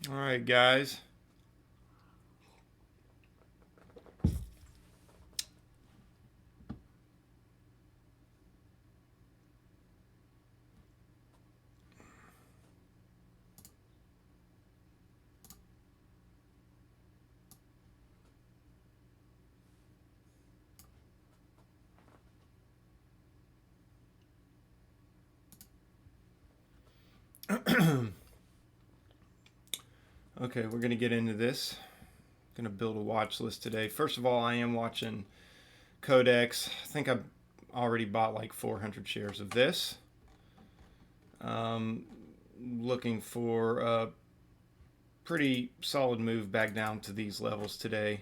All right, guys. Okay, we're gonna get into this. Gonna build a watch list today. First of all, I am watching Codex. I think I've already bought like 400 shares of this. Um, Looking for a pretty solid move back down to these levels today.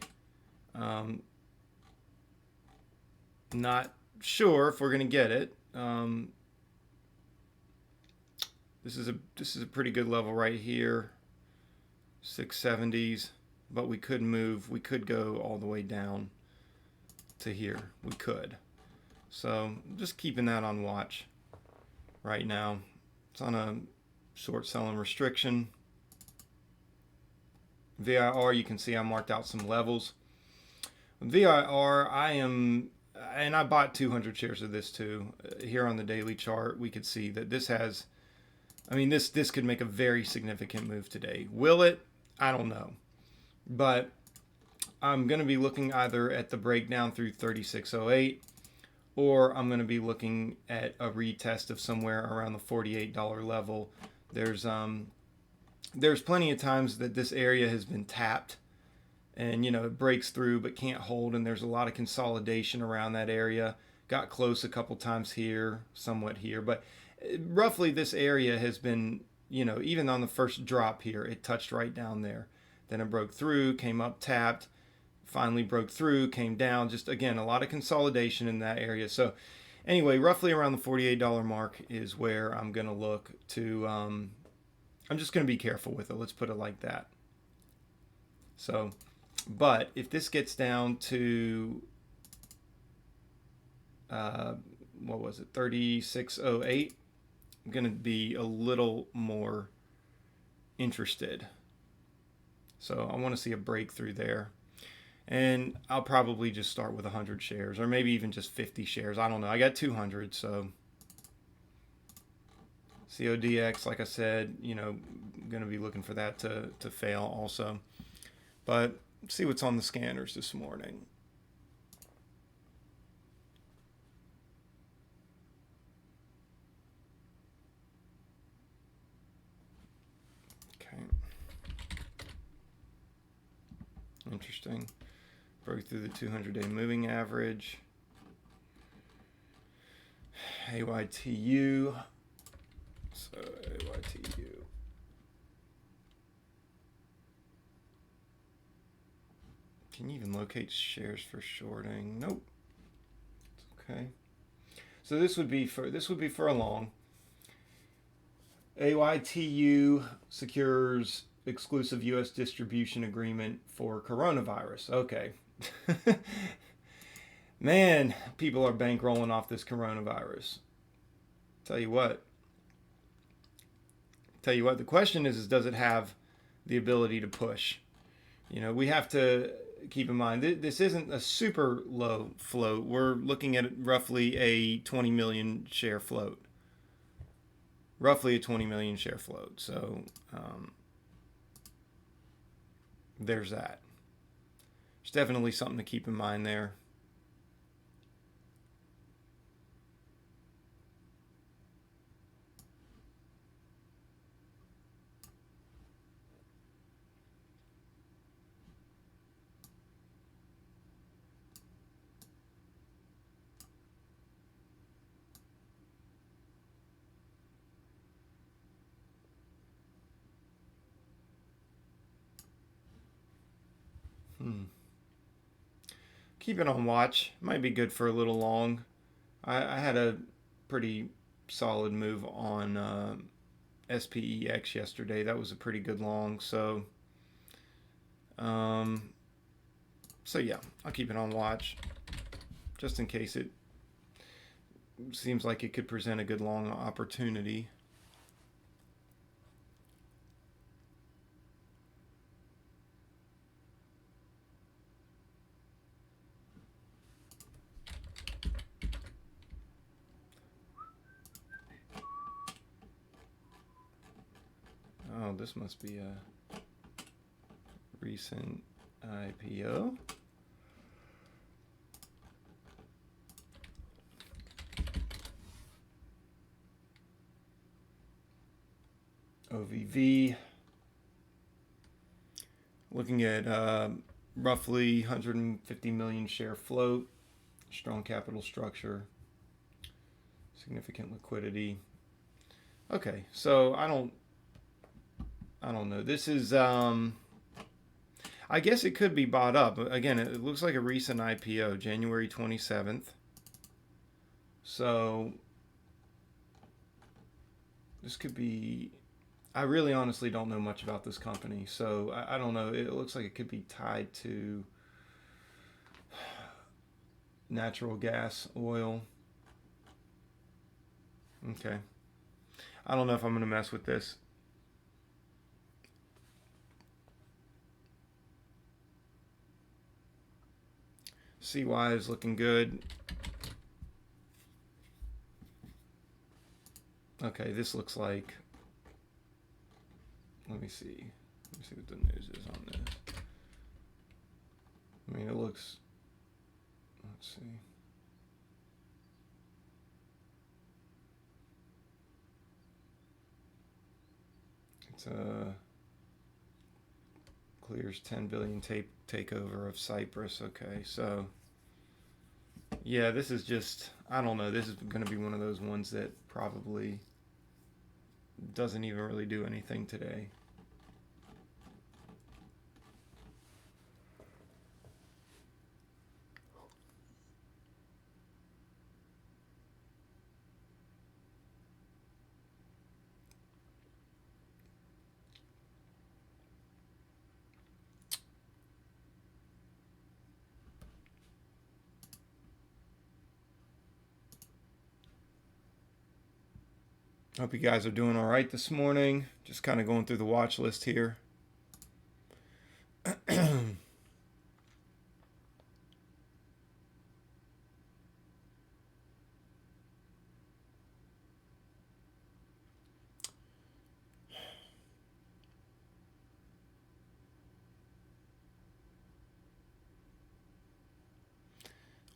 Um, Not sure if we're gonna get it. This is a pretty good level right here, 670s. But we could move. We could go all the way down to here. We could. So just keeping that on watch right now. It's on a short selling restriction. VIR, you can see I marked out some levels. VIR, and I bought 200 shares of this too. Here on the daily chart, we could see that this has, this could make a very significant move today. Will it? I don't know. But I'm going to be looking either at the breakdown through 3608, or I'm going to be looking at a retest of somewhere around the $48 level. There's plenty of times that this area has been tapped, and it breaks through but can't hold, and there's a lot of consolidation around that area. Got close a couple times here, somewhat here, but roughly this area has been, even on the first drop here, it touched right down there. Then it broke through, came up, tapped, finally broke through, came down. Just again, a lot of consolidation in that area. So anyway, roughly around the $48 mark is where I'm going to look to. I'm just going to be careful with it. Let's put it like that. So, but if this gets down to, what was it, 3608, I'm going to be a little more interested. So I want to see a breakthrough there. And I'll probably just start with 100 shares, or maybe even just 50 shares. I don't know. I got 200, so CODX, like I said, going to be looking for that to fail also. But see what's on the scanners this morning. Okay. Interesting. Broke through the 200-day moving average. AYTU. So AYTU. Can you even locate shares for shorting? Nope. Okay. So this would be for a long. AYTU secures exclusive U.S. distribution agreement for coronavirus. Okay. Man, people are bankrolling off this coronavirus. Tell you what. The question is does it have the ability to push? We have to keep in mind this isn't a super low float. We're looking at roughly a 20 million share float. Roughly a 20 million share float. So there's that. There's definitely something to keep in mind there. Keep it on watch. Might be good for a little long. I had a pretty solid move on SPEX yesterday. That was a pretty good long. Um, so yeah, I'll keep it on watch just in case it seems like it could present a good long opportunity. Oh, this must be a recent IPO. OVV. Looking at roughly 150 million share float, strong capital structure, significant liquidity. Okay, so I don't know. This is I guess it could be bought up. Again, it looks like a recent IPO, January 27th. So this could be, I really honestly don't know much about this company. So I don't know. It looks like it could be tied to natural gas, oil. Okay. I don't know if I'm going to mess with this. CY is looking good. Okay, this looks like, let me see what the news is on this. I mean, it looks, let's see. It's clears 10 billion takeover of Cyprus. Okay, so yeah, this is just, I don't know. This is going to be one of those ones that probably doesn't even really do anything today. Hope you guys are doing all right this morning. Just kind of going through the watch list here.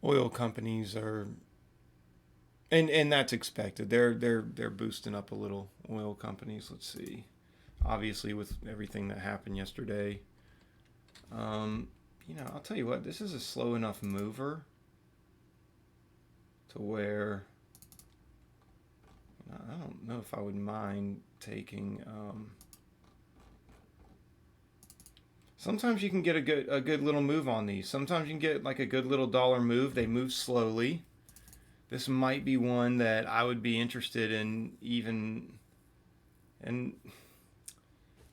Oil companies are, and that's expected. They're boosting up a little. Oil companies. Let's see. Obviously, with everything that happened yesterday, I'll tell you what. This is a slow enough mover to where I don't know if I would mind taking. Sometimes you can get a good little move on these. Sometimes you can get like a good little dollar move. They move slowly. This might be one that I would be interested in even, and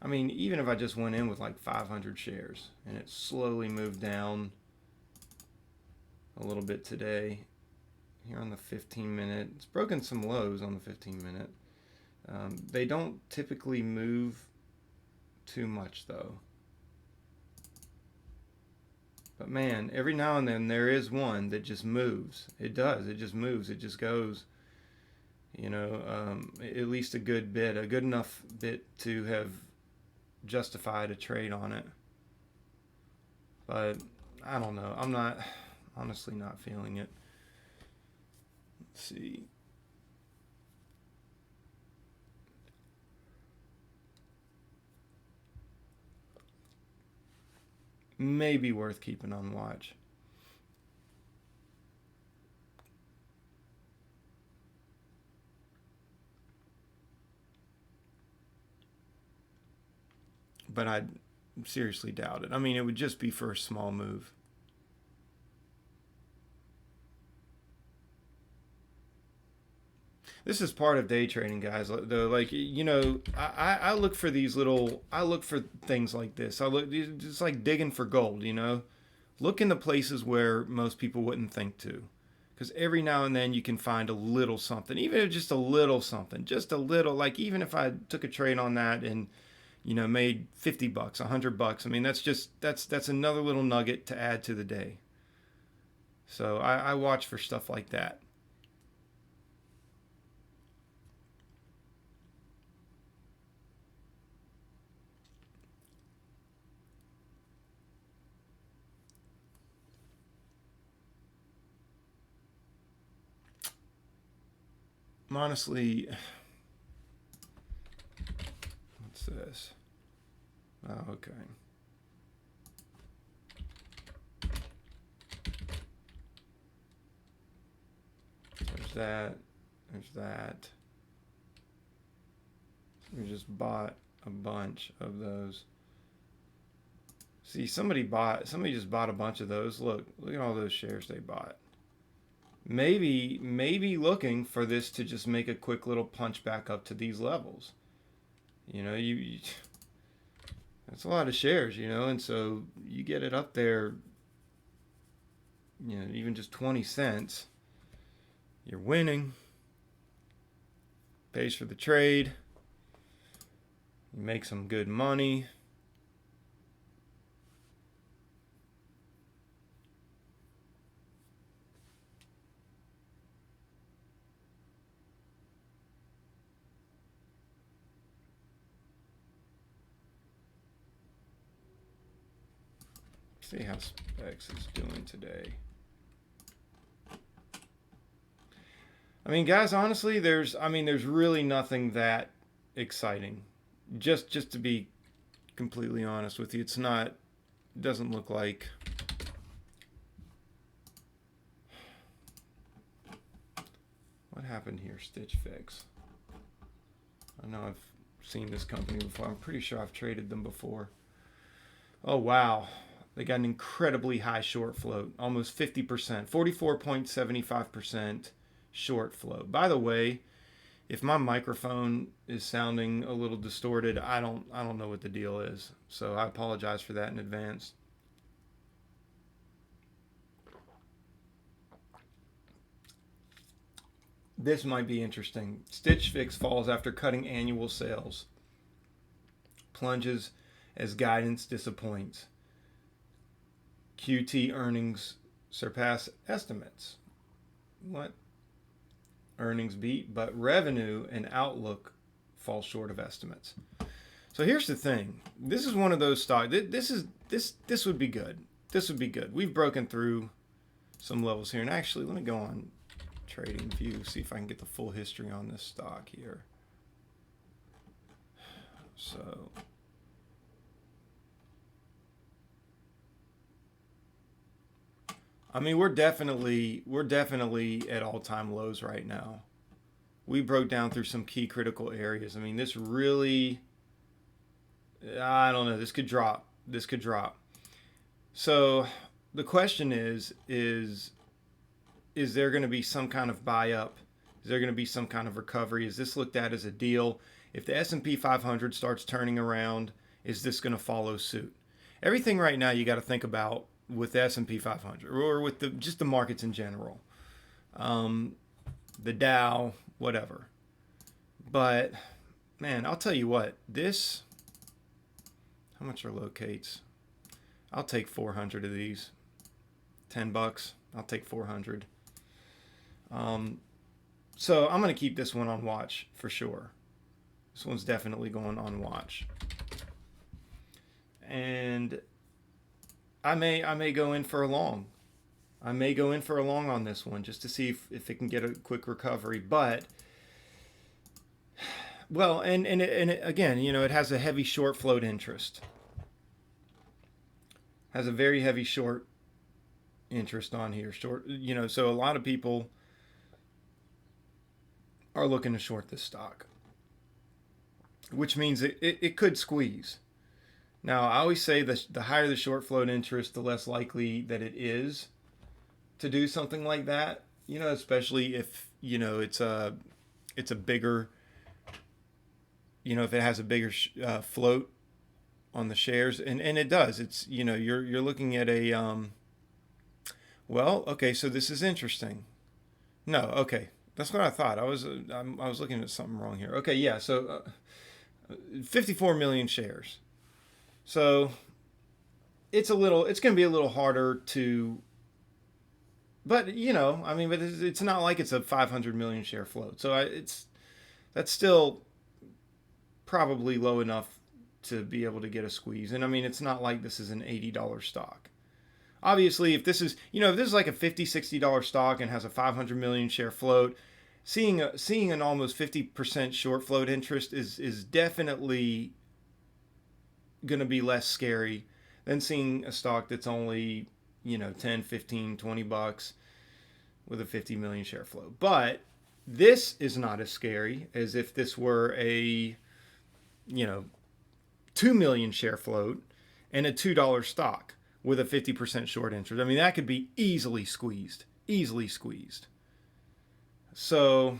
I mean, even if I just went in with like 500 shares and it slowly moved down a little bit today. Here on the 15 minute, it's broken some lows on the 15 minute. They don't typically move too much though. But man, every now and then there is one that just moves. It does. It just moves. It just goes, at least a good enough bit to have justified a trade on it. But I don't know. I'm honestly not feeling it. Let's see. Maybe worth keeping on watch. But I seriously doubt it. I mean, it would just be for a small move. This is part of day trading, guys. Though, like I look for these little. I look for things like this. I look just like digging for gold. Look in the places where most people wouldn't think to, because every now and then you can find a little something, even if just a little something, just a little. Like even if I took a trade on that and made $50, $100. I mean, that's another little nugget to add to the day. So I watch for stuff like that. honestly, what's this? Oh, okay. There's that. There's that. We just bought a bunch of those. See, somebody just bought a bunch of those. Look at all those shares they bought. Maybe looking for this to just make a quick little punch back up to these levels. You know, that's a lot of shares, you know, and so you get it up there, you know, even just 20 cents, you're winning. Pays for the trade. You make some good money. See how Specs is doing today. I mean, guys, honestly, there's really nothing that exciting. Just to be completely honest with you, it doesn't look like what happened here, Stitch Fix. I know I've seen this company before. I'm pretty sure I've traded them before. Oh, wow. They got an incredibly high short float, almost 50%, 44.75% short float. By the way, if my microphone is sounding a little distorted, I don't know what the deal is. So I apologize for that in advance. This might be interesting. Stitch Fix falls after cutting annual sales. Plunges as guidance disappoints. QT earnings surpass estimates. What? Earnings beat, but revenue and outlook fall short of estimates. So here's the thing. This is one of those stocks. This would be good. This would be good. We've broken through some levels here. And actually, let me go on TradingView, see if I can get the full history on this stock here. So I mean, we're definitely at all-time lows right now. We broke down through some key critical areas. I mean, this really, I don't know, this could drop. This could drop. So the question is there going to be some kind of buy up? Is there going to be some kind of recovery? Is this looked at as a deal? If the S&P 500 starts turning around, is this going to follow suit? Everything right now you got to think about with the S&P 500 or with just the markets in general, the Dow, whatever. But man, I'll tell you what, how much are locates? I'll take 400 of these. $10. I'll take 400. So I'm going to keep this one on watch for sure. This one's definitely going on watch. And I may go in for a long. I may go in for a long on this one just to see if it can get a quick recovery. But, well, and again, you know, it has a heavy short float interest. Has a very heavy short interest on here. Short, you know, so a lot of people are looking to short this stock, which means it could squeeze. Now, I always say the higher the short float interest, the less likely that it is to do something like that. You know, especially if, you know, it's a bigger, you know, if it has a bigger float on the shares, and it does. It's, you know, you're looking at a well, okay, so this is interesting. No, okay, that's what I thought. I was looking at something wrong here. Okay, yeah, so 54 million shares. So it's going to be a little harder to, but you know, I mean, but it's not like it's a 500 million share float. So that's still probably low enough to be able to get a squeeze. And I mean, it's not like this is an $80 stock. Obviously, if this is, you know, if this is like a $50, $60 stock and has a 500 million share float, seeing an almost 50% short float interest is definitely going to be less scary than seeing a stock that's only 10, 15, 20 bucks with a 50 million share float. But this is not as scary as if this were a 2 million share float and a $2 stock with a 50% short interest. I mean, that could be easily squeezed. So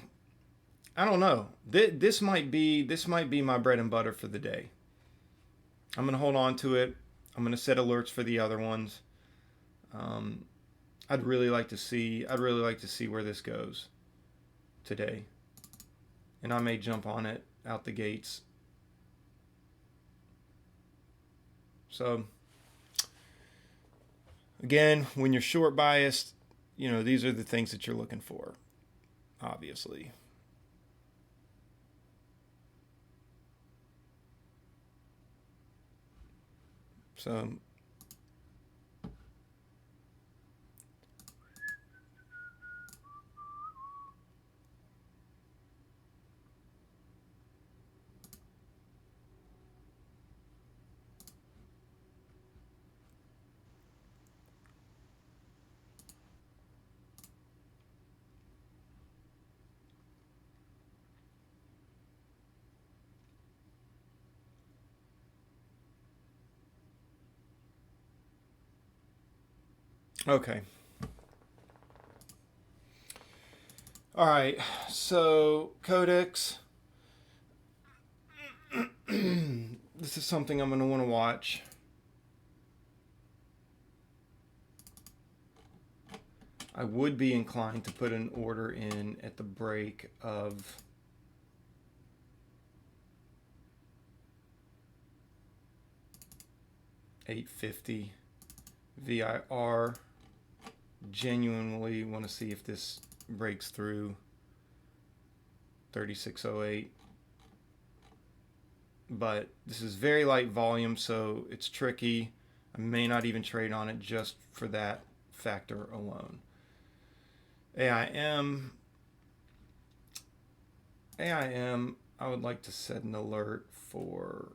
I don't know. This might be my bread and butter for the day. I'm gonna hold on to it. I'm gonna set alerts for the other ones. I'd really like to see where this goes today, and I may jump on it out the gates. So again, when you're short biased, these are the things that you're looking for, obviously. So okay. All right. So Codex. This is something I'm going to want to watch. I would be inclined to put an order in at the break of $8.50 VIR. Genuinely want to see if this breaks through 3608. But this is very light volume, so it's tricky. I may not even trade on it just for that factor alone. AIM, I would like to set an alert for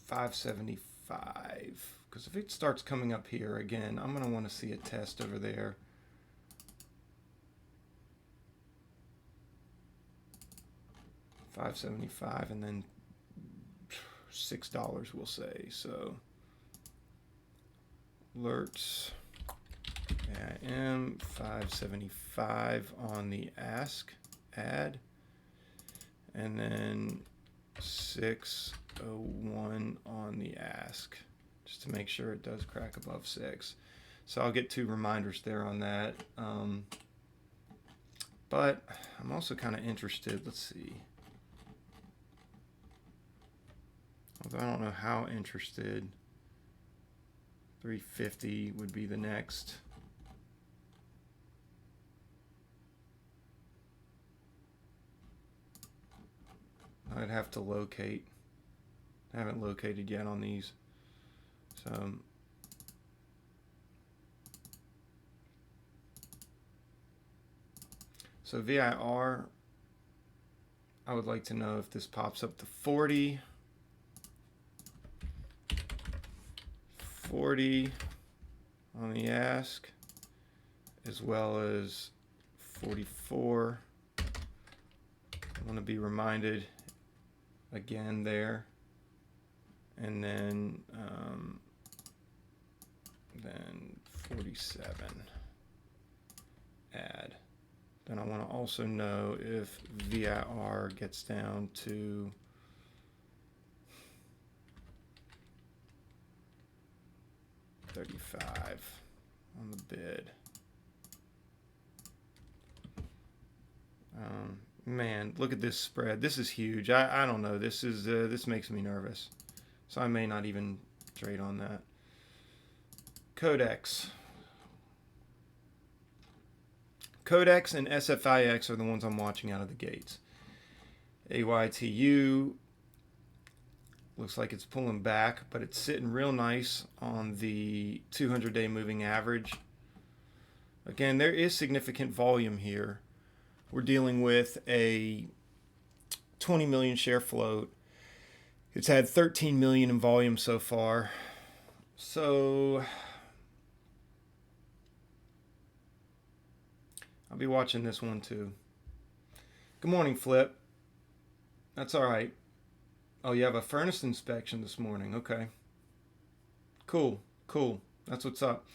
$5.75, because if it starts coming up here again, I'm going to want to see a test over there. $5.75 and then $6 we'll say. So alerts, AIM $5.75 on the ask add, and then 601 on the ask, just to make sure it does crack above 6. So I'll get 2 reminders there on that. But I'm also kind of interested. Let's see. Although I don't know how interested. 350 would be the next. I'd have to locate. I haven't located yet on these. So VIR, I would like to know if this pops up to 40. 40 on the ask, as well as 44. I want to be reminded again there, and then 47 add. Then I want to also know if VIR gets down to 35 on the bid. Man, look at this spread. This is huge. I don't know. This makes me nervous. So I may not even trade on that. Codex. Codex and SFIX are the ones I'm watching out of the gates. AYTU Looks like it's pulling back, but it's sitting real nice on the 200-day moving average. Again, there is significant volume here. We're dealing with a 20 million share float. It's had 13 million in volume so far. So I'll be watching this one too. Good morning, Flip. That's all right. Oh, you have a furnace inspection this morning. Okay. Cool. Cool. That's what's up.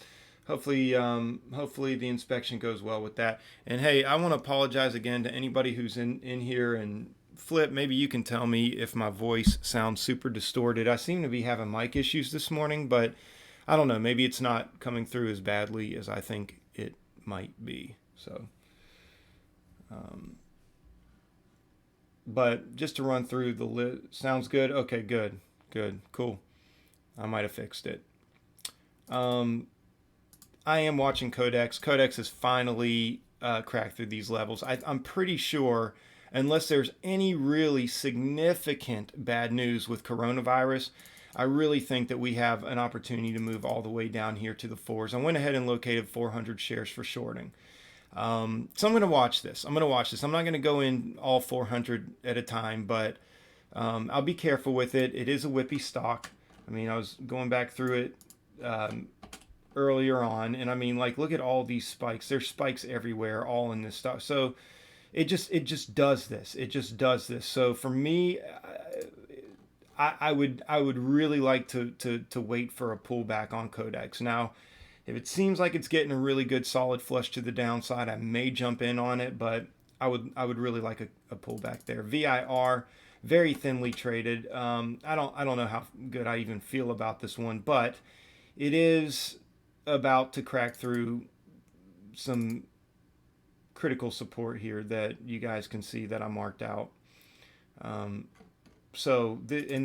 Hopefully the inspection goes well with that. And hey, I want to apologize again to anybody who's in here. And Flip, maybe you can tell me if my voice sounds super distorted. I seem to be having mic issues this morning, but I don't know. Maybe it's not coming through as badly as I think it might be. So, but just to run through the list, sounds good. Okay, good, cool. I might have fixed it. I am watching Codex. Codex has finally cracked through these levels. I'm pretty sure, unless there's any really significant bad news with coronavirus, I really think that we have an opportunity to move all the way down here to the fours. I went ahead and located 400 shares for shorting. So I'm going to watch this. I'm not going to go in all 400 at a time, but I'll be careful with it. It is a whippy stock. I mean, I was going back through it earlier on, and I mean, like, look at all these spikes. There's spikes everywhere, all in this stock. So it just does this. It just does this. So for me, I would really like to wait for a pullback on Codex. Now, if it seems like it's getting a really good solid flush to the downside, I may jump in on it, but I would really like a pullback there. VIR, very thinly traded. I don't know how good I even feel about this one, but it is about to crack through some critical support here that you guys can see that I marked out. And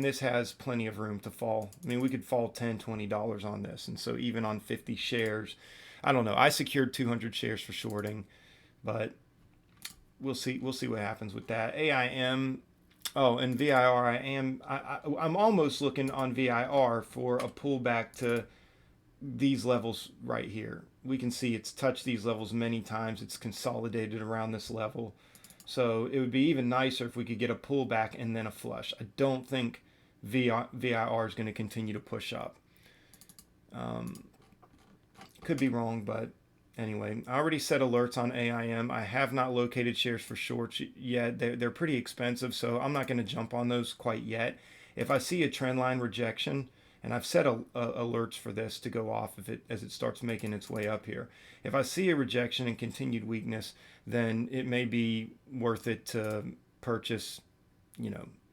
this has plenty of room to fall. I mean, we could fall $10-$20 on this. And so even on 50 shares, I don't know. I secured 200 shares for shorting, but we'll see what happens with that. AIM, and VIR, I'm almost looking on VIR for a pullback to these levels right here. We can see it's touched these levels many times. It's consolidated around this level. So it would be even nicer if we could get a pullback and then a flush. I don't think VIR is going to continue to push up. Could be wrong, but anyway, I already set alerts on AIM. I have not located shares for shorts yet. They're pretty expensive, so I'm not going to jump on those quite yet. If I see a trend line rejection, and I've set alerts for this to go off as it starts making its way up here. If I see a rejection and continued weakness, then it may be worth it to purchase,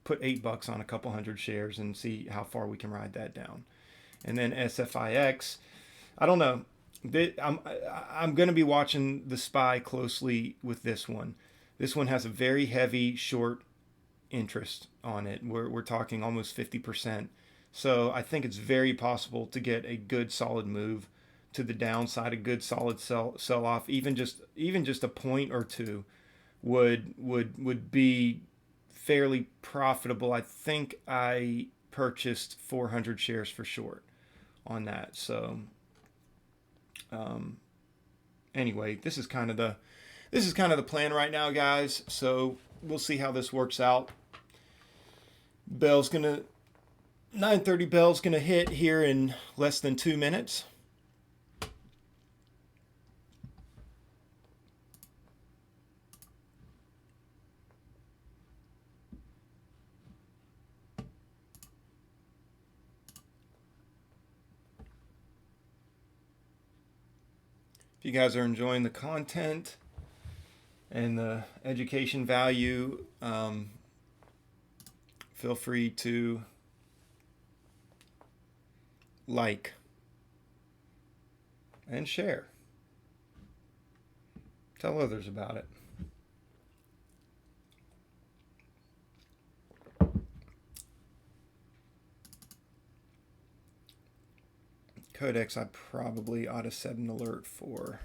put $8 on a couple hundred shares and see how far we can ride that down. And then SFIX, I don't know. I'm going to be watching the SPY closely with this one. This one has a very heavy short interest on it. We're talking almost 50%. So I think it's very possible to get a good solid move to the downside, a good solid sell off. Even just a point or two would be fairly profitable. I think I purchased 400 shares for short on that. So anyway, this is kind of the plan right now, guys. So we'll see how this works out. 9:30 bell's gonna hit here in less than 2 minutes. If you guys are enjoying the content and the education value, feel free to like and share. Tell others about it. Codex, I probably ought to set an alert for.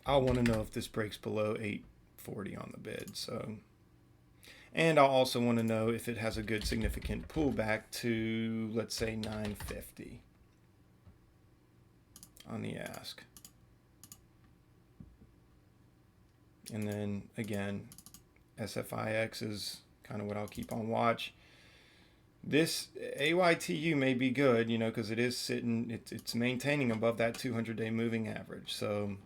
I'll want to know if this breaks below 840 on the bid. So And I'll also want to know if it has a good significant pullback to, let's say, 950 on the ask. And then again, SFIX is kind of what I'll keep on watch. This AYTU may be good, you know, because it is sitting, it's maintaining above that 200-day moving average. So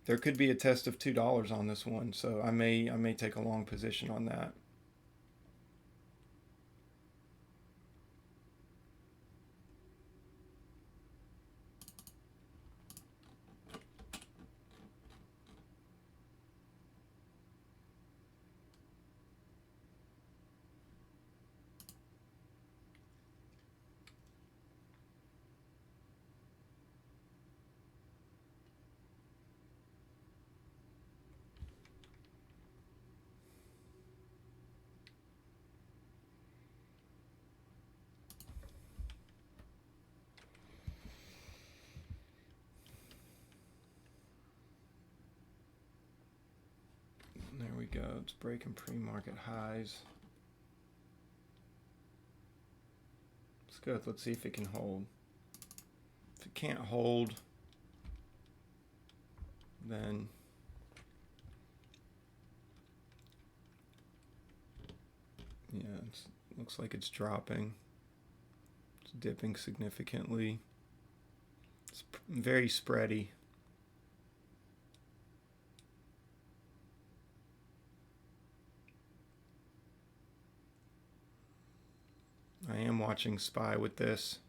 there could be a test of $2 on this one. So I may take a long position on that. There we go. It's breaking pre-market highs. It's good. Let's see if it can hold. If it can't hold, then yeah, it looks like it's dropping. It's dipping significantly. It's very spready. I am watching SPY with this.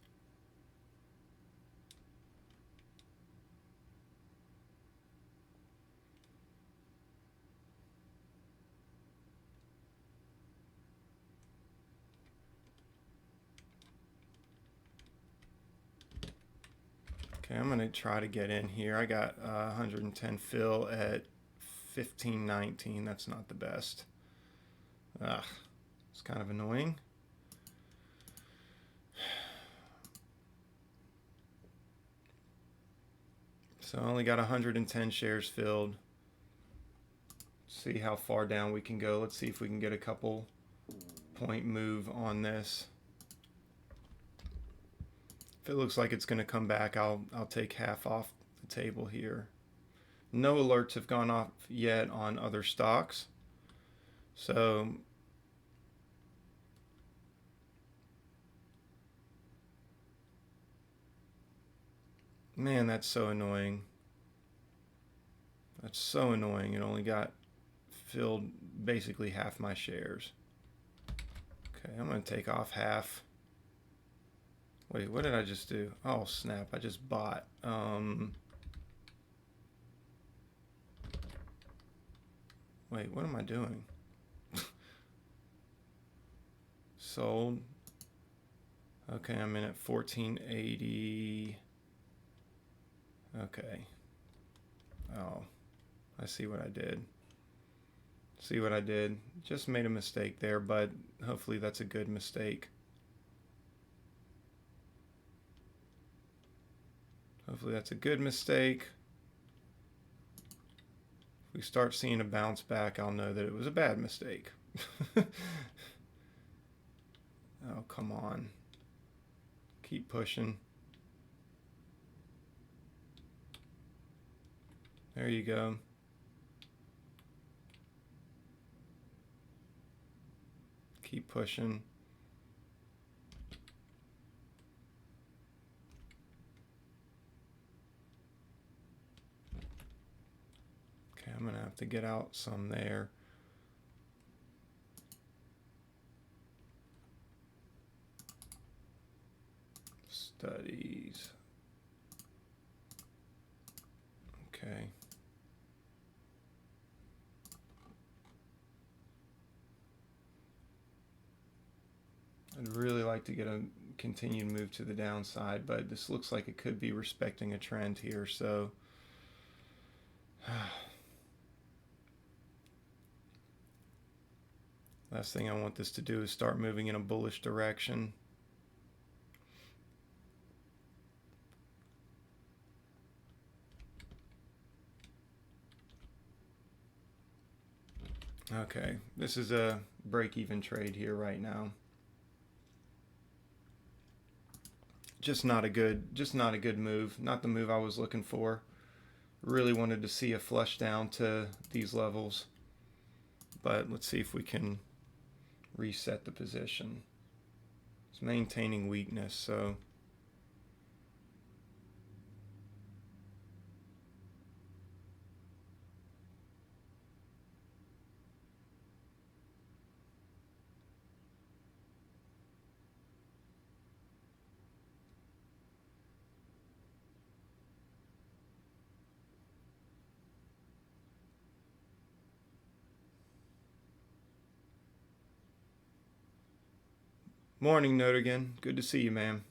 Okay, I'm going to try to get in here. I got 110 fill at 15.19. That's not the best. Ugh, it's kind of annoying. So I only got 110 shares filled. See how far down we can go. Let's see if we can get a couple point move on this. If it looks like it's going to come back, I'll take half off the table here. No alerts have gone off yet on other stocks. So man, that's so annoying. That's so annoying. It only got filled basically half my shares. Okay, I'm going to take off half. Wait, what did I just do? Oh, snap. I just bought. Wait, what am I doing? Sold. Okay, I'm in at 1480. Okay. Oh, I see what I did. See what I did? Just made a mistake there, but hopefully that's a good mistake. Hopefully that's a good mistake. If we start seeing a bounce back, I'll know that it was a bad mistake. Oh, come on. Keep pushing. There you go. Keep pushing. Okay, I'm gonna have to get out some there. Studies. Okay. I'd really like to get a continued move to the downside, but this looks like it could be respecting a trend here, so last thing I want this to do is start moving in a bullish direction. Okay, this is a break-even trade here right now. Just not a good move. Not the move I was looking for. Really wanted to see a flush down to these levels, but let's see if we can reset the position. It's maintaining weakness, so morning note again. Good to see you, ma'am.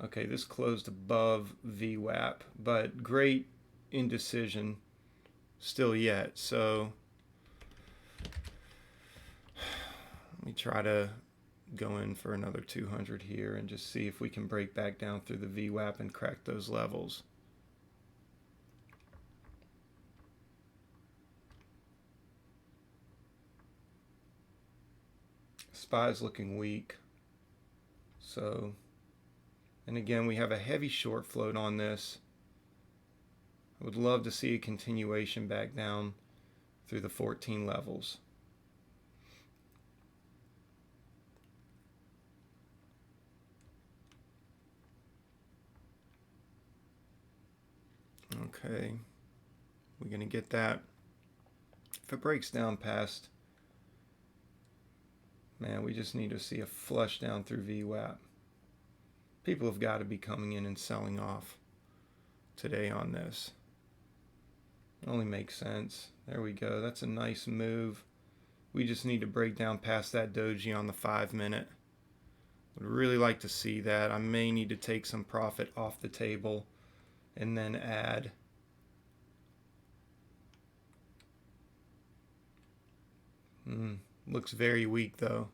Okay, this closed above VWAP, but great indecision still yet. So let me try to go in for another 200 here and just see if we can break back down through the VWAP and crack those levels. SPY's looking weak. So, and again, we have a heavy short float on this. I would love to see a continuation back down through the 14 levels. Okay, we're going to get that. If it breaks down past, man, we just need to see a flush down through VWAP. People have got to be coming in and selling off today on this. It only makes sense. There we go. That's a nice move. We just need to break down past that doji on the 5-minute. Would really like to see that. I may need to take some profit off the table and then add. Looks very weak though.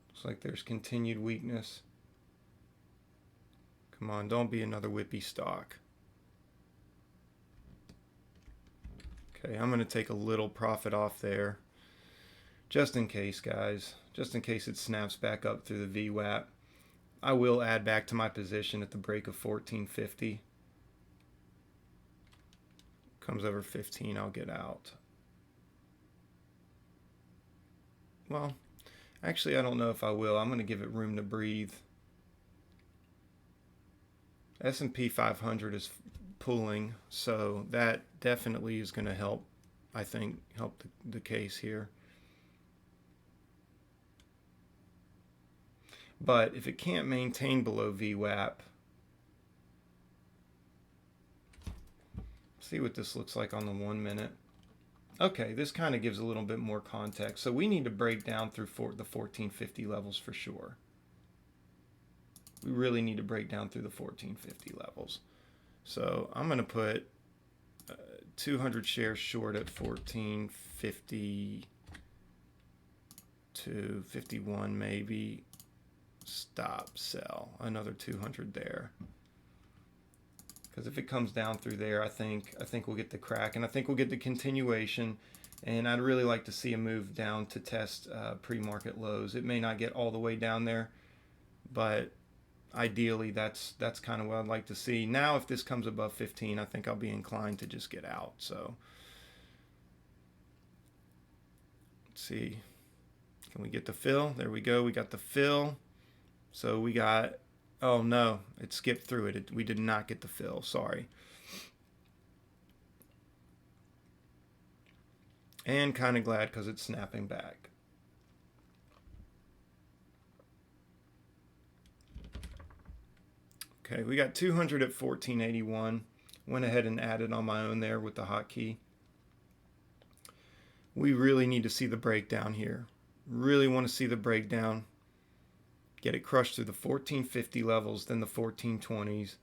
Looks like there's continued weakness. Come on, don't be another whippy stock. Okay, I'm going to take a little profit off there. Just in case, guys. Just in case it snaps back up through the VWAP. I will add back to my position at the break of 1450. Comes over 15, I'll get out. Well, actually, I don't know if I will. I'm going to give it room to breathe. S&P 500 is pulling, so that definitely is going to help, I think, help the case here. But if it can't maintain below VWAP, see what this looks like on the 1-minute. Okay, this kind of gives a little bit more context. So we need to break down through the 1450 levels for sure. We really need to break down through the 1450 levels. So I'm going to put 200 shares short at 1450 to 51 maybe. Stop, sell. Another 200 there. Because if it comes down through there, I think we'll get the crack, and I think we'll get the continuation. And I'd really like to see a move down to test pre-market lows. It may not get all the way down there, but ideally that's kind of what I'd like to see. Now, if this comes above 15, I think I'll be inclined to just get out. So let's see. Can we get the fill? There we go. We got the fill. So we got, oh no, it skipped through it. We did not get the fill, sorry. And kind of glad because it's snapping back. Okay, we got 200 at 1481. Went ahead and added on my own there with the hotkey. We really need to see the breakdown here. Really want to see the breakdown. Get it crushed through the 1450 levels, then the 1420s,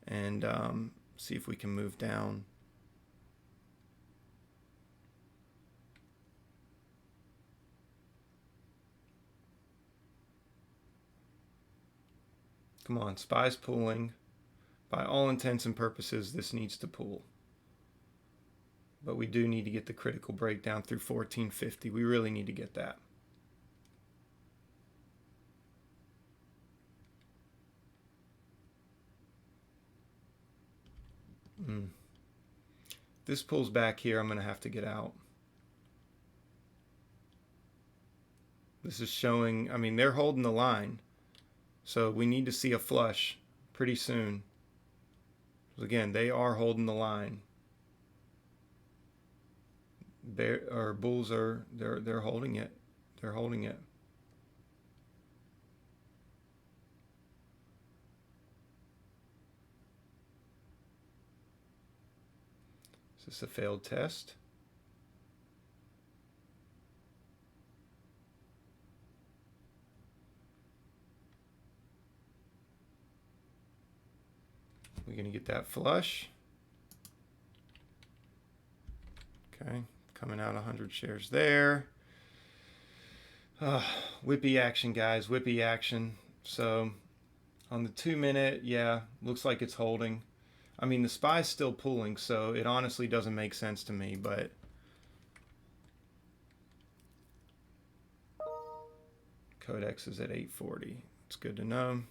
and see if we can move down. Come on, SPY's pulling. by all intents and purposes, this needs to pull. But we do need to get the critical breakdown through 1450. We really need to get that. This pulls back here, I'm going to have to get out. This is showing, I mean, they're holding the line. So we need to see a flush pretty soon. Again, they are holding the line. Bulls are, they're holding it. They're holding it. Is this a failed test? We're going to get that flush. Okay, coming out 100 shares there. Whippy action, guys, whippy action. So on the 2 minute, yeah, looks like it's holding. I mean, the SPY's still pulling, so it honestly doesn't make sense to me, but Codex is at 840. It's good to know.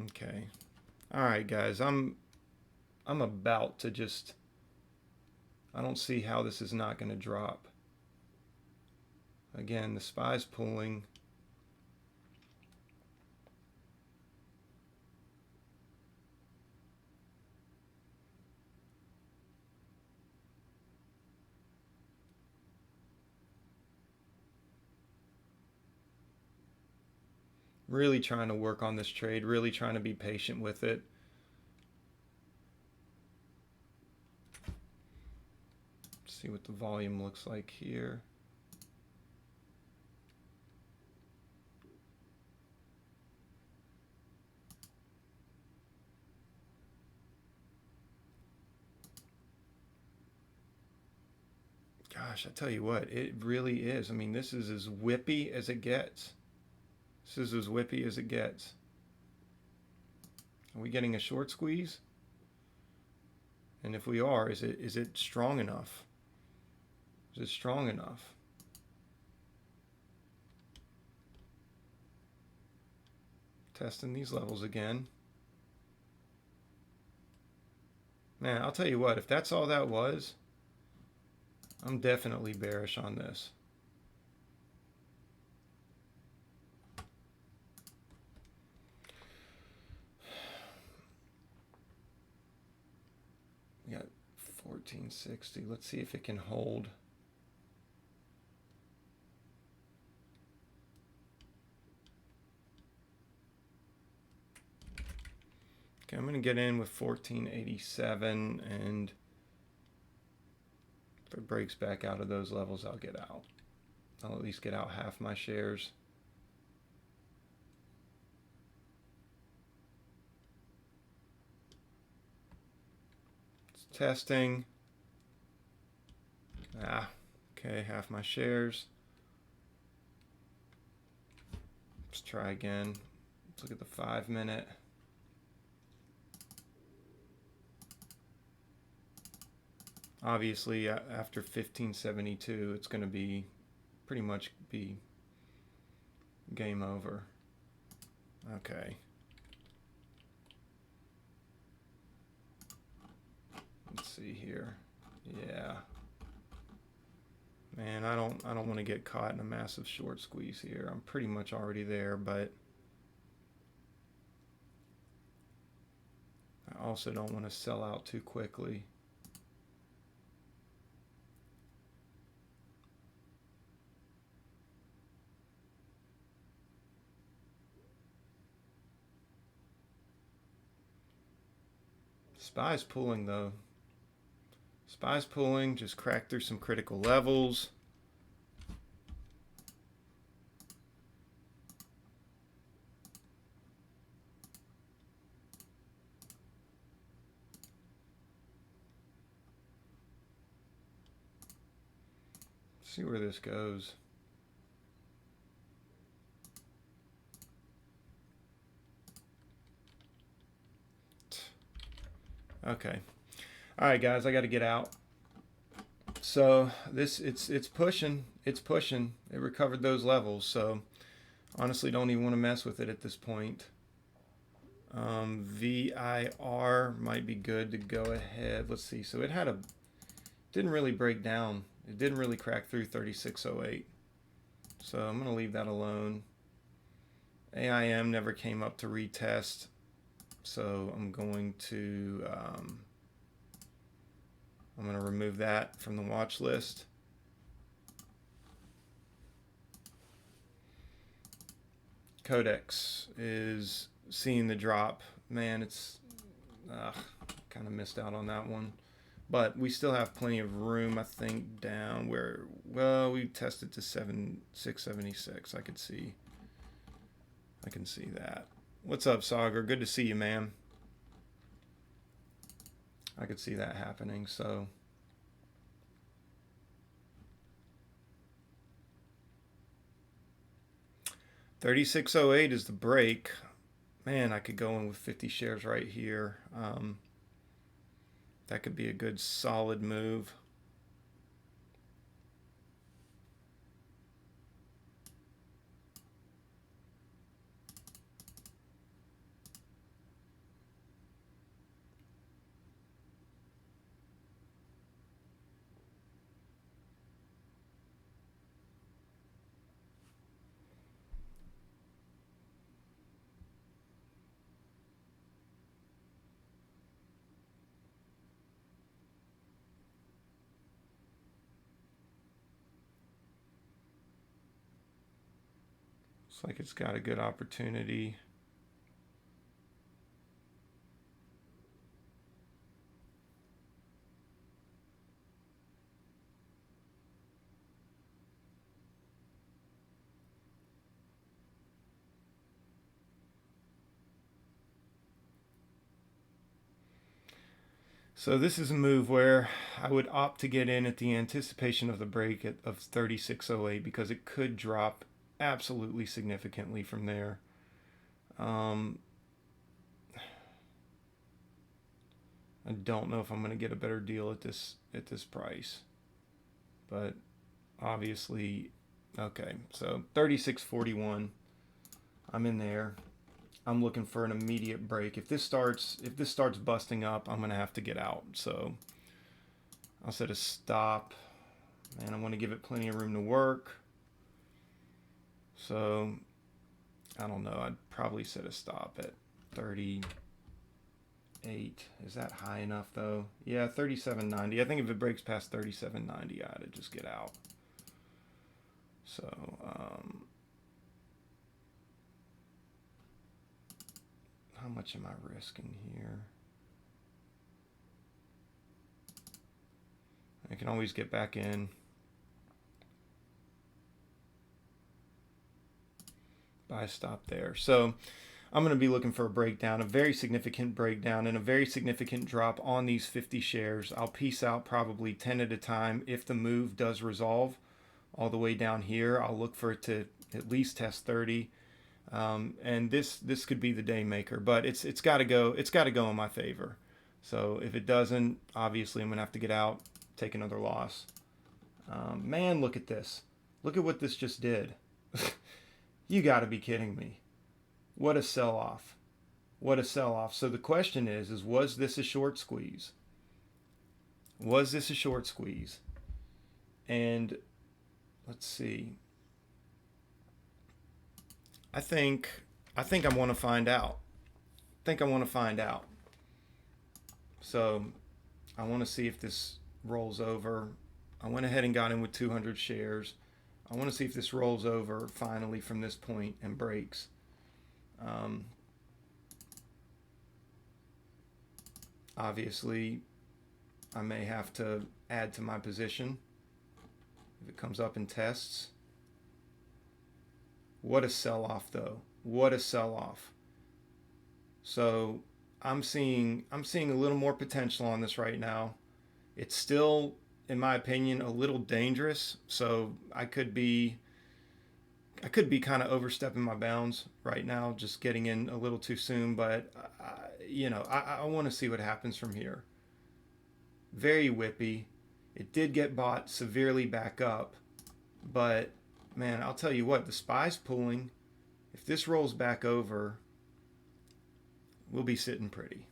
Okay. All right, guys. I'm about to just, I don't see how this is not going to drop. Again, the SPY's pulling. Really trying to work on this trade, really trying to be patient with it. See what the volume looks like here. Gosh, I tell you what, it really is. I mean, this is as whippy as it gets. This is as whippy as it gets. Are we getting a short squeeze? And if we are, is it strong enough? Is it strong enough? Testing these levels again. Man, I'll tell you what, if that's all that was, I'm definitely bearish on this. We got 1460. Let's see if it can hold. Okay, I'm going to get in with 1487, and if it breaks back out of those levels, I'll get out. I'll at least get out half my shares. It's testing. Okay, half my shares. Let's try again. Let's look at the 5 minute. Obviously, after 1572, it's going to be pretty much be game over. Okay. Let's see here. Yeah. Man, I don't want to get caught in a massive short squeeze here. I'm pretty much already there, but I also don't want to sell out too quickly. SPY's pulling though. SPY's pulling, just cracked through some critical levels. See where this goes. Okay. All right, guys, I got to get out. So this it's pushing. It's pushing. It recovered those levels. So honestly, don't even want to mess with it at this point. VIR might be good to go ahead. Let's see. So it had a didn't really break down. It didn't really crack through 3608. So I'm going to leave that alone. AIM never came up to retest. So I'm going to remove that from the watch list. Codex is seeing the drop. Man, it's kind of missed out on that one. But we still have plenty of room, I think, down where, well, we tested to 676. I can see that. What's up, Sagar? Good to see you, man. I could see that happening. So 3608 is the break. Man, I could go in with 50 shares right here. That could be a good solid move. Looks like it's got a good opportunity. So this is a move where I would opt to get in at the anticipation of the break of 3608 because it could drop absolutely significantly from there. I don't know if I'm going to get a better deal at this price, but obviously, okay. So 3641, I'm in there. I'm looking for an immediate break. If this starts busting up, I'm gonna have to get out. So I'll set a stop, and I want to give it plenty of room to work. So I don't know. I'd probably set a stop at 38. Is that high enough though? Yeah, 37.90. I think if it breaks past 37.90, I ought to just get out. So how much am I risking here? I can always get back in. Buy stop there. So I'm going to be looking for a breakdown, a very significant breakdown, and a very significant drop on these 50 shares. I'll piece out probably 10 at a time. If the move does resolve all the way down here, I'll look for it to at least test 30. And this could be the day maker, but it's got to go. It's got to go in my favor. So if it doesn't, obviously I'm gonna have to get out, take another loss. Man, look at this. Look at what this just did. You got to be kidding me. What a sell-off. What a sell-off. So the question is was this a short squeeze? Was this a short squeeze? And let's see. I think I want to find out. So I want to see if this rolls over. I went ahead and got in with 200 shares. I want to see if this rolls over finally from this point and breaks. Obviously, I may have to add to my position if it comes up and tests. What a sell-off, though. What a sell-off. So I'm seeing a little more potential on this right now. It's still in my opinion, a little dangerous. So I could be kind of overstepping my bounds right now, just getting in a little too soon. But I want to see what happens from here. Very whippy. It did get bought severely back up, but man, I'll tell you what, the SPY's pulling. If this rolls back over, we'll be sitting pretty.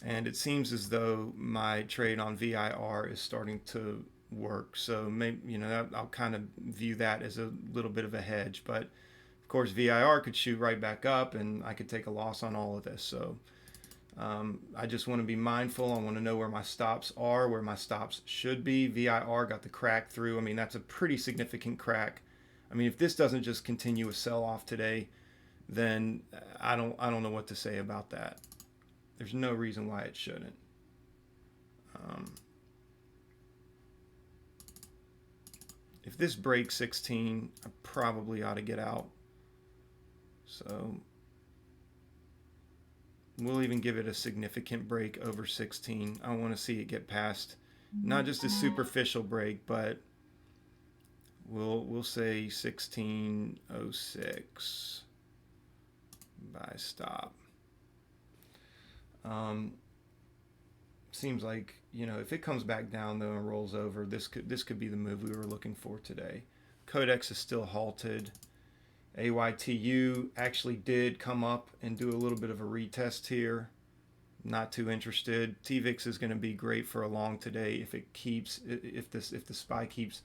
And it seems as though my trade on VIR is starting to work. So maybe, I'll kind of view that as a little bit of a hedge. But of course, VIR could shoot right back up, and I could take a loss on all of this. So I just want to be mindful. I want to know where my stops are, where my stops should be. VIR got the crack through. I mean, that's a pretty significant crack. I mean, if this doesn't just continue a sell-off today, then I don't know what to say about that. There's no reason why it shouldn't. If this breaks 16, I probably ought to get out. So we'll even give it a significant break over 16. I want to see it get past, not just a superficial break, but we'll say 1606 buy stop. Seems like, if it comes back down though and rolls over, this could be the move we were looking for today. Codex is still halted. AYTU actually did come up and do a little bit of a retest here. Not too interested. TVIX is going to be great for a long today if the SPY keeps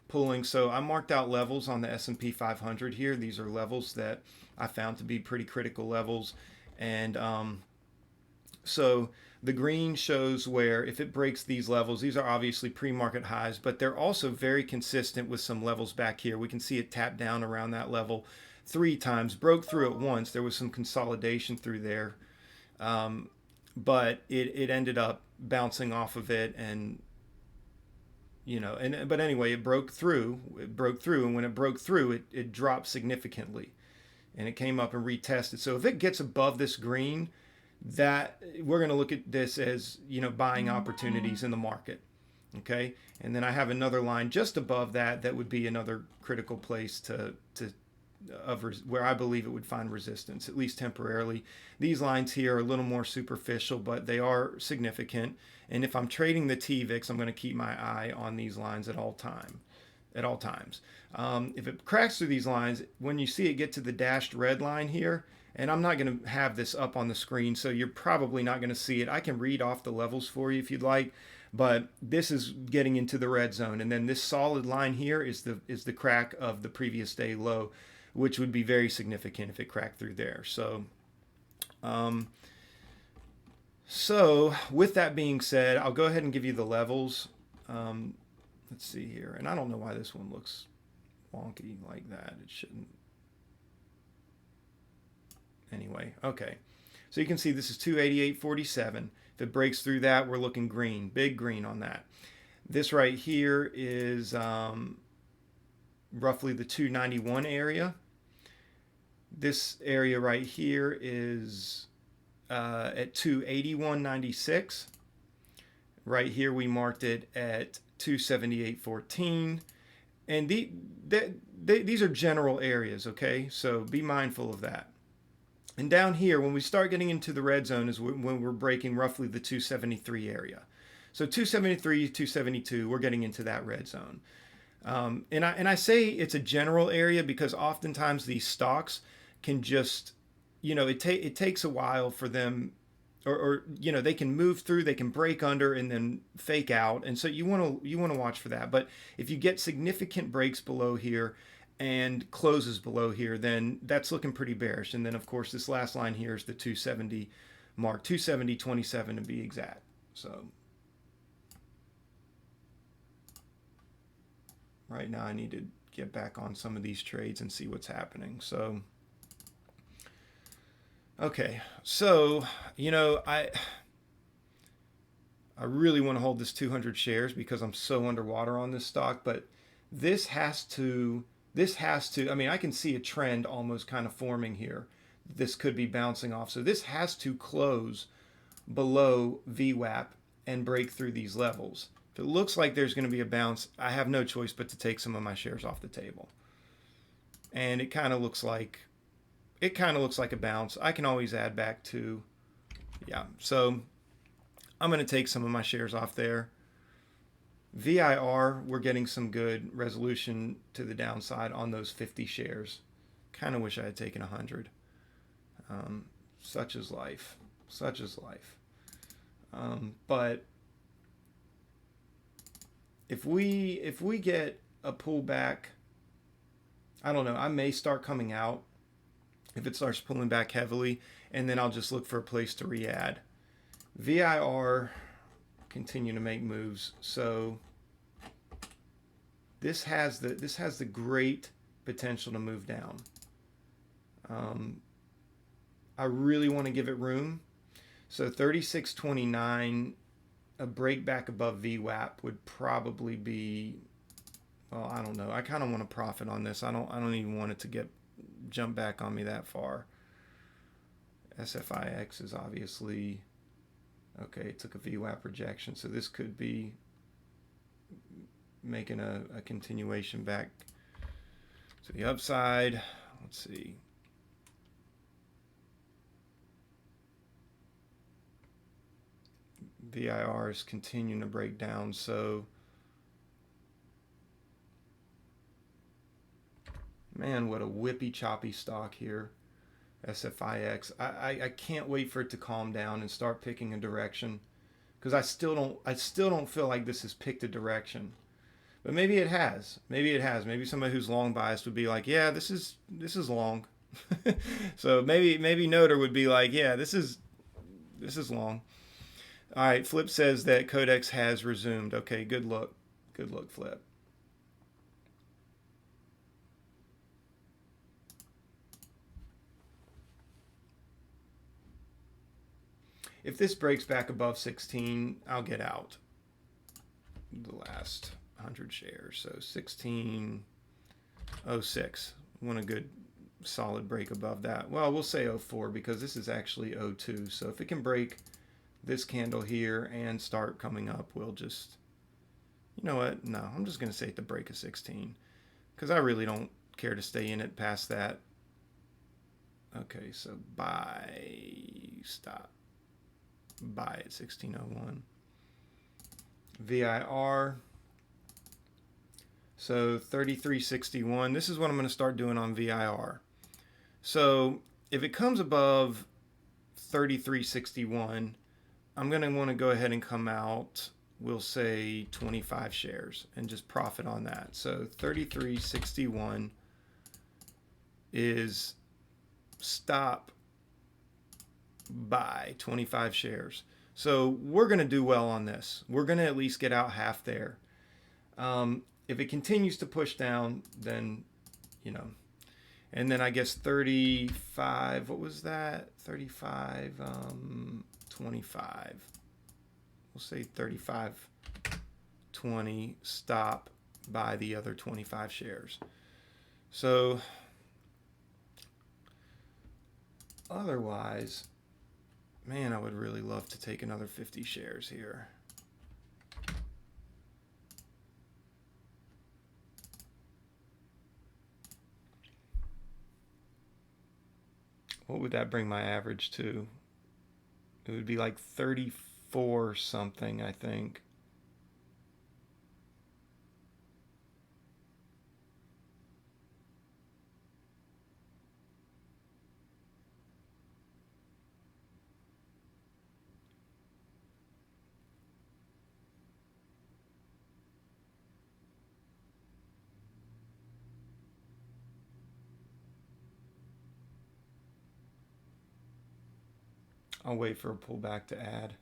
pulling. So I marked out levels on the S&P 500 here. These are levels that I found to be pretty critical levels, and so the green shows where if it breaks these levels, these are obviously pre-market highs, but they're also very consistent with some levels back here. We can see it tap down around that level 3 times, broke through it once. There was some consolidation through there, but it ended up bouncing off of it, and but anyway, it broke through, and when it broke through, it dropped significantly, and it came up and retested. So if it gets above this green, that we're going to look at this as buying opportunities in the market. Okay, and then I have another line just above that would be another critical place where I believe it would find resistance, at least temporarily. These lines here are a little more superficial, but they are significant, and if I'm trading the TVIX, I'm going to keep my eye on these lines at all times. If it cracks through these lines, when you see it get to the dashed red line here, and I'm not going to have this up on the screen, so you're probably not going to see it. I can read off the levels for you if you'd like, but this is getting into the red zone. And then this solid line here is the crack of the previous day low, which would be very significant if it cracked through there. So with that being said, I'll go ahead and give you the levels. Let's see here. And I don't know why this one looks wonky like that. It shouldn't. Anyway, okay. So you can see this is 288.47. If it breaks through that, we're looking green, big green on that. This right here is roughly the 291 area. This area right here is at 281.96. Right here we marked it at 278.14. And these are general areas, okay? So be mindful of that. And down here, when we start getting into the red zone, is when we're breaking roughly the 273 area. So 273, 272, we're getting into that red zone. And I say it's a general area because oftentimes these stocks can just, it takes a while for them, or they can move through, they can break under and then fake out, and so you want to watch for that. But if you get significant breaks below here and closes below here, then that's looking pretty bearish. And then of course this last line here is the 270 mark, 270.27 to be exact. So right now I need to get back on some of these trades and see what's happening. So okay, so I really want to hold this 200 shares because I'm so underwater on this stock, but this has to, I mean, I can see a trend almost kind of forming here. This could be bouncing off. So this has to close below VWAP and break through these levels. If it looks like there's going to be a bounce, I have no choice but to take some of my shares off the table. And it kind of looks like a bounce. I can always add back to, yeah. So I'm going to take some of my shares off there. VIR, we're getting some good resolution to the downside on those 50 shares. Kind of wish I had taken 100. Such is life. Such is life. But if we get a pullback, I don't know, I may start coming out if it starts pulling back heavily, and then I'll just look for a place to re-add. VIR continue to make moves, so this has the great potential to move down. I really want to give it room. So 36.29, a break back above VWAP would probably be, well, I don't know. I kind of want to profit on this. I don't even want it to jump back on me that far. SFIX is obviously okay. It took a VWAP rejection, so this could be making a continuation back to the upside. Let's see. VIR is continuing to break down, so man, what a whippy choppy stock here. SFIX. I can't wait for it to calm down and start picking a direction, because I still don't feel like this has picked a direction. But maybe it has. Maybe it has. Maybe somebody who's long biased would be like, yeah, this is long. So maybe Noter would be like, yeah, this is long. All right, Flip says that Codex has resumed. Okay, good look. Good look, Flip. If this breaks back above 16, I'll get out. The last 100 shares. So 16.06. Want a good solid break above that. Well, we'll say 04 because this is actually 02. So if it can break this candle here and start coming up, we'll just, you know what? No, I'm just going to say at the break of 16 because I really don't care to stay in it past that. Okay, so stop. Buy at 1601. VIR. So 33.61. This is what I'm going to start doing on VIR. So if it comes above 33.61, I'm going to want to go ahead and come out, we'll say 25 shares and just profit on that. So 33.61 is stop buy 25 shares. So we're going to do well on this. We're going to at least get out half there. If it continues to push down, then, you know, and then I guess 35, what was that? 35, 25. We'll say 35.20, stop buy the other 25 shares. So otherwise, man, I would really love to take another 50 shares here. What would that bring my average to? It would be like 34 something, I think. I'll wait for a pullback to add.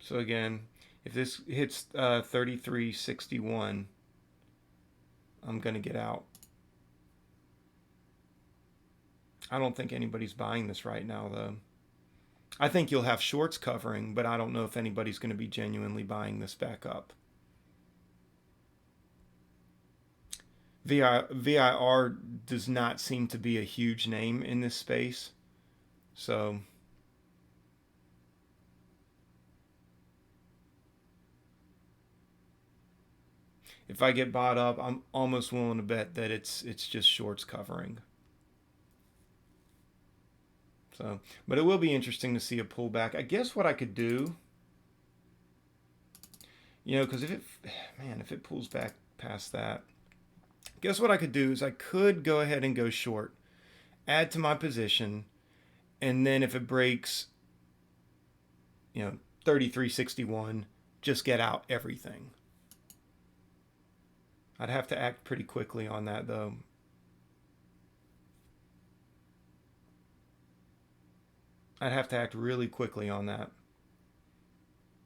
So again, if this hits 33.61, I'm going to get out. I don't think anybody's buying this right now, though. I think you'll have shorts covering, but I don't know if anybody's going to be genuinely buying this back up. VIR does not seem to be a huge name in this space. So if I get bought up, I'm almost willing to bet that it's just shorts covering. So, but it will be interesting to see a pullback. I guess what I could do, because if it pulls back past that, guess what I could do is I could go ahead and go short, add to my position, and then if it breaks, 33.61, just get out everything. I'd have to act pretty quickly on that though. I'd have to act really quickly on that.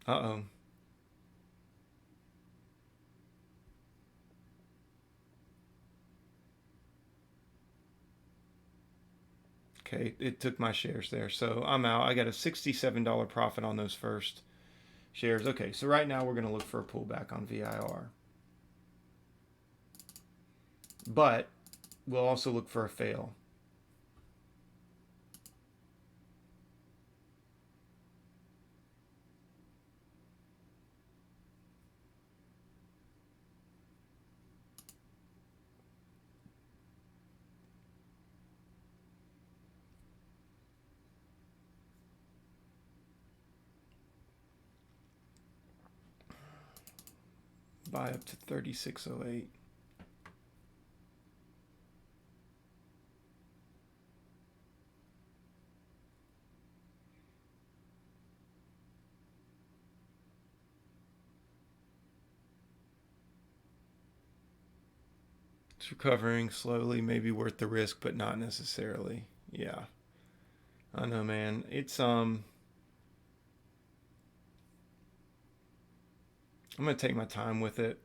Uh-oh. Okay, it took my shares there. So I'm out. I got a $67 profit on those first shares. Okay, so right now we're going to look for a pullback on VIR. But we'll also look for a fail. Buy up to 36.08. It's recovering slowly, maybe worth the risk, but not necessarily. Yeah. I know, man. I'm going to take my time with it.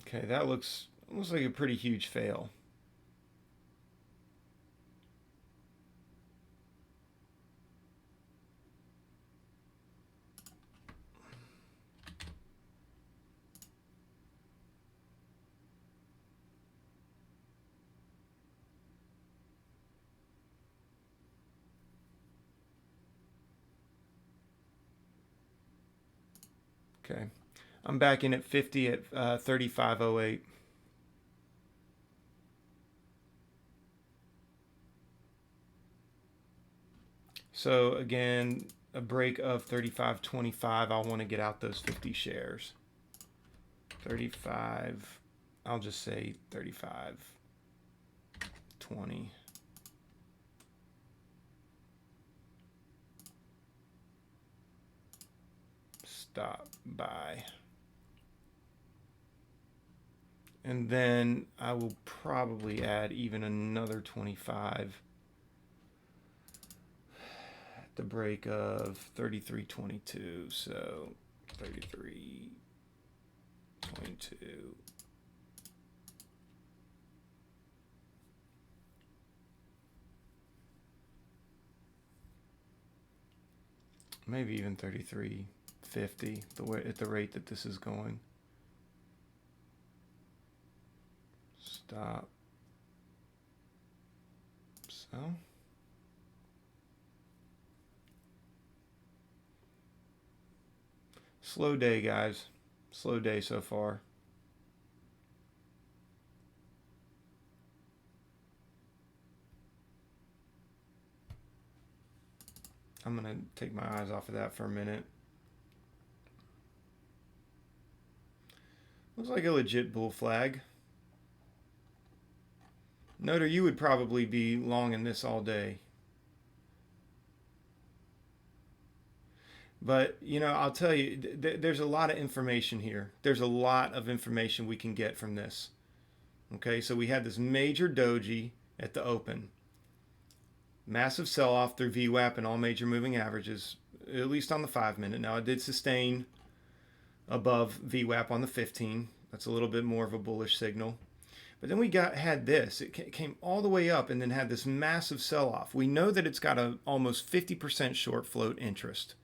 Okay, that looks like a pretty huge fail. Okay. I'm back in at 50 at 35.08. So again, a break of 35.25. I'll want to get out those 50 shares. 35. I'll just say 35.20. Stop buy. And then I will probably add even another 25 at the break of 33.22. So 33.22. Maybe even 33.50 at the rate that this is going. Stop. So. Slow day, guys. Slow day so far. I'm going to take my eyes off of that for a minute. Looks like a legit bull flag. Noter, you would probably be long in this all day. But, I'll tell you, there's a lot of information here. There's a lot of information we can get from this. Okay, so we had this major doji at the open. Massive sell off through VWAP and all major moving averages, at least on the 5 minute. Now it did sustain above VWAP on the 15. That's a little bit more of a bullish signal. But then we had this. It came all the way up and then had this massive sell off. We know that it's got a almost 50% short float interest.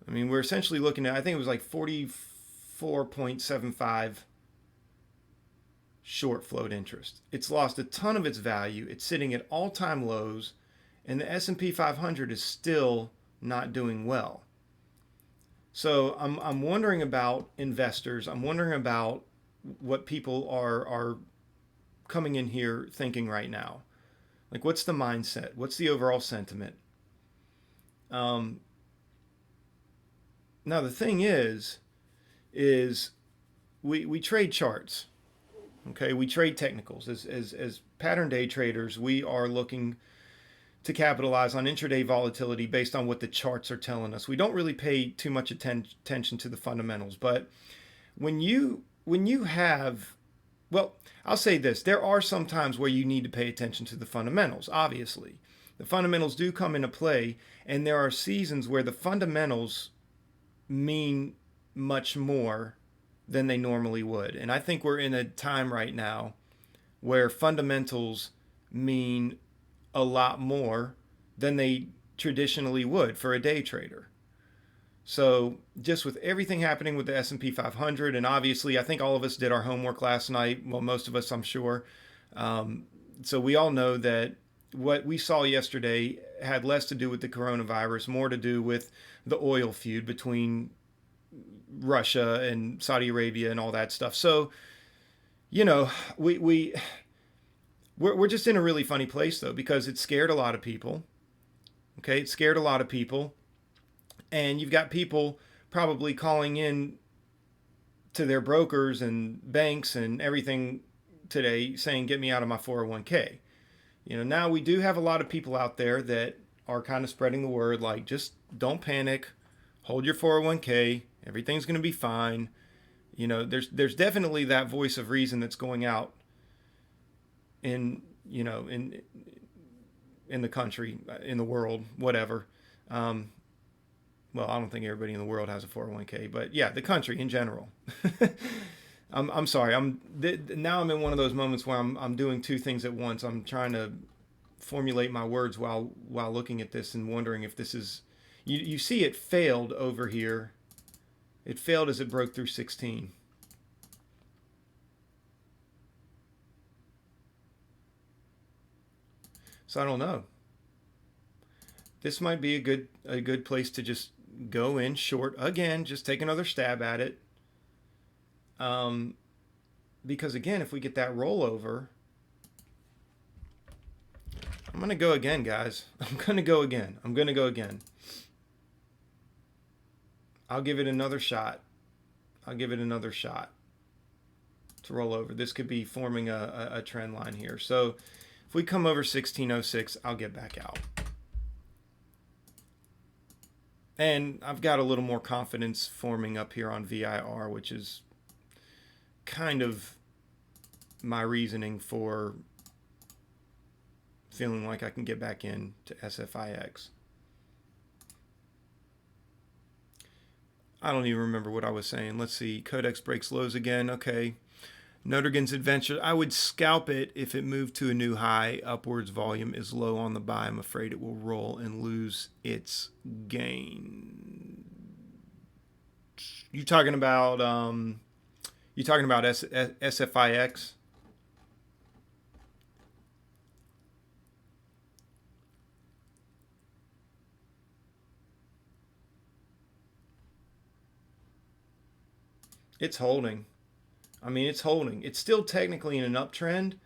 I mean, we're essentially looking at, I think it was like 44.75 short float interest. It's lost a ton of its value. It's sitting at all-time lows, and the S&P 500 is still not doing well. So I'm wondering about investors. I'm wondering about what people are coming in here thinking right now. Like, what's the mindset? What's the overall sentiment? Now the thing is we trade charts. Okay, we trade technicals. As pattern day traders, we are looking to capitalize on intraday volatility based on what the charts are telling us. We don't really pay too much attention to the fundamentals, but when you have, well, I'll say this, there are some times where you need to pay attention to the fundamentals, obviously. The fundamentals do come into play, and there are seasons where the fundamentals mean much more than they normally would. And I think we're in a time right now where fundamentals mean a lot more than they traditionally would for a day trader. So just with everything happening with the S&P 500, and obviously I think all of us did our homework last night, well, most of us, I'm sure. So we all know that what we saw yesterday had less to do with the coronavirus, more to do with the oil feud between Russia and Saudi Arabia and all that stuff. So, you know, we're just in a really funny place, though, because it scared a lot of people. Okay, it scared a lot of people. And you've got people probably calling in to their brokers and banks and everything today saying, get me out of my 401k. You know, now we do have a lot of people out there that are kind of spreading the word, like, just don't panic, hold your 401k, everything's going to be fine. You know, there's definitely that voice of reason that's going out in, you know, in the country, in the world, whatever. Well, I don't think everybody in the world has a 401k, but yeah, the country in general. I'm sorry. Now I'm in one of those moments where I'm doing two things at once. I'm trying to formulate my words while looking at this and wondering if this is. You see, it failed over here. It failed as it broke through 16. So I don't know. This might be a good place to just go in short again. Just take another stab at it. Because again, if we get that rollover, I'm gonna go again, guys. I'm gonna go again. I'll give it another shot. To roll over. This could be forming a trend line here. So if we come over 1606, I'll get back out. And I've got a little more confidence forming up here on VIR, which is kind of my reasoning for feeling like I can get back in to SFIX. I don't even remember what I was saying. Let's see. Codex breaks lows again. Okay. Notergen's Adventure. I would scalp it if it moved to a new high. Upwards volume is low on the buy. I'm afraid it will roll and lose its gain. You talking about SFIX? It's holding. I mean, it's holding. It's still technically in an uptrend,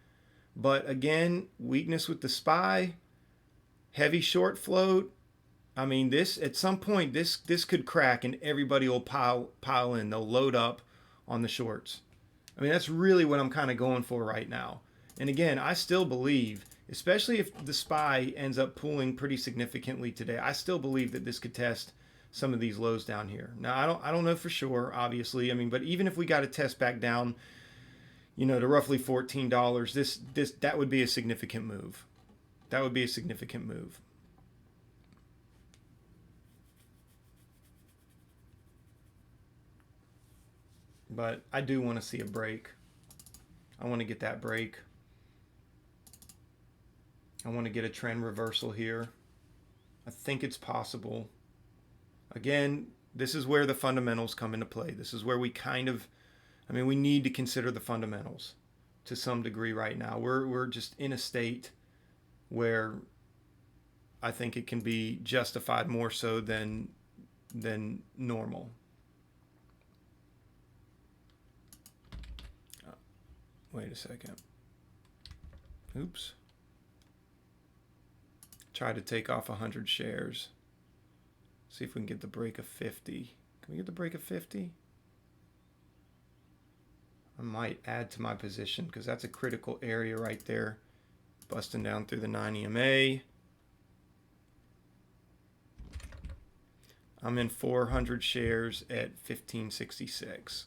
but again, weakness with the SPY, heavy short float. I mean, this at some point this could crack and everybody will pile in. They'll load up on the shorts. I mean, that's really what I'm kind of going for right now. And again, I still believe, especially if the SPY ends up pulling pretty significantly today, I still believe that this could test some of these lows down here. Now, I don't know for sure, obviously. I mean, but even if we got to test back down, you know, to roughly $14, that would be a significant move. That would be a significant move. But I do want to see a break. I want to get that break. I want to get a trend reversal here. I think it's possible. Again, this is where the fundamentals come into play. This is where we we need to consider the fundamentals to some degree right now. We're just in a state where I think it can be justified more so than normal. Wait a second. Oops. Try to take off 100 shares. See if we can get the break of 50. Can we get the break of 50? I might add to my position because that's a critical area right there. Busting down through the 9 EMA. I'm in 400 shares at 1566.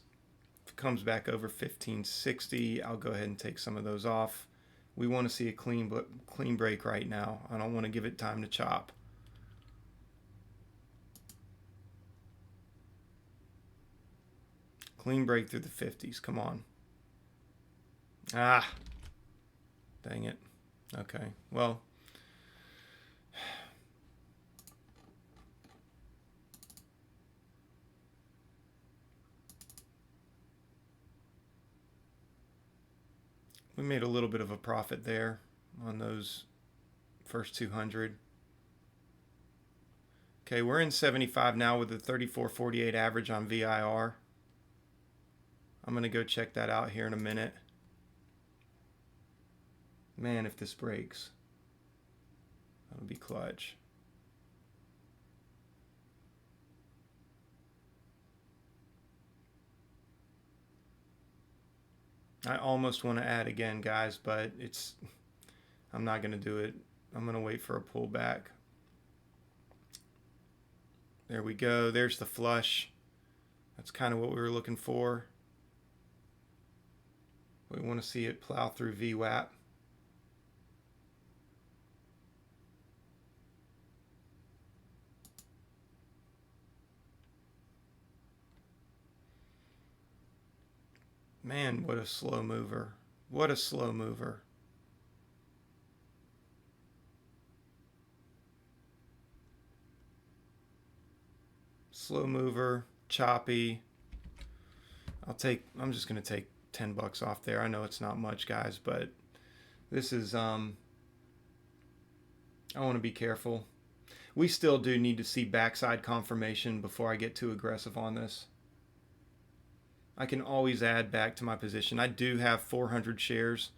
If it comes back over 1560, I'll go ahead and take some of those off. We want to see a clean break right now. I don't want to give it time to chop. Clean break through the 50s. Come on. Ah. Dang it. Okay. Well. We made a little bit of a profit there on those first 200. Okay, we're in 75 now with the 34.48 average on VIR. I'm going to go check that out here in a minute. Man, if this breaks, that'll be clutch. I almost want to add again, guys, but I'm not going to do it. I'm going to wait for a pullback. There we go. There's the flush. That's kind of what we were looking for. We want to see it plow through VWAP. Man, what a slow mover. What a slow mover. Slow mover, choppy. I'm just going to take 10 bucks off there. I know it's not much, guys, but this is, I want to be careful. We still do need to see backside confirmation before I get too aggressive on this. I can always add back to my position. I do have 400 shares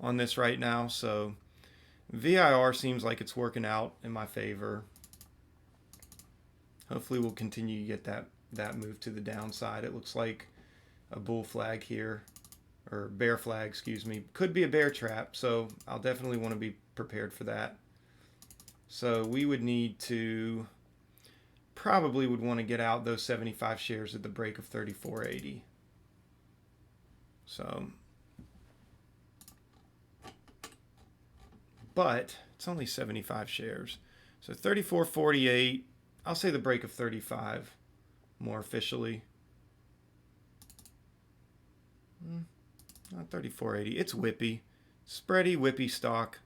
on this right now, so VIR seems like it's working out in my favor. Hopefully we'll continue to get that move to the downside. It looks like a bull flag here, or bear flag, excuse me. Could be a bear trap, so I'll definitely want to be prepared for that. So we would need to, probably would want to get out those 75 shares at the break of 34.80. So, but it's only 75 shares. So 34.48, I'll say the break of 35 more officially. Not 34.80, it's whippy. Spready, whippy stock.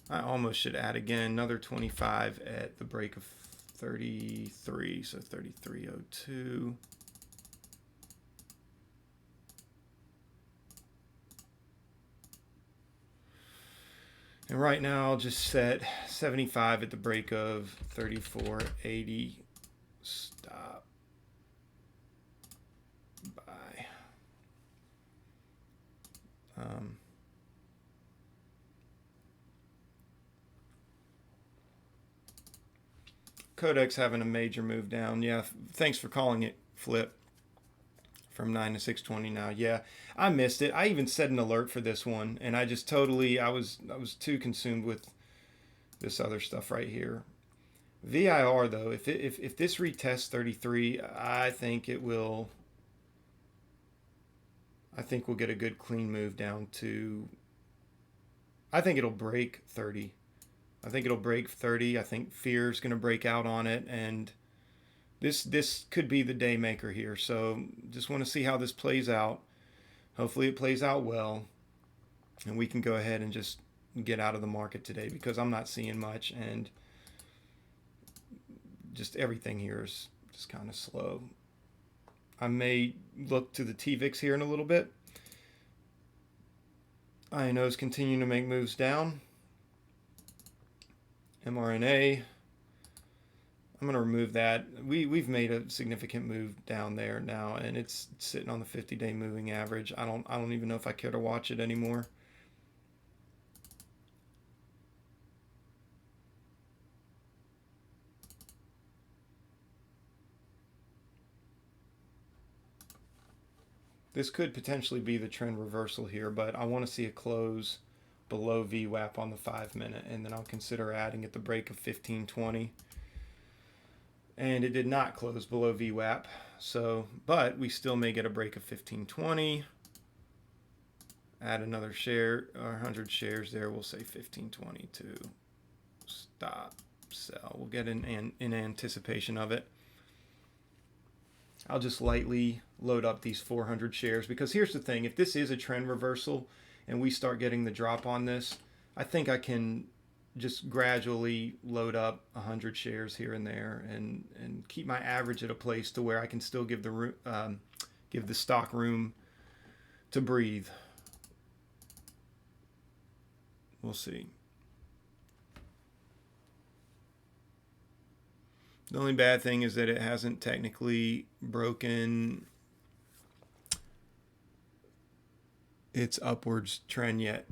I almost should add again another 25 at the break of 33, so 33.02. And right now I'll just set 75 at the break of 34.80. Stop. Buy. Codex having a major move down. Yeah, thanks for calling it, Flip. From 9 to 620 now. Yeah, I missed it. I even set an alert for this one, and I just totally, I was too consumed with this other stuff right here. VIR though, if this retests 33, I think it will. I think we'll get a good clean move down to I think it'll break 30. I think it'll break 30. I think fear's going to break out on it, and this could be the day maker here. So just want to see how this plays out. Hopefully it plays out well, and we can go ahead and just get out of the market today because I'm not seeing much, and just everything here is just kind of slow. I may look to the TVIX here in a little bit. INO is continuing to make moves down. mRNA, I'm going to remove that. We've made a significant move down there now, and it's sitting on the 50-day moving average. I don't even know if I care to watch it anymore. This could potentially be the trend reversal here, but I want to see a close below VWAP on the 5-minute, and then I'll consider adding at the break of 1520. And it did not close below VWAP, so, but we still may get a break of 1520. Add another share, or 100 shares there. We'll say 1520 to stop sell. We'll get in anticipation of it. I'll just lightly load up these 400 shares because here's the thing. If this is a trend reversal and we start getting the drop on this, I think I can just gradually load up 100 shares here and there and keep my average at a place to where I can still give the stock room to breathe. We'll see. The only bad thing is that it hasn't technically broken its upwards trend yet.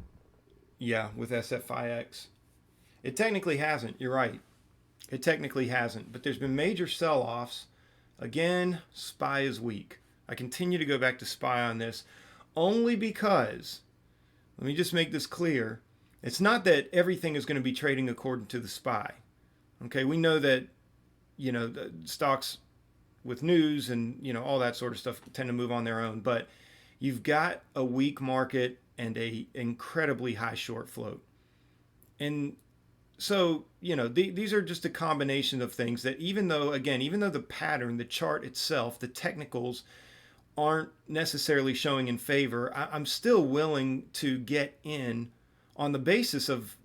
Yeah, with SFIX. It technically hasn't. You're right. It technically hasn't. But there's been major sell-offs. Again, SPY is weak. I continue to go back to SPY on this only because, let me just make this clear, it's not that everything is going to be trading according to the SPY. Okay, we know that, you know, the stocks with news and, you know, all that sort of stuff tend to move on their own. But you've got a weak market and a incredibly high short float. And so, you know, these are just a combination of things that even though the pattern, the chart itself, the technicals aren't necessarily showing in favor, I'm still willing to get in on the basis of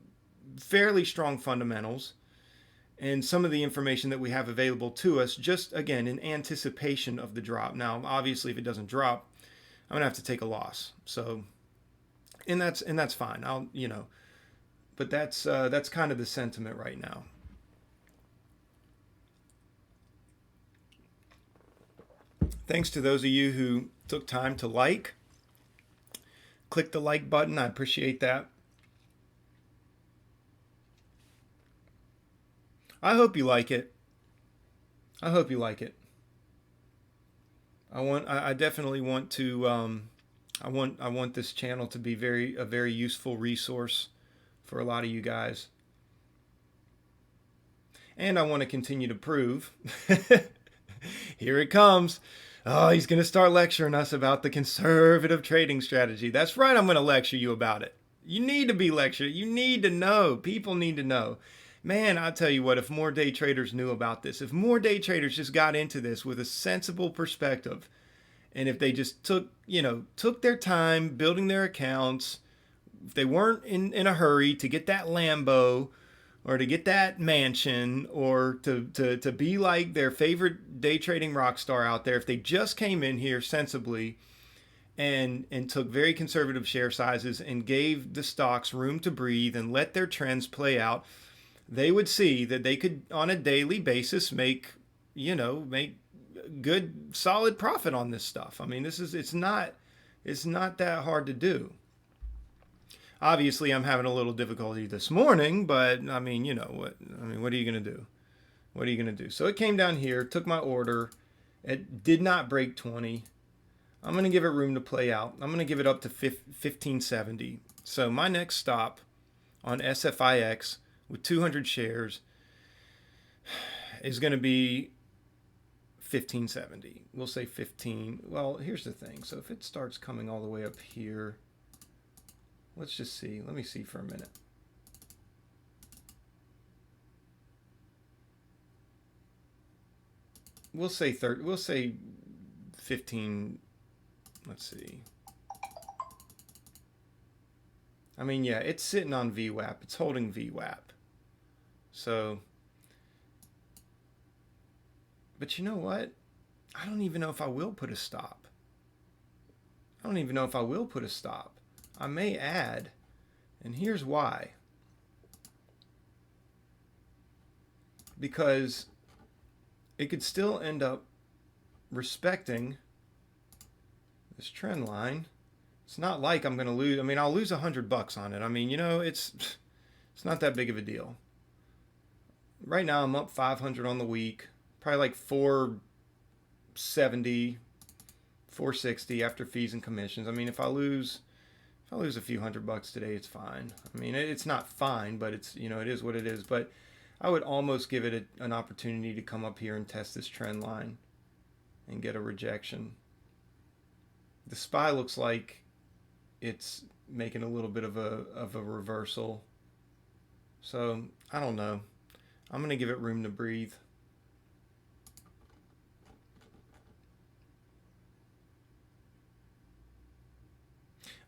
fairly strong fundamentals and some of the information that we have available to us, just again in anticipation of the drop. Now, obviously, if it doesn't drop, I'm gonna have to take a loss. So, and that's fine. I'll, you know, but that's kind of the sentiment right now. Thanks to those of you who took time to click the like button. I appreciate that. I hope you like it. I hope you like it. I definitely want to. I want this channel to be a very useful resource for a lot of you guys, and I want to continue to prove. Here it comes. Oh, he's going to start lecturing us about the conservative trading strategy. That's right. I'm going to lecture you about it. You need to be lectured. You need to know. People need to know. Man, I'll tell you what, if more day traders knew about this, if more day traders just got into this with a sensible perspective, and if they just took their time building their accounts, if they weren't in a hurry to get that Lambo or to get that mansion or to be like their favorite day trading rock star out there, if they just came in here sensibly and took very conservative share sizes and gave the stocks room to breathe and let their trends play out, they would see that they could, on a daily basis, make good, solid profit on this stuff. I mean, it's not that hard to do. Obviously, I'm having a little difficulty this morning, but I mean, you know what? I mean, what are you going to do? What are you going to do? So it came down here, took my order. It did not break 20. I'm going to give it room to play out. I'm going to give it up to 1570. So my next stop on SFIX with 200 shares is going to be 1570. We'll say 15. Well, here's the thing. So if it starts coming all the way up here, Let's just see. Let me see for a minute. We'll say 30. We'll say 15. Let's see. I mean, yeah, it's sitting on VWAP. It's holding VWAP. So, but you know what? I don't even know if I will put a stop. I don't even know if I will put a stop. I may add, and here's why. Because it could still end up respecting this trend line. It's not like I'm going to lose. I mean, I'll lose $100 on it. I mean, you know, it's not that big of a deal. Right now, I'm up 500 on the week, probably like 470, 460 after fees and commissions. I mean, if I lose a few $100 today, it's fine. I mean, it's not fine, but it's, you know, it is what it is. But I would almost give it an opportunity to come up here and test this trend line and get a rejection. The SPY looks like it's making a little bit of a reversal. So I don't know. I'm going to give it room to breathe.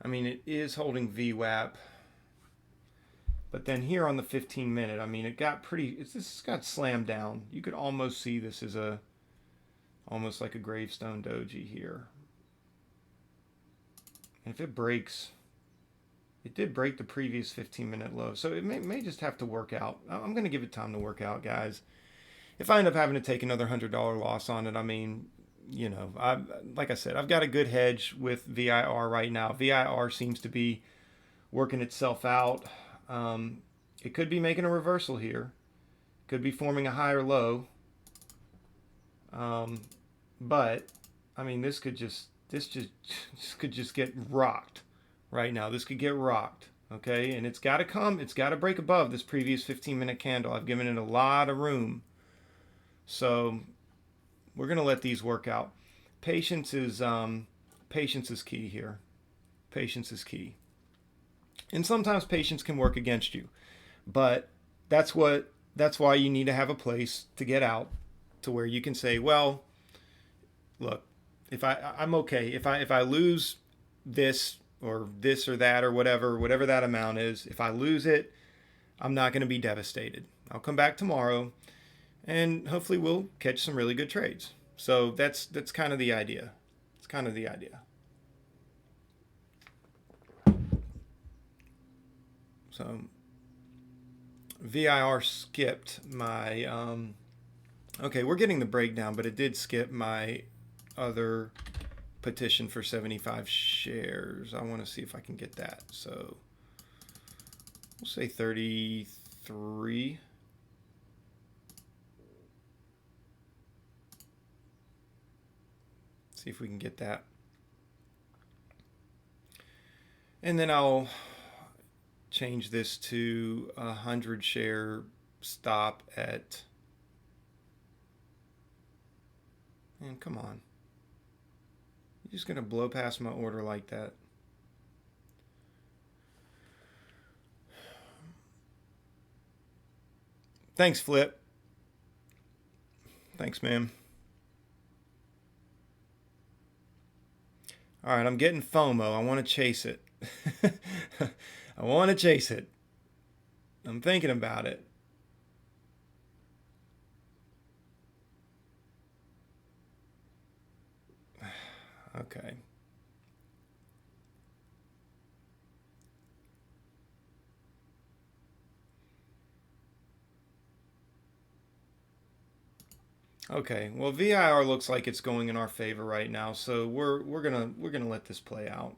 I mean, it is holding VWAP. But then here on the 15-minute, I mean, it got pretty, this got slammed down. You could almost see this as almost like a gravestone doji here. And if it breaks, it did break the previous 15-minute low. So it may just have to work out. I'm going to give it time to work out, guys. If I end up having to take another $100 loss on it, I mean, you know, like I said, I've got a good hedge with VIR right now. VIR seems to be working itself out. It could be making a reversal here. Could be forming a higher low. But I mean, this could just get rocked right now. This could get rocked. Okay, and it's got to break above this previous 15-minute candle. I've given it a lot of room. So we're going to let these work out. Patience is key here. Patience is key. And sometimes patience can work against you. But that's why you need to have a place to get out to where you can say, well, look, I'm okay. If I lose this or that or whatever that amount is, if I lose it, I'm not going to be devastated. I'll come back tomorrow and hopefully we'll catch some really good trades. So that's kind of the idea. It's kind of the idea. So VIR skipped my okay, we're getting the breakdown, but it did skip my other petition for 75 shares. I want to see if I can get that. So we'll say 33. See if we can get that. And then I'll change this to 100 share stop at, and come on. You're just going to blow past my order like that. Thanks, Flip. Thanks, ma'am. All right, I'm getting FOMO. I want to chase it. I want to chase it. I'm thinking about it. Okay. Okay. Well, VIR looks like it's going in our favor right now, so we're gonna let this play out.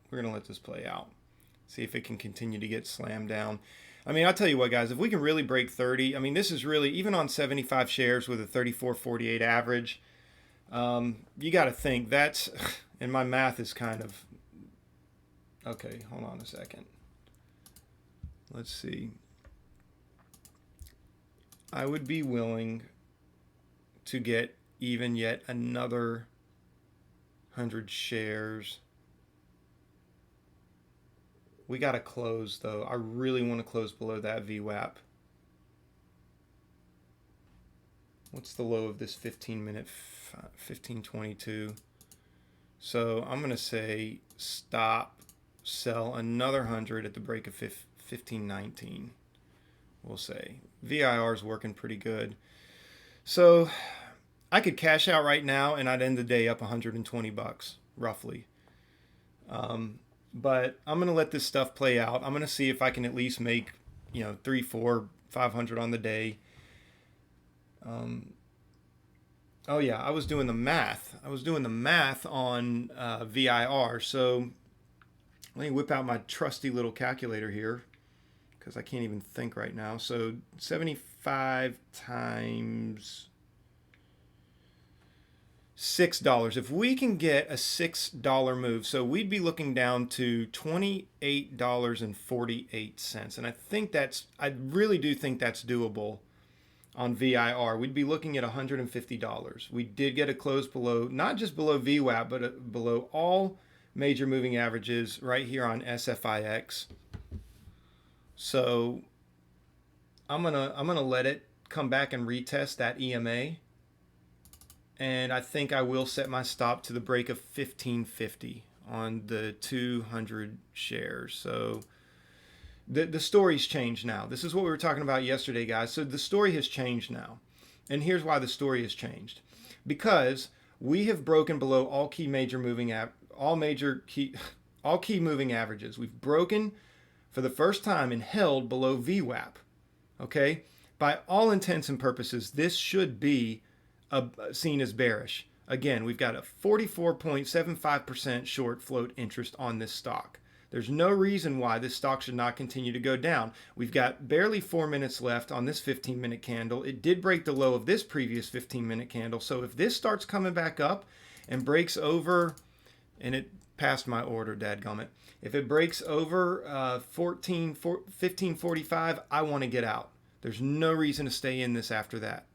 We're gonna let this play out. See if it can continue to get slammed down. I mean, I'll tell you what, guys. If we can really break 30, I mean, this is really, even on 75 shares with a 34.48 average, you got to think that's, and my math is kind of, okay, hold on a second. Let's see. I would be willing to get even yet another 100 shares We got to close though. I really want to close below that VWAP. What's the low of this 15-minute? 1522. So I'm going to say stop, sell another 100 at the break of 1519. We'll say VIR is working pretty good. So I could cash out right now and I'd end the day up 120 bucks roughly. But I'm going to let this stuff play out. I'm going to see if I can at least make, 3, 4, 500 on the day. Oh yeah, I was doing the math. On VIR. So let me whip out my trusty little calculator here because I can't even think right now. So 75 times $6. If we can get a $6 move, so we'd be looking down to $28.48. And I really do think that's doable on VIR. We'd be looking at $150. We did get a close below, not just below VWAP, but below all major moving averages right here on SFIX. So I'm gonna let it come back and retest that EMA. And I think I will set my stop to the break of 1550 on the 200 shares. So the story's changed now. This is what we were talking about yesterday, guys. So the story has changed now. And here's why the story has changed. Because we have broken below all key moving averages. We've broken for the first time and held below VWAP. Okay? By all intents and purposes, this should be seen as bearish. Again, we've got a 44.75% short float interest on this stock. There's no reason why this stock should not continue to go down. We've got barely 4 minutes left on this 15-minute candle. It did break the low of this previous 15-minute candle. So if this starts coming back up and breaks over, and it passed my order, dadgummit. If it breaks over 1545, I want to get out. There's no reason to stay in this after that.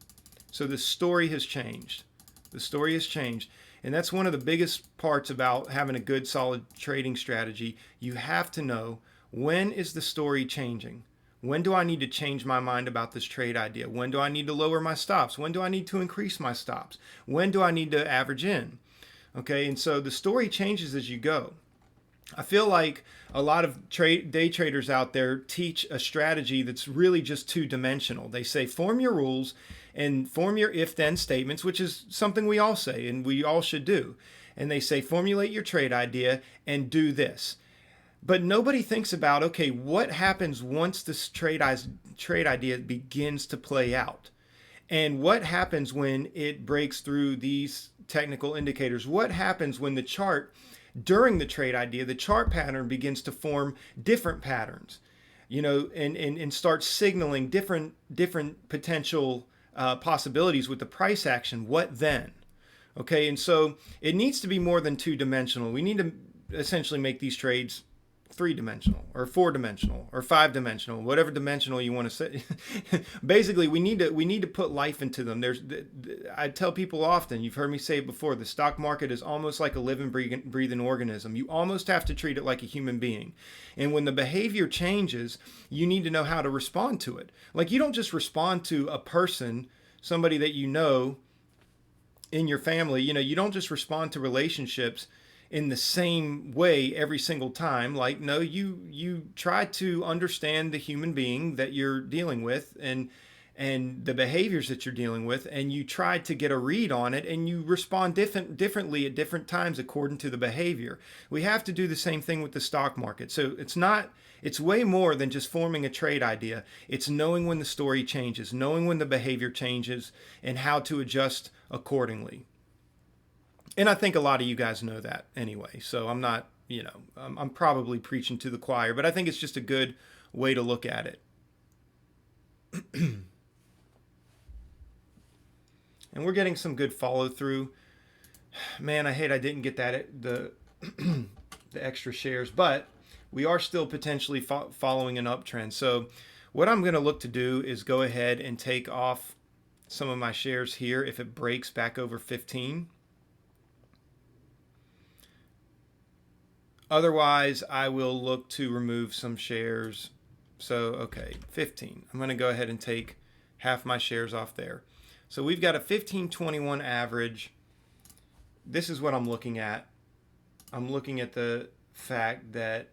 So the story has changed. The story has changed. And that's one of the biggest parts about having a good, solid trading strategy. You have to know, when is the story changing? When do I need to change my mind about this trade idea? When do I need to lower my stops? When do I need to increase my stops? When do I need to average in? Okay, and so the story changes as you go. I feel like a lot of day traders out there teach a strategy that's really just two-dimensional. They say form your rules and form your if-then statements, which is something we all say and we all should do. And they say formulate your trade idea and do this. But nobody thinks about, okay, what happens once this trade idea begins to play out? And what happens when it breaks through these technical indicators? What happens when the chart, during the trade idea, the chart pattern begins to form different patterns, and start signaling different potential possibilities with the price action? What then? Okay, and so it needs to be more than two-dimensional. We need to essentially make these trades three-dimensional or four-dimensional or five-dimensional, whatever dimensional you want to say. Basically, we need to put life into them. I tell people often, you've heard me say it before, the stock market is almost like a living, breathing organism. You almost have to treat it like a human being. And when the behavior changes, you need to know how to respond to it. Like, you don't just respond to a person, somebody that you know in your family. You don't just respond to relationships in the same way every single time. Like, no, you try to understand the human being that you're dealing with and the behaviors that you're dealing with, and you try to get a read on it, and you respond differently at different times according to the behavior. We have to do the same thing with the stock market. So it's way more than just forming a trade idea. It's knowing when the story changes, knowing when the behavior changes, and how to adjust accordingly. And I think a lot of you guys know that anyway. So I'm not, I'm probably preaching to the choir, but I think it's just a good way to look at it. And we're getting some good follow through. Man, I hate I didn't get the extra shares, but we are still potentially following an uptrend. So what I'm going to look to do is go ahead and take off some of my shares here if it breaks back over 15. Otherwise, I will look to remove some shares. So, okay, 15. I'm going to go ahead and take half my shares off there. So we've got a 15.21 average. This is what I'm looking at. I'm looking at the fact that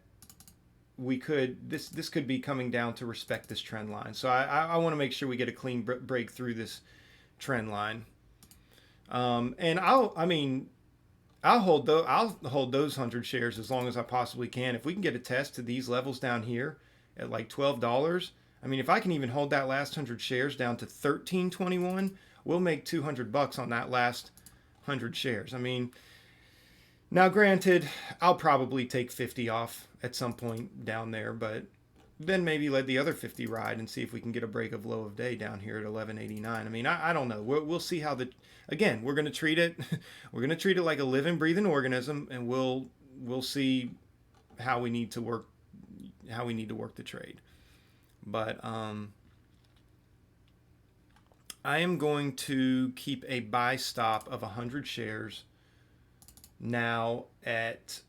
we could this could be coming down to respect this trend line. So I want to make sure we get a clean break through this trend line. And I'll hold those 100 shares as long as I possibly can. If we can get a test to these levels down here at like $12, I mean, if I can even hold that last 100 shares down to 13.21, we'll make 200 bucks on that last 100 shares. I mean, now granted, I'll probably take 50 off at some point down there, but then maybe let the other 50 ride and see if we can get a break of low of day down here at 11.89. I mean, I don't know. We'll see how again, we're going to treat it we're going to treat it like a living, breathing organism, and we'll see how we need to work the trade. But I am going to keep a buy stop of 100 shares now at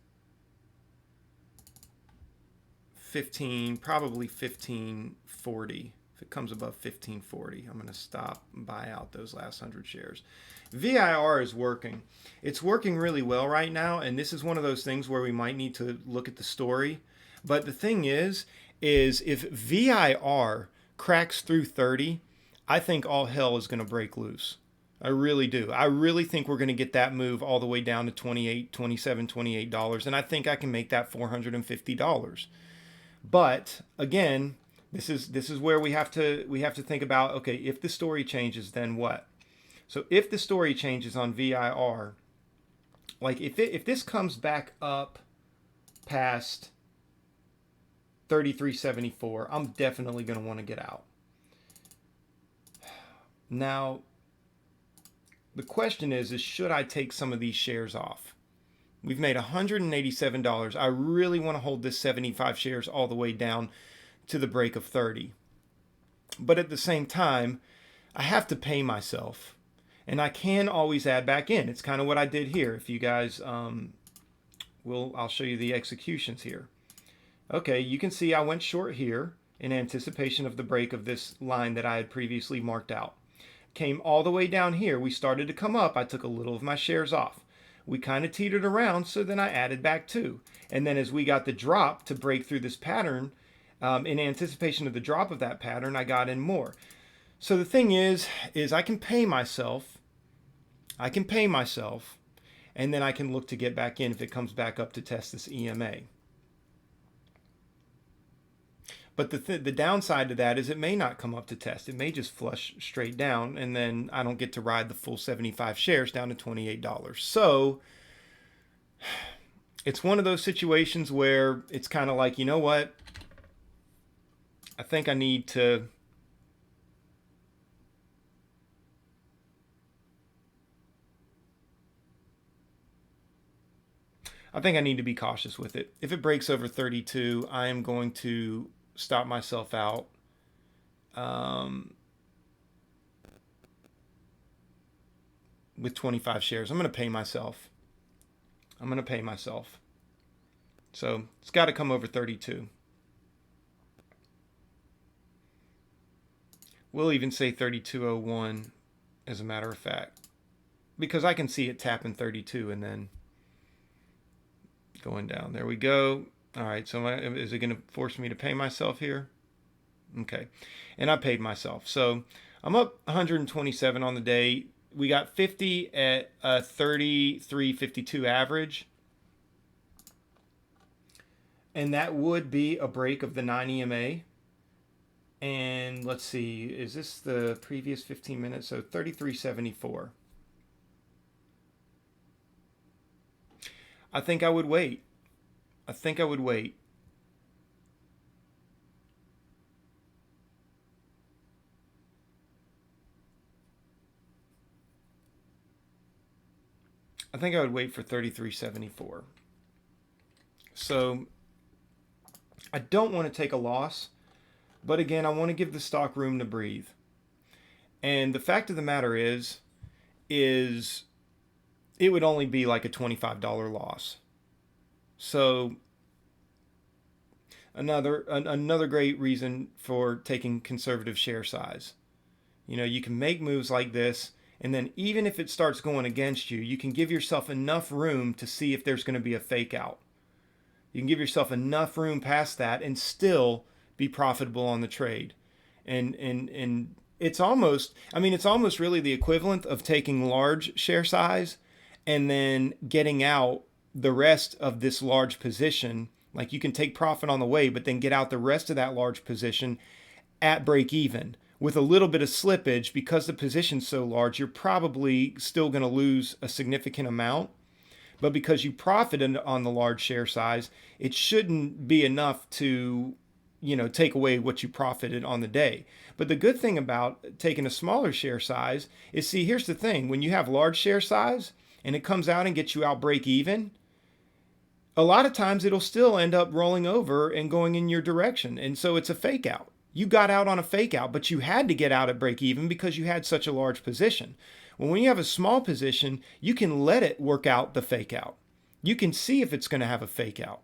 15, probably 15.40. If it comes above 15.40, I'm going to stop and buy out those last 100 shares. VIR is working. It's working really well right now, and this is one of those things where we might need to look at the story. But the thing is if VIR cracks through 30, I think all hell is going to break loose. I really do. I really think we're going to get that move all the way down to $28, $27, $28, and I think I can make that $450. But again, this is where we have to think about, okay, if the story changes, then what? So if the story changes on VIR, like if this comes back up past 33.74, I'm definitely going to want to get out. Now, the question is should I take some of these shares off? We've made $187. I really want to hold this 75 shares all the way down to the break of 30. But at the same time, I have to pay myself. And I can always add back in. It's kind of what I did here. If you guys, I'll show you the executions here. Okay, you can see I went short here in anticipation of the break of this line that I had previously marked out. Came all the way down here. We started to come up. I took a little of my shares off. We kind of teetered around, so then I added back 2. And then as we got the drop to break through this pattern, in anticipation of the drop of that pattern, I got in more. So the thing is I can pay myself. And then I can look to get back in if it comes back up to test this EMA. But the downside to that is it may not come up to test. It may just flush straight down, and then I don't get to ride the full 75 shares down to $28. So it's one of those situations where it's kind of like, you know what? I think I need to be cautious with it. If it breaks over 32, I am going to stop myself out. With 25 shares. I'm going to pay myself. So it's got to come over 32. We'll even say 32.01 as a matter of fact, because I can see it tapping 32 and then going down. There we go. All right, so is it going to force me to pay myself here? Okay, and I paid myself. So I'm up 127 on the day. We got 50 at a 33.52 average. And that would be a break of the 9 EMA. And let's see, is this the previous 15 minutes? So 33.74. I think I would wait. I think I would wait for 33.74. So I don't want to take a loss, but again, I want to give the stock room to breathe. And the fact of the matter is it would only be like a $25 loss. So another great reason for taking conservative share size. You know, you can make moves like this, and then even if it starts going against you, you can give yourself enough room to see if there's going to be a fake out. You can give yourself enough room past that and still be profitable on the trade. And it's almost, I mean, it's almost really the equivalent of taking large share size and then getting out the rest of this large position. Like you can take profit on the way, but then get out the rest of that large position at break even. With a little bit of slippage, because the position's so large, you're probably still going to lose a significant amount. But because you profited on the large share size, it shouldn't be enough to, you know, take away what you profited on the day. But the good thing about taking a smaller share size is, see, here's the thing. When you have large share size and it comes out and gets you out break even, a lot of times it'll still end up rolling over and going in your direction. And so it's a fake out. You got out on a fake out, but you had to get out at break even because you had such a large position. Well, when you have a small position, you can let it work out the fake out. You can see if it's going to have a fake out.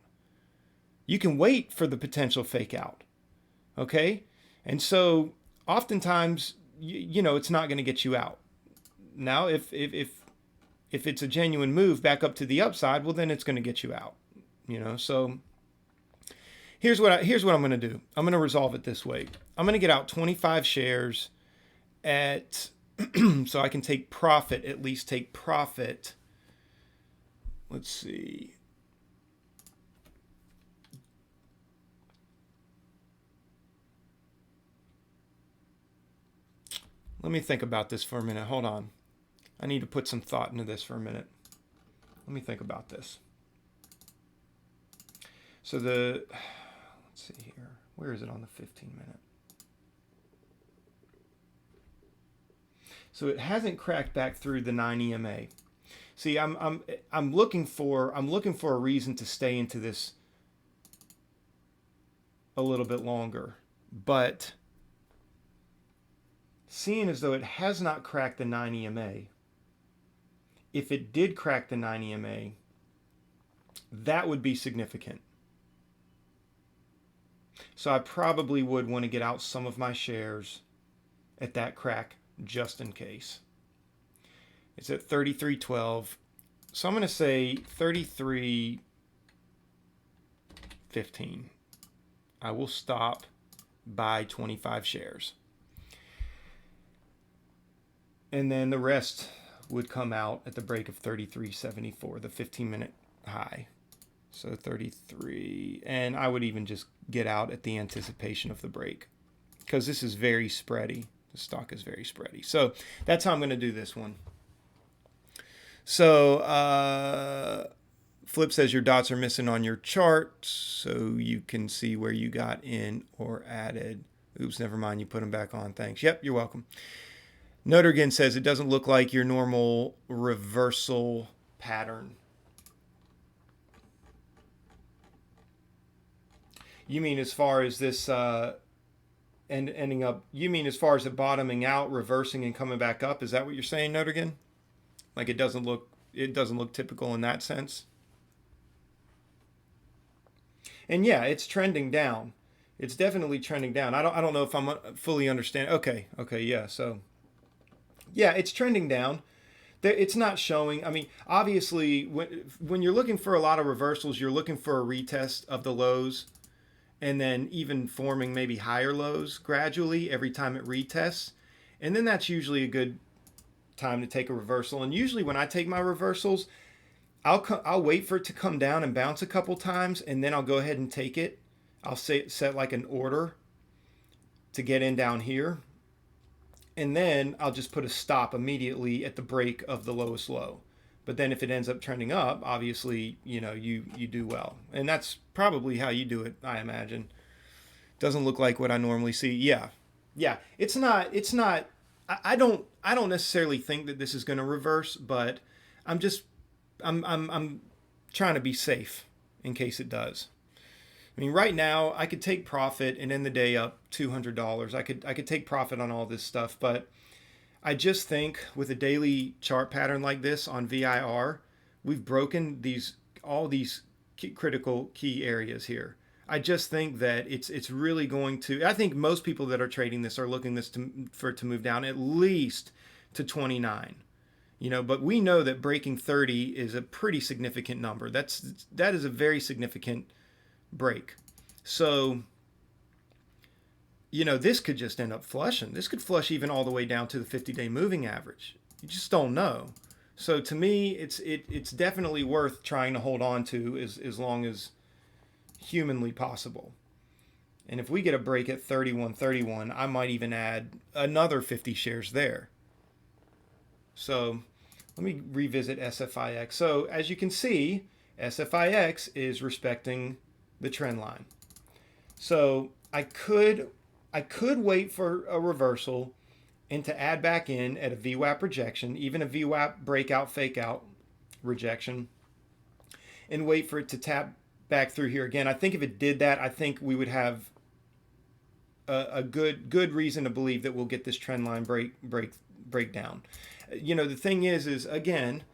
You can wait for the potential fake out. Okay? And so oftentimes, you know, it's not going to get you out. Now, if it's a genuine move back up to the upside, well, then it's going to get you out. You know, so here's what I'm going to do. I'm going to resolve it this way. I'm going to get out 25 shares at so I can take profit, at least take profit. Let's see. Let me think about this for a minute. Hold on. I need to put some thought into this for a minute. Let me think about this. So let's see here. Where is it on the 15-minute? So it hasn't cracked back through the 9 EMA. See, I'm looking for a reason to stay into this a little bit longer, but seeing as though it has not cracked the 9 EMA, if it did crack the 9 EMA, that would be significant. So I probably would want to get out some of my shares at that crack just in case. It's at 33.12. So I'm going to say 33.15. I will stop by 25 shares. And then the rest would come out at the break of 33.74, the 15-minute high. So 33, and I would even just get out at the anticipation of the break because this is very spready. The stock is very spready. So that's how I'm going to do this one. So Flip says your dots are missing on your chart, so you can see where you got in or added. Oops, never mind. You put them back on. Thanks. Yep, you're welcome. Notre again says it doesn't look like your normal reversal pattern. You mean as far as this ending up? You mean as far as it bottoming out, reversing, and coming back up? Is that what you're saying, Notre again? Like it doesn't look typical in that sense. And yeah, it's trending down. It's definitely trending down. I don't know if I'm fully understand. Okay, yeah. So yeah, it's trending down. It's not showing. I mean, obviously, when you're looking for a lot of reversals, you're looking for a retest of the lows, and then even forming maybe higher lows gradually every time it retests, and then that's usually a good time to take a reversal. And usually, when I take my reversals, I'll wait for it to come down and bounce a couple times, and then I'll go ahead and take it. I'll set like an order to get in down here. And then I'll just put a stop immediately at the break of the lowest low. But then if it ends up trending up, obviously, you know, you do well. And that's probably how you do it, I imagine. Doesn't look like what I normally see. Yeah. It's not I don't necessarily think that this is going to reverse, but I'm trying to be safe in case it does. I mean, right now I could take profit and end the day up $200. I could take profit on all this stuff, but I just think with a daily chart pattern like this on VIR, we've broken all these critical key areas here. I just think that it's really going to. I think most people that are trading this are looking for it to move down at least to 29. But we know that breaking 30 is a pretty significant number. That is a very significant break. So, this could just end up flushing. This could flush even all the way down to the 50-day moving average. You just don't know. So to me, it's definitely worth trying to hold on to as long as humanly possible. And if we get a break at 31.31, I might even add another 50 shares there. So let me revisit SFIX. So as you can see, SFIX is respecting the trend line. So I could wait for a reversal and to add back in at a VWAP rejection, even a VWAP breakout fake out rejection, and wait for it to tap back through here again. I think if it did that, I think we would have a good reason to believe that we'll get this trend line breakdown. The thing is again,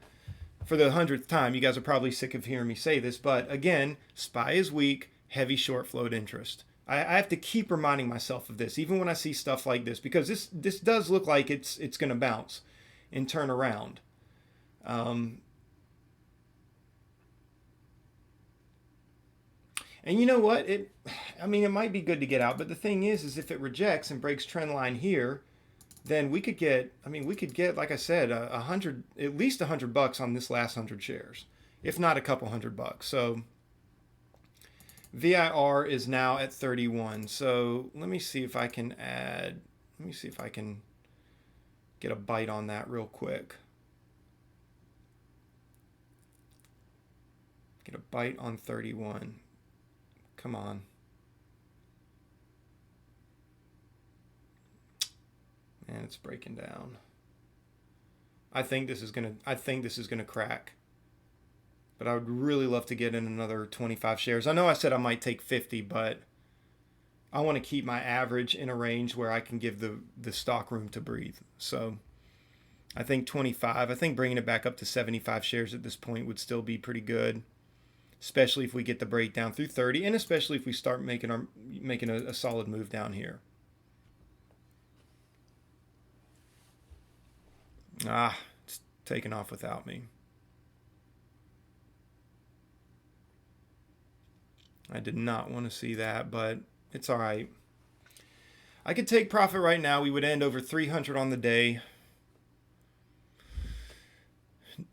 for the 100th time, you guys are probably sick of hearing me say this, but again, SPY is weak, heavy short float interest. I have to keep reminding myself of this, even when I see stuff like this, because this does look like it's going to bounce and turn around. And you know what? It might be good to get out, but the thing is if it rejects and breaks trend line here, then we could get, like I said, at least $100 on this last 100 shares, if not a couple $100. So VIR is now at 31. So let me see if I can get a bite on that real quick. Get a bite on 31. Come on. And it's breaking down. I think this is gonna crack. But I would really love to get in another 25 shares. I know I said I might take 50, but I want to keep my average in a range where I can give the stock room to breathe. So I think 25. I think bringing it back up to 75 shares at this point would still be pretty good, especially if we get the breakdown through 30, and especially if we start making a solid move down here. It's taken off without me. I did not want to see that, but it's all right. I could take profit right now. We would end over 300 on the day.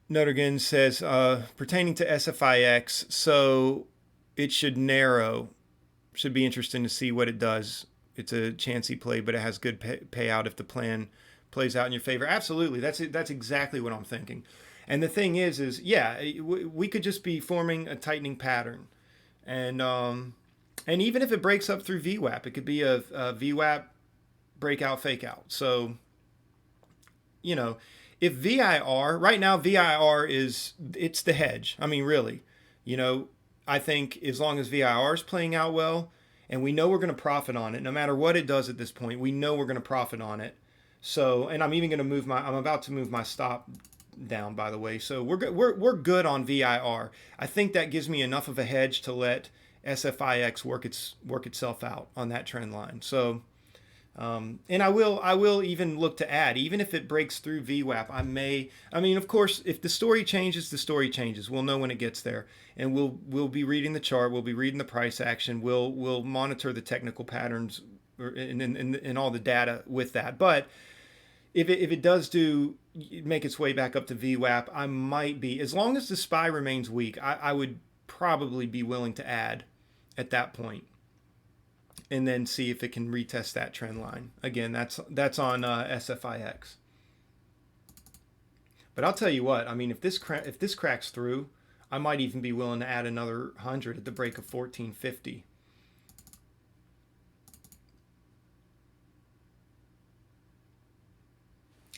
Notergen says, pertaining to SFIX, so it should narrow. Should be interesting to see what it does. It's a chancy play, but it has good payout if the plan plays out in your favor. Absolutely. That's exactly what I'm thinking. And the thing is yeah, we could just be forming a tightening pattern. And even if it breaks up through VWAP, it could be a VWAP breakout fake out. So, if VIR, right now VIR it's the hedge. Really, I think as long as VIR is playing out well, and we know we're going to profit on it, no matter what it does at this point, we know we're going to profit on it. So, and I'm even going to I'm about to move my stop down, by the way. So we're good on VIR. I think that gives me enough of a hedge to let SFIX work itself out on that trend line. So, and I will even look to add, even if it breaks through VWAP. Of course, if the story changes, the story changes. We'll know when it gets there, and we'll be reading the chart. We'll be reading the price action. We'll monitor the technical patterns and all the data with that. But if it does make its way back up to VWAP, I might be, as long as the SPY remains weak, I would probably be willing to add at that point, and then see if it can retest that trend line. Again, that's on SFIX. But I'll tell you what, if this cracks through, I might even be willing to add another 100 at the break of 1450.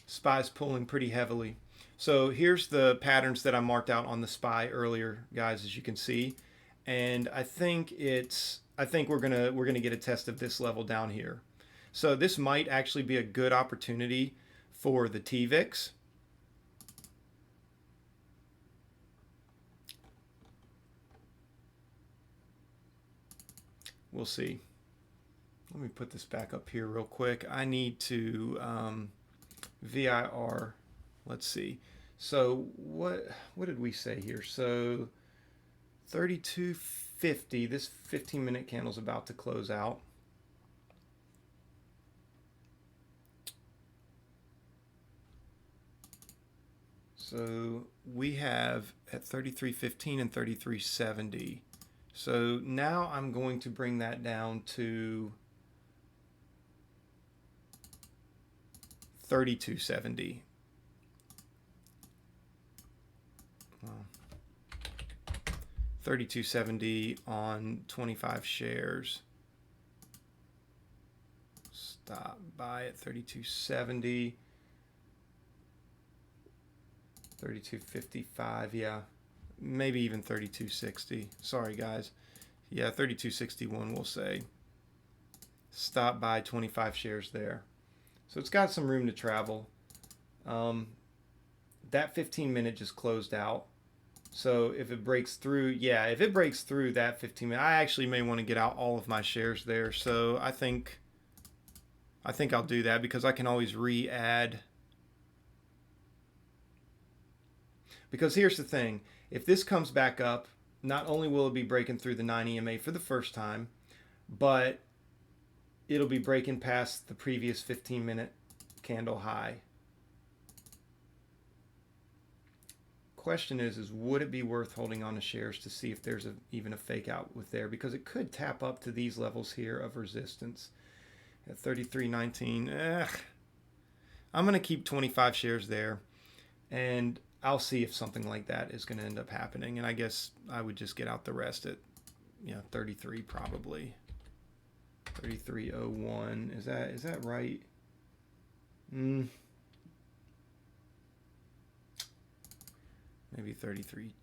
SPY's pulling pretty heavily. So here's the patterns that I marked out on the SPY earlier, guys, as you can see. And I think we're gonna get a test of this level down here. So this might actually be a good opportunity for the TVIX. We'll see. Let me put this back up here real quick. I need to VIR. Let's see. So what did we say here? So 32.50. This 15-minute candle's about to close out. So we have at 33.15 and 33.70. So now I'm going to bring that down to 32.70. Well, 32.70 on 25 shares. Stop buy at 32.70. 32.55, yeah, maybe even 32.60. Sorry guys, yeah, 32.61 we'll say. Stop by 25 shares there. So it's got some room to travel. That 15-minute just closed out. So if it breaks through, yeah, if it breaks through that 15-minute, I actually may want to get out all of my shares there. So I think I'll do that because I can always re-add. Because here's the thing, if this comes back up, not only will it be breaking through the 9 EMA for the first time, but it'll be breaking past the previous 15-minute candle high. Question is would it be worth holding on to shares to see if there's even a fake out with there? Because it could tap up to these levels here of resistance at 33.19. I'm going to keep 25 shares there, and I'll see if something like that is going to end up happening. And I guess I would just get out the rest at, 33 probably. 33.01. Is that right? Maybe 33.20.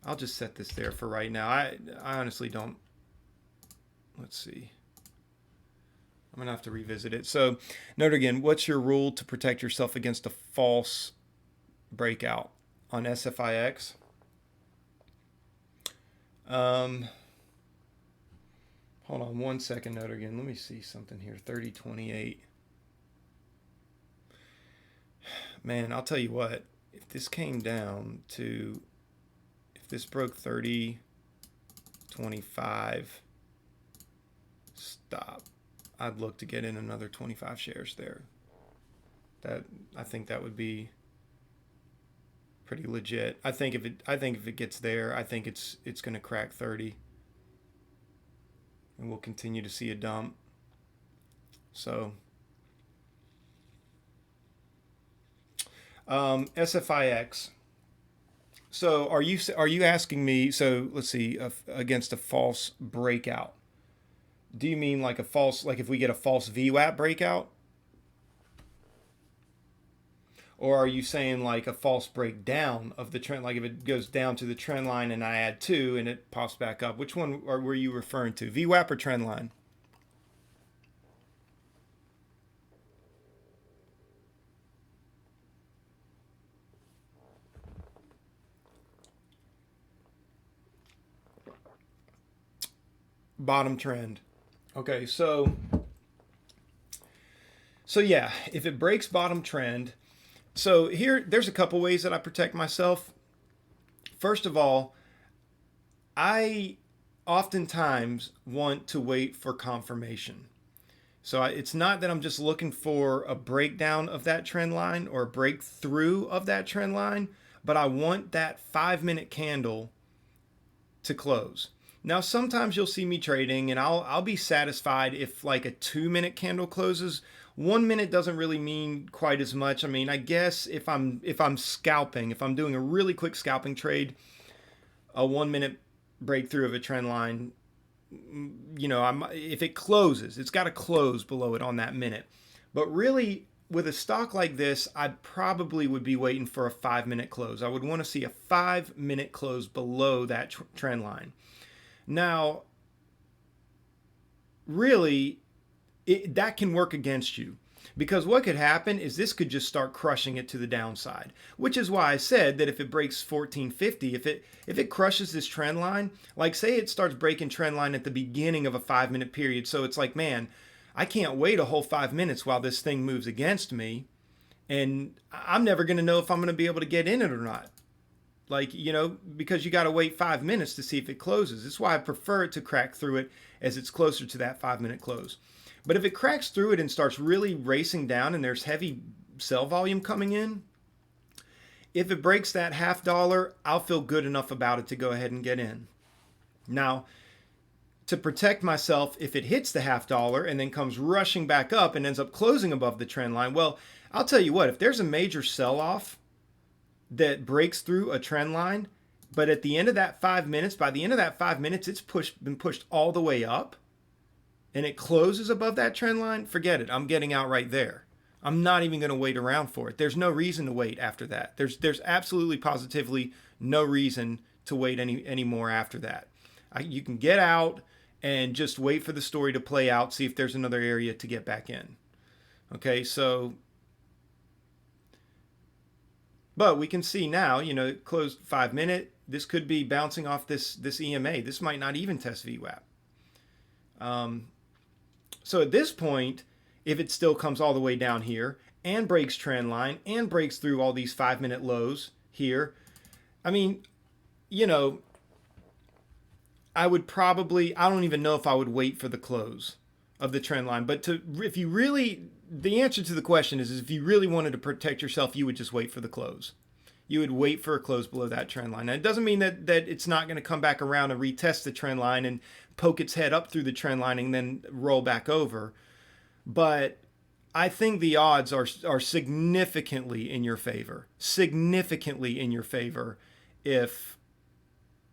I'll just set this there for right now. I honestly don't. Let's see. I'm going to have to revisit it. So note again, what's your rule to protect yourself against a false breakout on SFIX? Hold on one second, note again. Let me see something here. 30.28. Man, I'll tell you what. If this came down to, if this broke 30.25, stop. I'd look to get in another 25 shares there. I think that would be pretty legit. I think if it gets there, I think it's going to crack 30, and we'll continue to see a dump. So SFIX. So are you asking me? So let's see, against a false breakout. Do you mean like a false, like if we get a false VWAP breakout? Or are you saying like a false breakdown of the trend, like if it goes down to the trend line and I add 2 and it pops back up? Which one were you referring to, VWAP or trend line? Bottom trend. Okay, so yeah, if it breaks bottom trend, so there's a couple ways that I protect myself. First of all, I oftentimes want to wait for confirmation. So it's not that I'm just looking for a breakdown of that trend line or a breakthrough of that trend line, but I want that 5-minute candle to close. Now, sometimes you'll see me trading and I'll be satisfied if like a 2-minute candle closes. 1 minute doesn't really mean quite as much. I mean, I guess if I'm scalping, if I'm doing a really quick scalping trade, a 1-minute breakthrough of a trend line, if it closes, it's got to close below it on that minute. But really, with a stock like this, I probably would be waiting for a 5-minute close. I would want to see a 5-minute close below that trend line. Now, really, that can work against you. Because what could happen is this could just start crushing it to the downside, which is why I said that if it breaks 1450, if it crushes this trend line, like say it starts breaking trend line at the beginning of a 5-minute period, so it's like, man, I can't wait a whole 5 minutes while this thing moves against me, and I'm never going to know if I'm going to be able to get in it or not. Like, because you got to wait 5 minutes to see if it closes. That's why I prefer it to crack through it as it's closer to that 5-minute close. But if it cracks through it and starts really racing down and there's heavy sell volume coming in, if it breaks that $0.50, I'll feel good enough about it to go ahead and get in. Now, to protect myself, if it hits the $0.50 and then comes rushing back up and ends up closing above the trend line, well, I'll tell you what, if there's a major sell-off that breaks through a trend line, but at the end of that 5 minutes, by the end of that 5 minutes, it's been pushed all the way up, and it closes above that trend line, forget it. I'm getting out right there. I'm not even going to wait around for it. There's no reason to wait after that. There's absolutely positively no reason to wait any more after that. You can get out and just wait for the story to play out, see if there's another area to get back in. Okay, so but we can see now, it closed 5 minute. This could be bouncing off this EMA. This might not even test VWAP. So at this point, if it still comes all the way down here and breaks trend line and breaks through all these 5-minute lows here, I mean, I don't even know if I would wait for the close of the trend line. But the answer to the question is if you really wanted to protect yourself, you would just wait for the close. You would wait for a close below that trend line. Now, it doesn't mean that it's not going to come back around and retest the trend line and poke its head up through the trend line and then roll back over. But I think the odds are significantly in your favor. Significantly in your favor if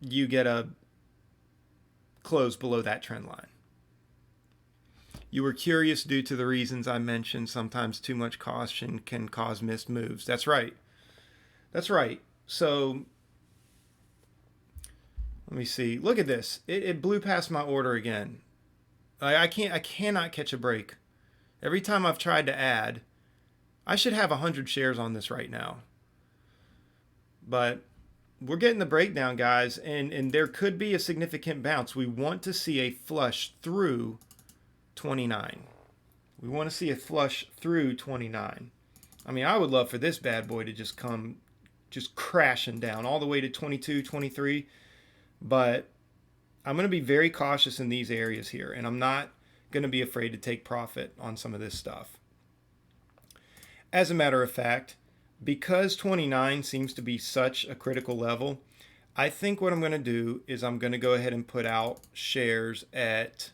you get a close below that trend line. You were curious due to the reasons I mentioned. Sometimes too much caution can cause missed moves. That's right. That's right. So let me see. Look at this. It blew past my order again. I cannot catch a break. Every time I've tried to add, I should have 100 shares on this right now. But we're getting the breakdown, guys, and there could be a significant bounce. We want to see a flush through 29. We want to see a flush through 29. I mean, I would love for this bad boy to just come crashing down all the way to 22, 23. But I'm going to be very cautious in these areas here, and I'm not going to be afraid to take profit on some of this stuff. As a matter of fact, because 29 seems to be such a critical level, I think what I'm going to do is I'm going to go ahead and put out shares at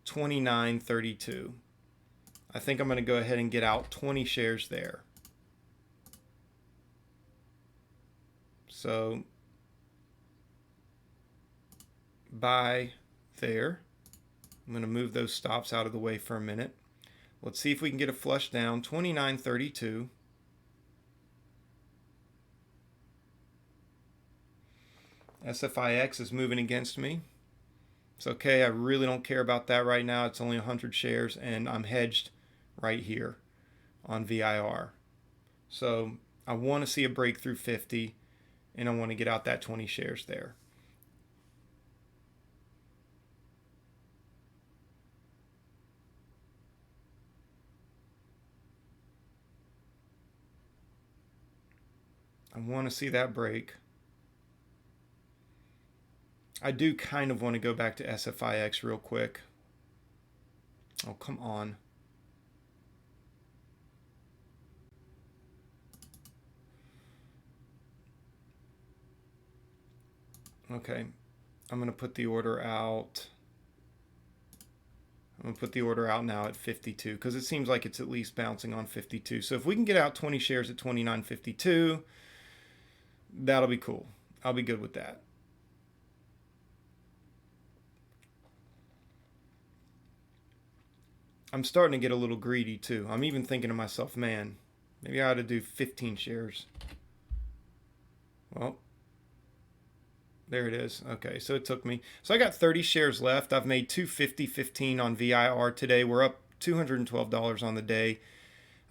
29.32. I think I'm going to go ahead and get out 20 shares there. So buy there. I'm going to move those stops out of the way for a minute. Let's see if we can get a flush down. 29.32. SFIX is moving against me. It's okay. I really don't care about that right now. It's only 100 shares, and I'm hedged right here on VIR. So I want to see a breakthrough 50, and I want to get out that 20 shares there. I want to see that break. I do kind of want to go back to SFIX real quick. Oh, come on. Okay, I'm going to put the order out. I'm going to put the order out now at 52 because it seems like it's at least bouncing on 52. So if we can get out 20 shares at 29.52, that'll be cool. I'll be good with that. I'm starting to get a little greedy too. I'm even thinking to myself, man, maybe I ought to do 15 shares. Well, there it is. Okay, so it took me. So I got 30 shares left. I've made 250.15 on VIR today. We're up $212 on the day.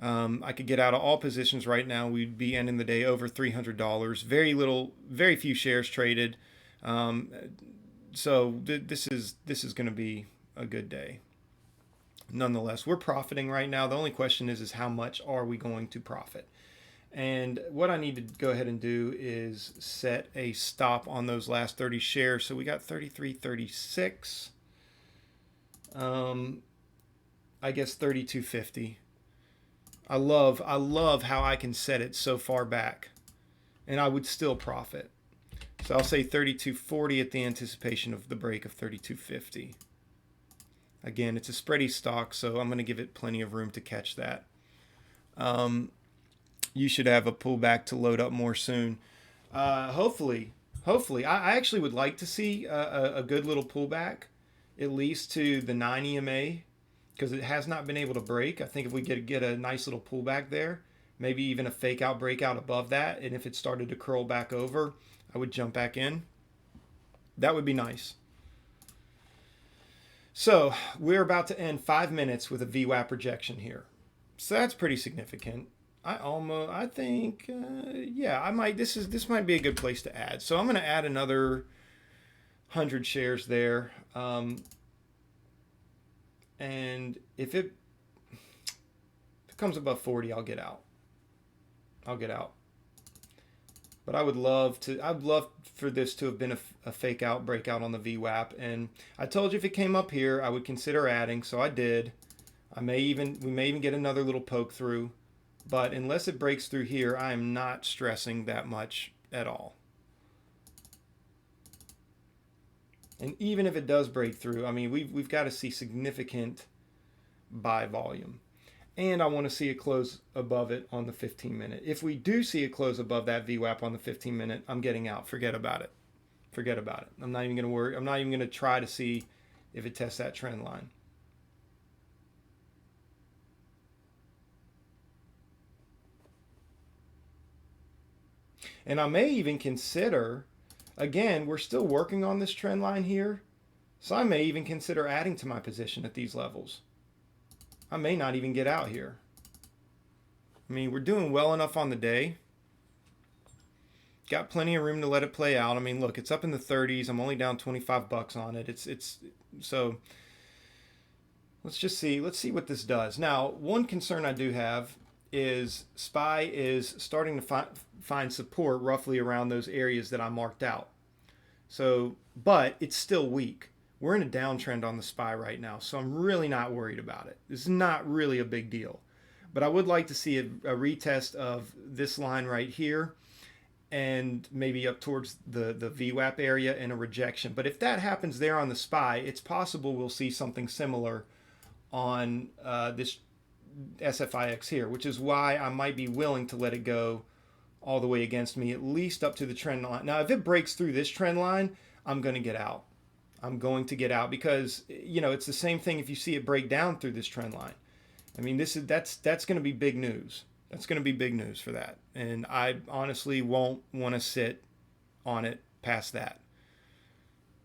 I could get out of all positions right now. We'd be ending the day over $300. Very few shares traded. Um, this is going to be a good day. Nonetheless, we're profiting right now. The only question is how much are we going to profit? And what I need to go ahead and do is set a stop on those last 30 shares. So we got 33.36. I guess 32.50. I love how I can set it so far back, and I would still profit. So I'll say 32.40 at the anticipation of the break of 32.50. Again, it's a spready stock, so I'm going to give it plenty of room to catch that. You should have a pullback to load up more soon. Hopefully, I actually would like to see a good little pullback, at least to the 9 EMA, because it has not been able to break. I think if we get a nice little pullback there, maybe even a fake out breakout above that, and if it started to curl back over, I would jump back in. That would be nice. So we're about to end 5 minutes with a VWAP rejection here. So that's pretty significant. I think, I might. This might be a good place to add. So I'm going to add another 100 shares there. And if it comes above 40, I'll get out. But I'd love for this to have been a fake out breakout on the VWAP. And I told you if it came up here, I would consider adding. So I did. We may even get another little poke through. But unless it breaks through here, I am not stressing that much at all. And even if it does break through, I mean, we've got to see significant buy volume. And I want to see it close above it on the 15-minute. If we do see it close above that VWAP on the 15-minute, I'm getting out. Forget about it. I'm not even going to worry. I'm not even going to try to see if it tests that trend line. And I may even consider, again, we're still working on this trend line here, so I may even consider adding to my position at these levels. I may not even get out here. I mean, we're doing well enough on the day. Got plenty of room to let it play out. I mean, look, it's up in the 30s. I'm only down 25 bucks on it. So let's just see. Let's see what this does. Now, one concern I do have is SPY is starting to find support roughly around those areas that I marked out. So, but it's still weak. We're in a downtrend on the SPY right now, so I'm really not worried about it. This is not really a big deal. But I would like to see a retest of this line right here and maybe up towards the VWAP area and a rejection. But if that happens there on the SPY, it's possible we'll see something similar on this SFIX here, which is why I might be willing to let it go all the way against me, at least up to the trend line. Now, if it breaks through this trend line, I'm going to get out. Because, it's the same thing if you see it break down through this trend line. I mean, that's going to be big news. That's going to be big news for that. And I honestly won't want to sit on it past that.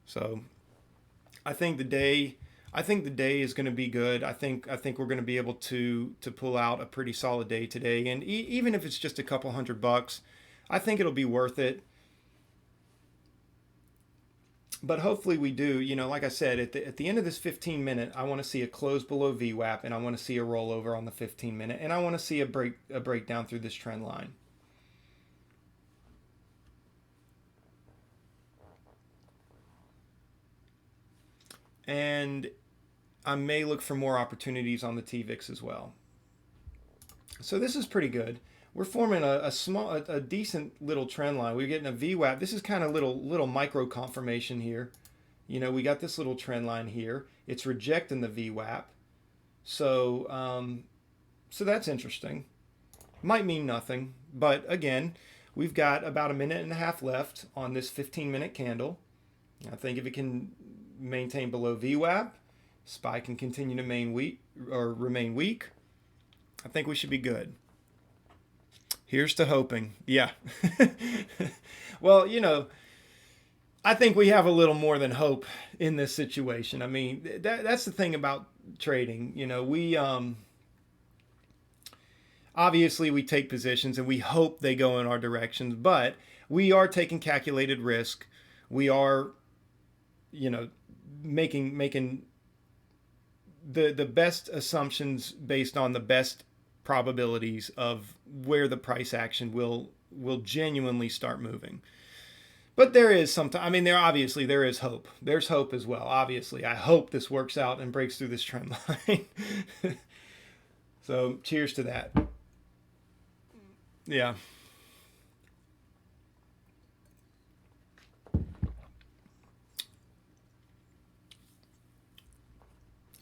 So I think the day is going to be good. I think we're going to be able to pull out a pretty solid day today. And even if it's just a couple $100, I think it'll be worth it. But hopefully we do. Like I said, at the end of this 15-minute, I want to see a close below VWAP, and I want to see a rollover on the 15-minute, and I want to see a breakdown through this trend line. And I may look for more opportunities on the TVIX as well. So this is pretty good. We're forming a decent little trend line. We're getting a VWAP. This is kind of little micro confirmation here. We got this little trend line here. It's rejecting the VWAP. So that's interesting. Might mean nothing, but again, we've got about a minute and a half left on this 15-minute candle. I think if it can maintain below VWAP, SPY can continue to remain weak. I think we should be good. Here's to hoping. Yeah. Well, I think we have a little more than hope in this situation. I mean, that's the thing about trading. You know, we obviously we take positions and we hope they go in our directions, but we are taking calculated risk. We are, you know, making the best assumptions based on the best probabilities of where the price action will genuinely start moving. But there is sometimes, I mean, there is hope. There's hope as well. Obviously, I hope this works out and breaks through this trend line. So, cheers to that. Yeah.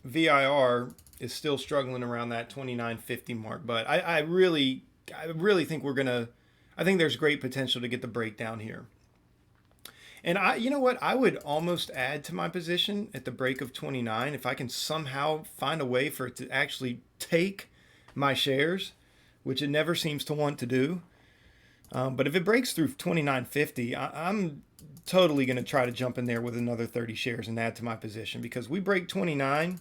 VIR is still struggling around that 29.50 mark, but I really think I think there's great potential to get the breakdown here. And you know what? I would almost add to my position at the break of 29 if I can somehow find a way for it to actually take my shares, which it never seems to want to do. But if it breaks through 29.50, I'm totally going to try to jump in there with another 30 shares and add to my position because we break 29.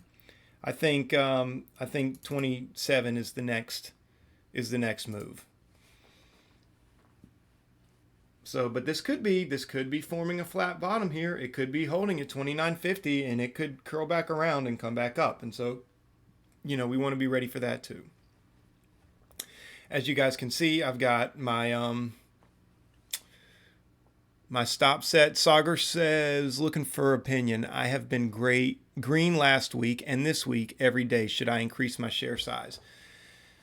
I think 27 is the next move. So, but this could be forming a flat bottom here. It could be holding at 29.50 and it could curl back around and come back up. And so, you know, we want to be ready for that too. As you guys can see, I've got my stop set. Sagar says, looking for opinion. I have been green last week and this week every day. Should I increase my share size?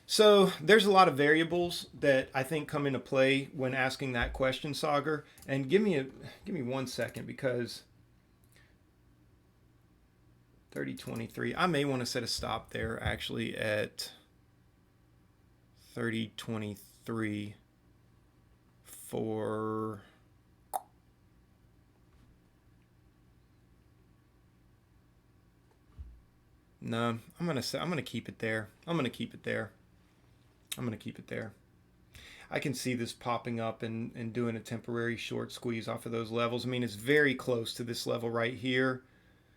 So there's a lot of variables that I think come into play when asking that question, Sagar. And give me 1 second because 30.23. I may want to set a stop there actually at 30.23 for no. I'm gonna keep it there. I'm gonna keep it there. I can see this popping up and doing a temporary short squeeze off of those levels. I mean, it's very close to this level right here.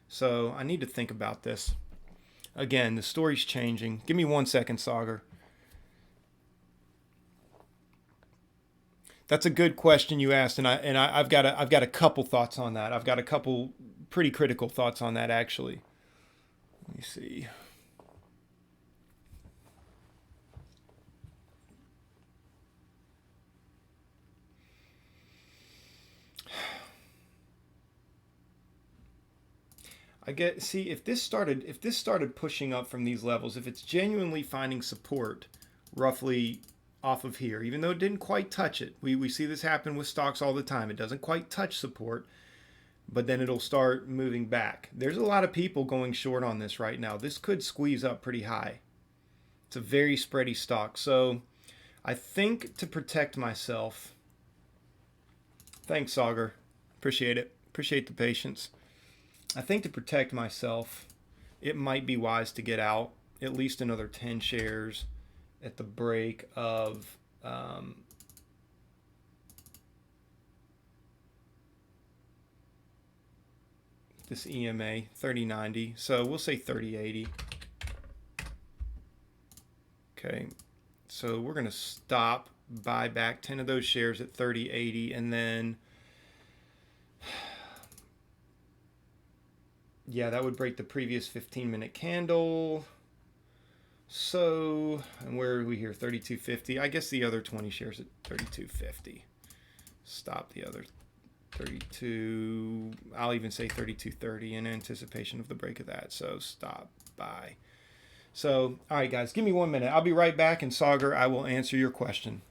So I need to think about this. Again, the story's changing. Give me 1 second, Sagar. That's a good question you asked, and I've got a couple thoughts on that. I've got a couple pretty critical thoughts on that actually. Let me see. If this started pushing up from these levels, if it's genuinely finding support roughly off of here, even though it didn't quite touch it. We see this happen with stocks all the time. It doesn't quite touch support, but then it'll start moving back. There's a lot of people going short on this right now. This could squeeze up pretty high. It's a very spready stock. So I think to protect myself, thanks, Sagar. Appreciate it. Appreciate the patience. I think to protect myself, it might be wise to get out at least another 10 shares at the break of this EMA 3090. So we'll say 3080. Okay, so we're going to stop, buy back 10 of those shares at 3080, and then yeah, that would break the previous 15-minute candle. So, and where are we here? 32.50. I guess the other 20 shares at 32.50. Stop the other 32. I'll even say 32.30 in anticipation of the break of that. So stop, buy. So, all right, guys, give me 1 minute. I'll be right back, and Sagar, I will answer your question.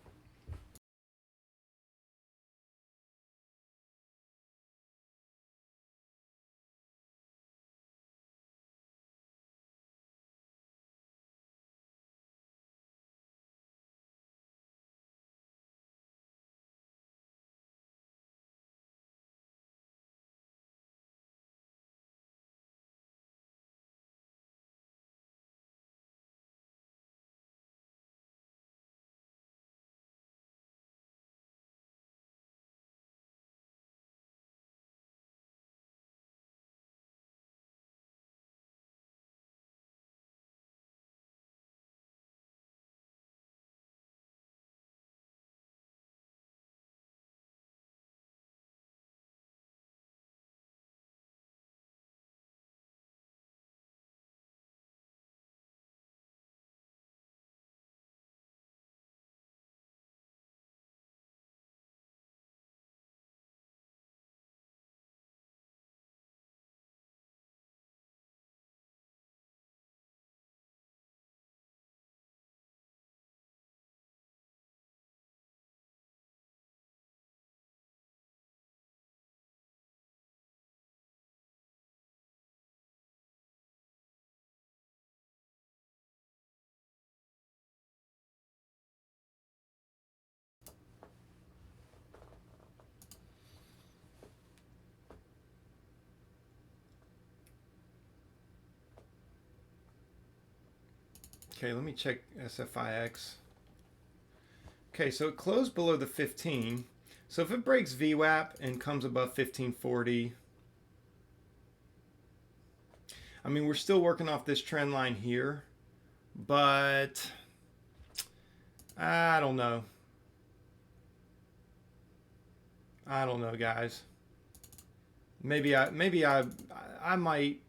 Okay, let me check SFIX. Okay, so it closed below the 15. So if it breaks VWAP and comes above 1540, I mean, we're still working off this trend line here, but I don't know. I don't know, guys. Maybe I might.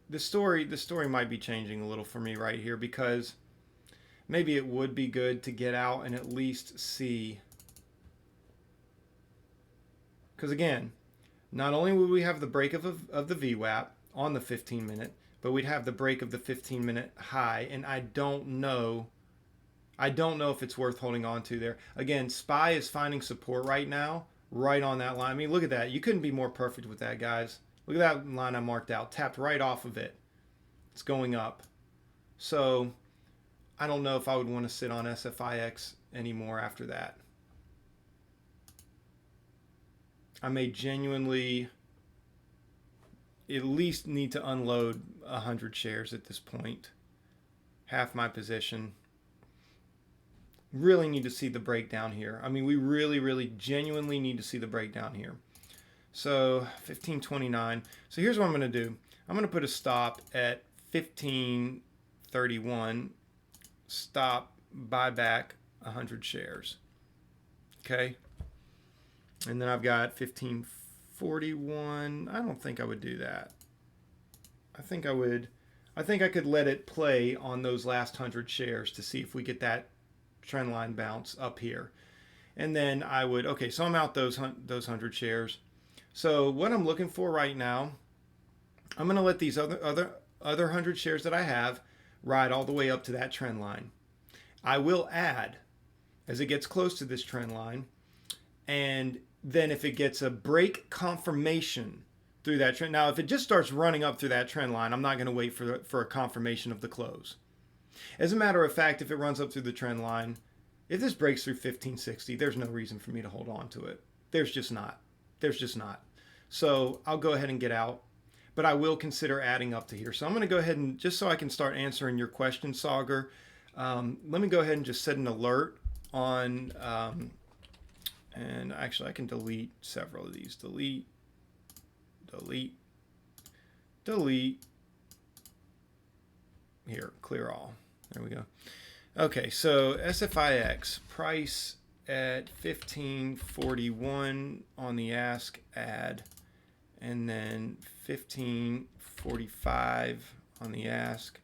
The story might be changing a little for me right here, because maybe it would be good to get out and at least see. Because again, not only would we have the break of the VWAP on the 15-minute, but we'd have the break of the 15-minute high, and I don't know if it's worth holding on to there. Again, SPY is finding support right now, right on that line. I mean, look at that. You couldn't be more perfect with that, guys. Look at that line I marked out. Tapped right off of it. It's going up. So I don't know if I would want to sit on SFIX anymore after that. I may genuinely at least need to unload 100 shares at this point. Half my position. Really need to see the breakdown here. I mean, we really genuinely need to see the breakdown here. So 1529. So here's what I'm going to do. I'm going to put a stop at 1531. Stop, buyback 100 shares. Okay. And then I've got 1541. I don't think I would do that. I think I could let it play on those last 100 shares to see if we get that trend line bounce up here. And then I would, okay, so I'm out those 100 shares. So what I'm looking for right now, I'm going to let these other 100 shares that I have ride all the way up to that trend line. I will add as it gets close to this trend line, and then if it gets a break confirmation through that trend. Now, if it just starts running up through that trend line, I'm not going to wait for a confirmation of the close. As a matter of fact, if it runs up through the trend line, if this breaks through 1560, there's no reason for me to hold on to it. There's just not. So I'll go ahead and get out, but I will consider adding up to here. So I'm going to go ahead and, just so I can start answering your question, Sauger, let me go ahead and just set an alert on, and actually I can delete several of these. Delete. Here, clear all. There we go. Okay, so SFIX price at 1541 on the ask add, and then 1545 on the ask,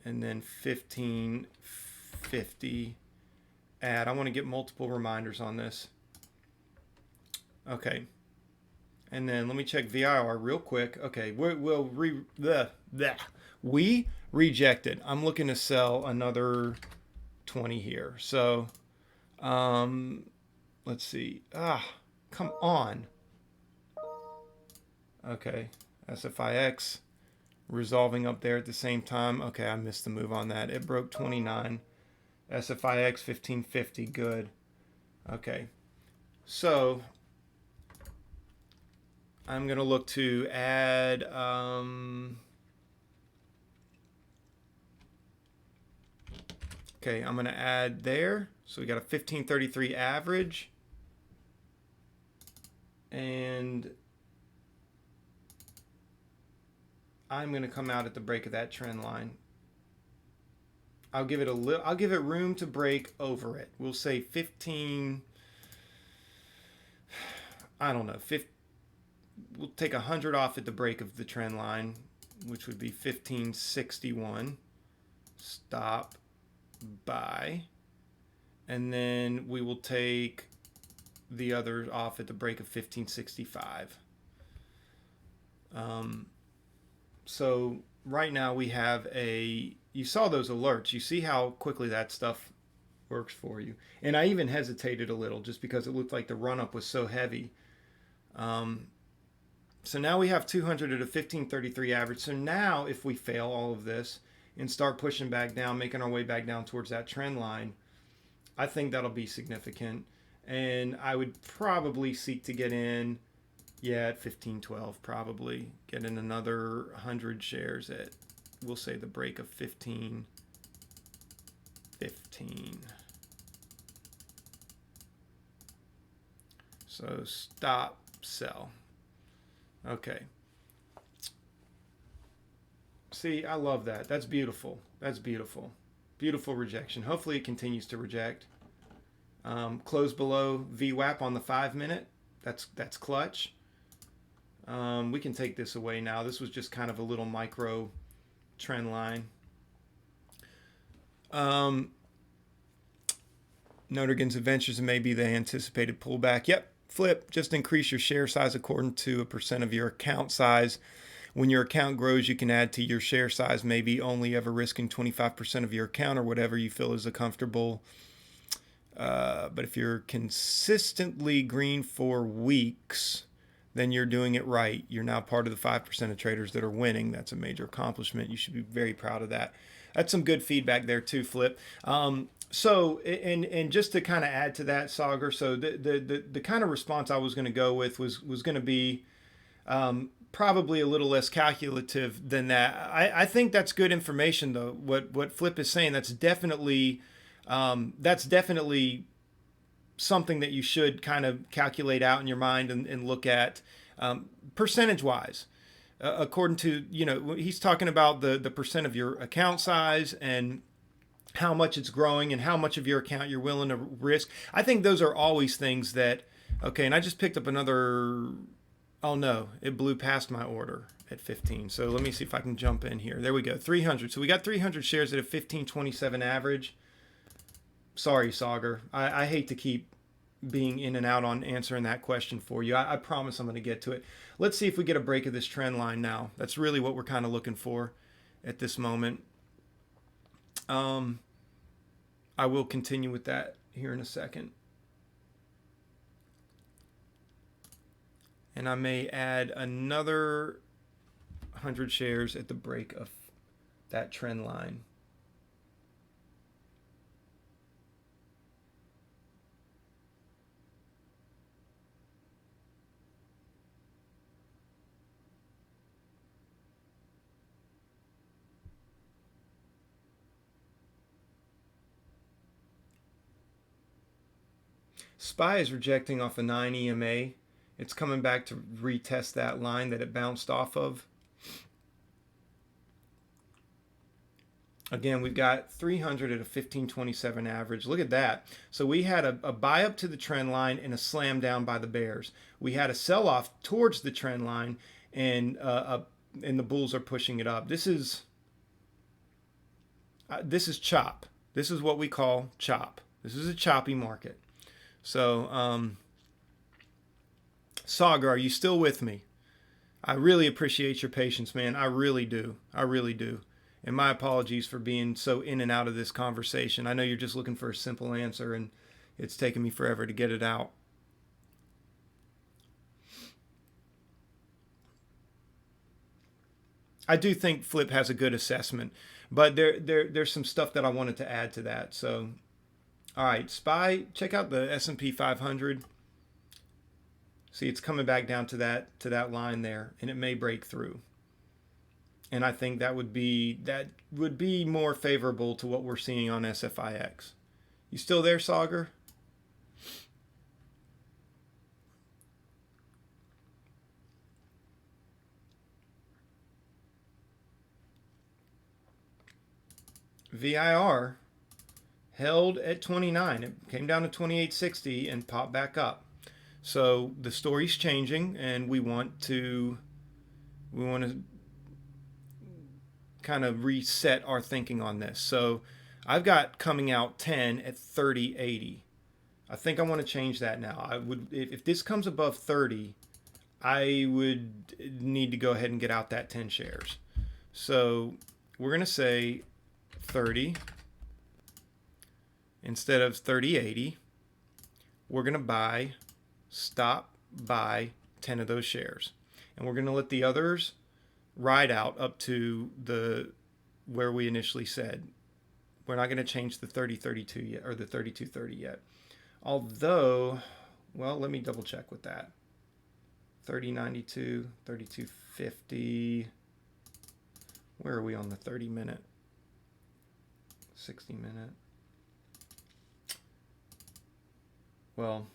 and then 1550 add. I want to get multiple reminders on this. Okay. And then let me check VIR real quick. Okay, we rejected. I'm looking to sell another 20 here. So, let's see. Come on. Okay, SFIX resolving up there at the same time. Okay, I missed the move on that. It broke 29. SFIX 1550. Good. Okay, so I'm going to look to add, okay, I'm going to add there. So we got a 1533 average. And I'm going to come out at the break of that trend line. I'll give it room to break over it. We'll say 15, I don't know, 50. We'll take 100 off at the break of the trend line, which would be 1561. Stop, buy. And then we will take the other off at the break of 1565. So right now we have you saw those alerts. You see how quickly that stuff works for you. And I even hesitated a little just because it looked like the run-up was so heavy. So now we have 200 at a 1533 average. So now if we fail all of this and start pushing back down, making our way back down towards that trend line, I think that'll be significant. And I would probably seek to get in, at 1512, probably. Get in another 100 shares at, we'll say, the break of 15. 15. So stop, sell. Okay. See, I love that. That's beautiful. That's beautiful. Beautiful rejection. Hopefully it continues to reject. Close below VWAP on the 5-minute. That's clutch. We can take this away now. This was just kind of a little micro trend line. Notigan's Adventures may be the anticipated pullback. Yep. Flip, just increase your share size according to a percent of your account size. When your account grows, you can add to your share size, maybe only ever risking 25% of your account or whatever you feel is a comfortable. But if you're consistently green for weeks, then you're doing it right. You're now part of the 5% of traders that are winning. That's a major accomplishment. You should be very proud of that. That's some good feedback there too, Flip. So, and just to kind of add to that, Sagar, so the kind of response I was going to go with was going to be probably a little less calculative than that. I think that's good information, though. What Flip is saying, that's definitely something that you should kind of calculate out in your mind and look at percentage-wise. According to, he's talking about the percent of your account size and how much it's growing and how much of your account you're willing to risk. I think those are always things that, okay, and I just picked up another, oh no, it blew past my order at 15. So let me see if I can jump in here. There we go, 300. So we got 300 shares at a 15.27 average. Sorry, Sagar. I hate to keep being in and out on answering that question for you. I promise I'm going to get to it. Let's see if we get a break of this trend line now. That's really what we're kind of looking for at this moment. I will continue with that here in a second. And I may add another 100 shares at the break of that trend line. SPY is rejecting off a 9 EMA. It's coming back to retest that line that it bounced off of. Again, we've got 300 at a 15.27 average. Look at that. So we had a buy up to the trend line and a slam down by the bears. We had a sell off towards the trend line, and the bulls are pushing it up. This is chop. This is what we call chop. This is a choppy market. So, Sagar, are you still with me? I really appreciate your patience, man. I really do. I really do. And my apologies for being so in and out of this conversation. I know you're just looking for a simple answer, and it's taken me forever to get it out. I do think Flip has a good assessment, but there's some stuff that I wanted to add to that. So, all right, SPY, check out the S&P 500. See, it's coming back down to that line there, and it may break through. And I think that would be more favorable to what we're seeing on SFIX. You still there, Sagar? VIR held at 29. It came down to 28.60 and popped back up. So the story's changing, and we want to kind of reset our thinking on this. So I've got coming out 10 at 30.80. I think I want to change that now. I would, if this comes above 30, I would need to go ahead and get out that 10 shares. So we're going to say 30 instead of 30.80. We're going to stop buy 10 of those shares, and we're going to let the others ride out up to where we initially said. We're not going to change the 30.32 yet, or the 32.30 yet. Although, well, let me double check with that. 30.92, 32.50. Where are we on the 30 minute? 60 minute. Well,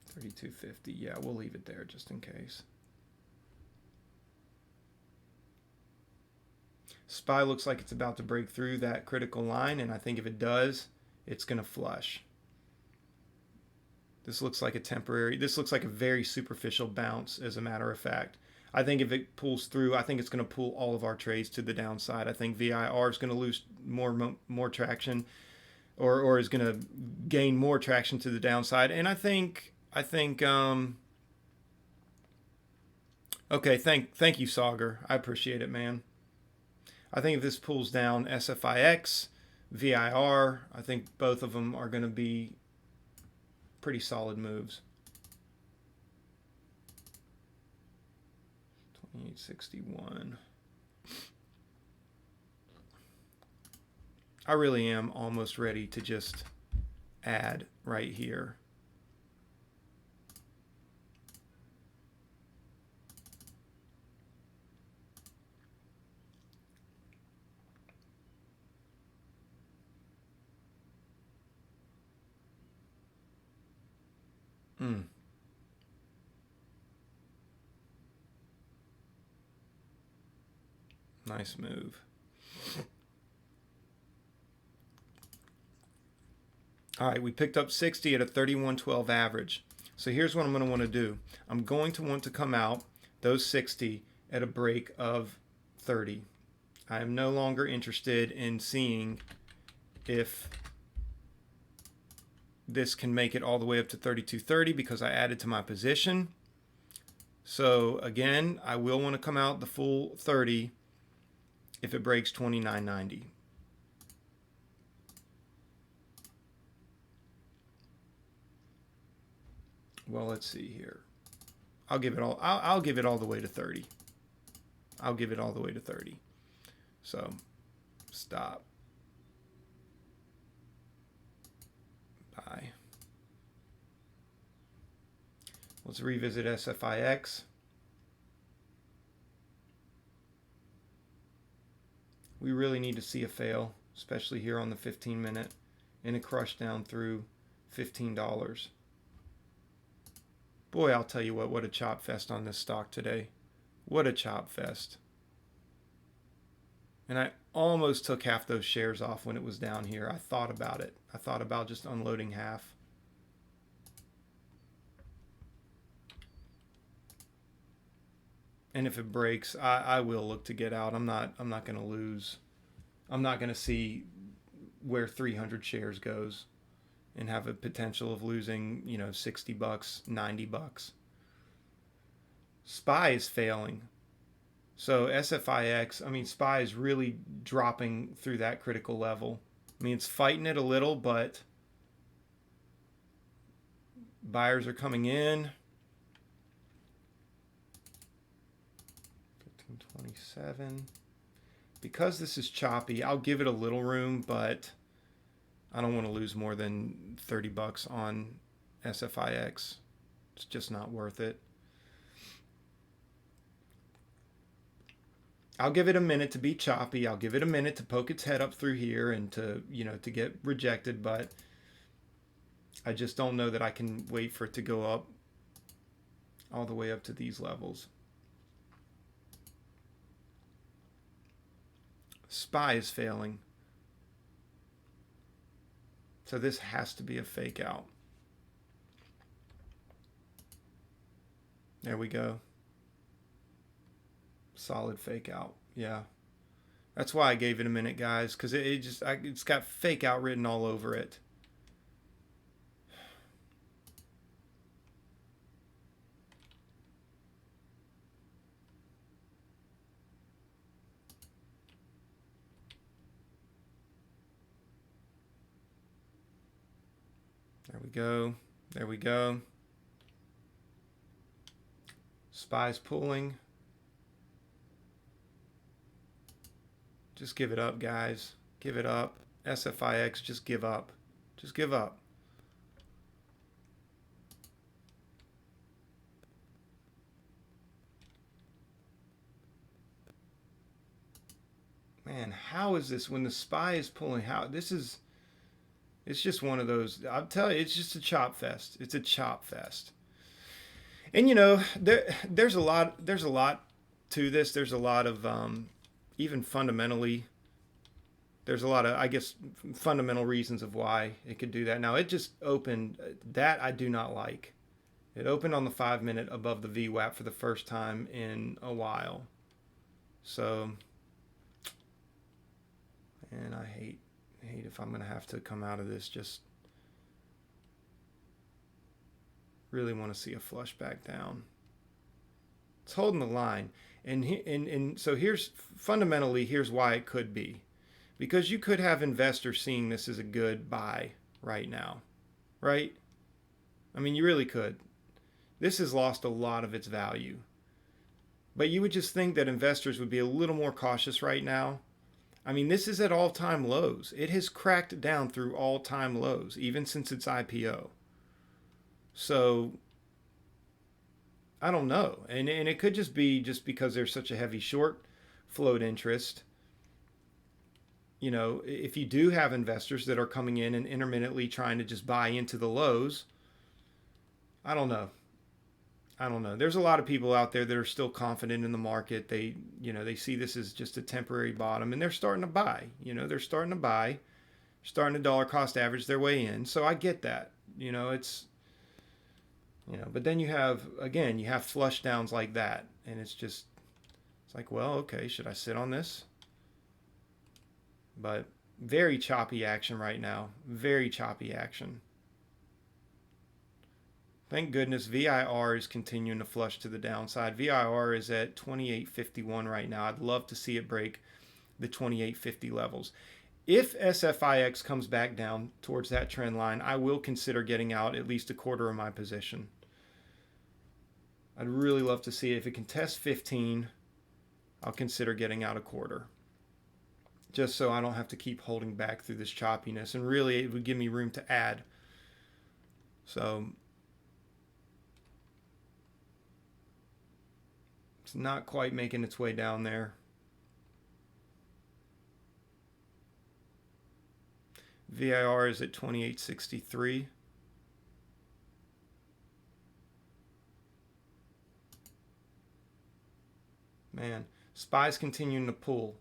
3250. Yeah, we'll leave it there just in case. SPY looks like it's about to break through that critical line, and I think if it does, it's going to flush. This looks like a very superficial bounce, as a matter of fact. I think if it pulls through, I think it's going to pull all of our trades to the downside. I think VIR is going to lose more traction, or is going to gain more traction to the downside. And I think okay, thank you, Sauger. I appreciate it, man. I think if this pulls down SFIX, VIR, I think both of them are going to be pretty solid moves. 2861. I really am almost ready to just add right here. Nice move. All right, we picked up 60 at a 31.12 average. So here's what I'm going to want to do. I'm going to want to come out those 60 at a break of 30. I am no longer interested in seeing if this can make it all the way up to 32.30 because I added to my position. So again, I will want to come out the full 30 if it breaks 29.90. Well, let's see here. I'll give it all. I'll give it all the way to 30. I'll give it all the way to 30. So, stop. Bye. Let's revisit SFIX. We really need to see a fail, especially here on the 15-minute, and a crush down through $15. Boy, I'll tell you what a chop fest on this stock today. What a chop fest. And I almost took half those shares off when it was down here. I thought about it. I thought about just unloading half. And if it breaks, I will look to get out. I'm not going to lose. I'm not going to see where 300 shares goes and have a potential of losing, $60, $90. SPY is failing. So SFIX, SPY is really dropping through that critical level. It's fighting it a little, but buyers are coming in. 1527. Because this is choppy, I'll give it a little room, but I don't want to lose more than $30 on SFIX. It's just not worth it. I'll give it a minute to be choppy. I'll give it a minute to poke its head up through here and to get rejected, but I just don't know that I can wait for it to go up all the way up to these levels. SPY is failing. So this has to be a fake out. There we go. Solid fake out. Yeah. That's why I gave it a minute, guys, because it's got fake out written all over it. There we go. There we go. SPY's pulling. Just give it up, guys. Give it up. SFIX, just give up. Just give up. Man, how is this when the SPY is pulling? How this is It's just one of those. I'll tell you, it's just a chop fest. It's a chop fest. And there's a lot. There's a lot to this. There's a lot of even fundamentally. There's a lot of, I guess, fundamental reasons of why it could do that. Now it just opened that I do not like. It opened on the 5 minute above the VWAP for the first time in a while. So, and I hate if I'm gonna have to come out of this. Just really want to see a flush back down. It's holding the line, and so here's fundamentally here's why it could be, because you could have investors seeing this as a good buy right now, right? I mean, you really could. This has lost a lot of its value, but you would just think that investors would be a little more cautious right now. I mean, this is at all-time lows. It has cracked down through all-time lows, even since its IPO. So, I don't know. And it could just be just because there's such a heavy short float interest. If you do have investors that are coming in and intermittently trying to just buy into the lows, I don't know. There's a lot of people out there that are still confident in the market. They see this as just a temporary bottom, and they're starting to buy. They're starting to buy, starting to dollar cost average their way in. So I get that. It's but then you have flush downs like that, and it's like, well, okay, should I sit on this? But very choppy action right now. Very choppy action. Thank goodness VIR is continuing to flush to the downside. VIR is at 28.51 right now. I'd love to see it break the 28.50 levels. If SFIX comes back down towards that trend line, I will consider getting out at least a quarter of my position. I'd really love to see it. If it can test 15, I'll consider getting out a quarter, just so I don't have to keep holding back through this choppiness. And really, it would give me room to add. So it's not quite making its way down there. VIR is at 28.63. Man, SPY's continuing to pull.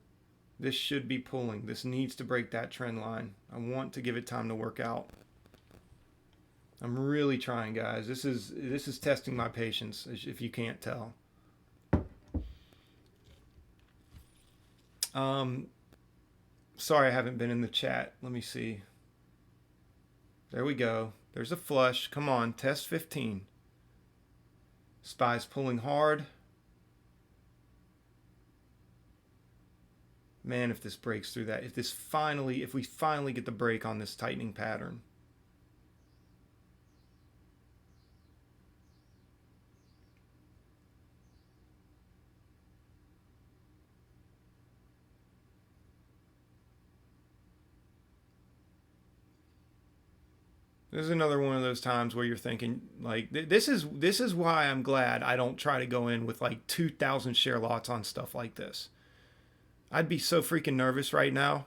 This should be pulling. This needs to break that trend line. I want to give it time to work out. I'm really trying, guys. This is testing my patience, if you can't tell. Sorry I haven't been in the chat. Let me see. There we go. There's a flush. Come on, test 15. SPY's pulling hard. Man, if this breaks through that, if we finally get the break on this tightening pattern. This is another one of those times where you're thinking, like, this is why I'm glad I don't try to go in with like 2,000 share lots on stuff like this. I'd be so freaking nervous right now.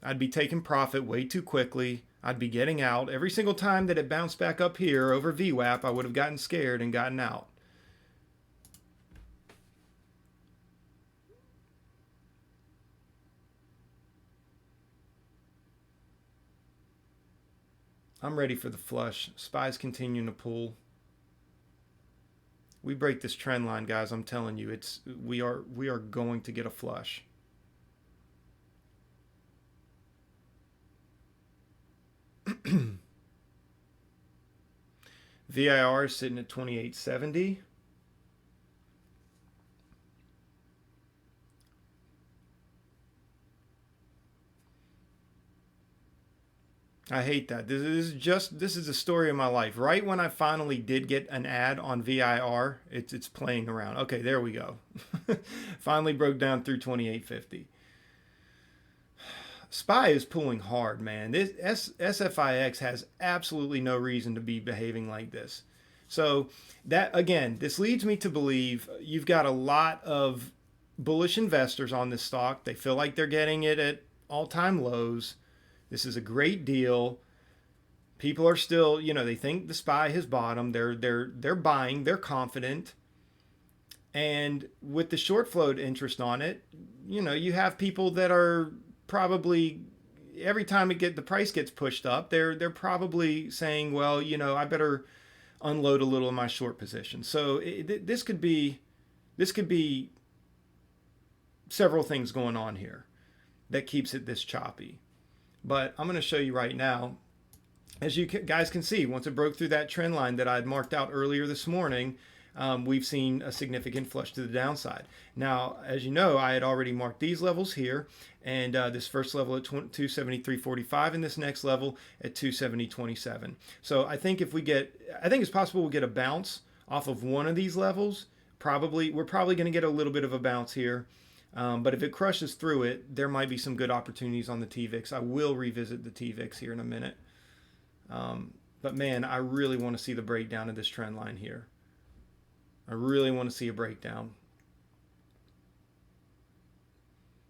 I'd be taking profit way too quickly. I'd be getting out. Every single time that it bounced back up here over VWAP, I would have gotten scared and gotten out. I'm ready for the flush. SPY's continuing to pull. We break this trend line, guys. I'm telling you, we are going to get a flush. VIR is sitting at 28.70. I hate that. This is the story of my life. Right when I finally did get an ad on VIR, it's playing around. Okay, there we go. Finally broke down through 28.50. SPY is pulling hard, man. This SFIX has absolutely no reason to be behaving like this. So that, again, this leads me to believe you've got a lot of bullish investors on this stock. They feel like they're getting it at all-time lows. This is a great deal. People are still, you know, they think the SPY has bottomed. They're buying. They're confident. And with the short float interest on it, you know, you have people that are probably every time the price gets pushed up, they're probably saying, well, you know, I better unload a little of my short position. So this could be several things going on here that keeps it this choppy. But I'm going to show you right now. As you guys can see, once it broke through that trend line that I had marked out earlier this morning, we've seen a significant flush to the downside. Now, as you know, I had already marked these levels here, and this first level at 273.45, and this next level at 270.27. So I think it's possible we'll get a bounce off of one of these levels. We're probably going to get a little bit of a bounce here. But if it crushes through it, there might be some good opportunities on the TVIX. I will revisit the TVIX here in a minute. But man, I really want to see the breakdown of this trend line here. I really want to see a breakdown.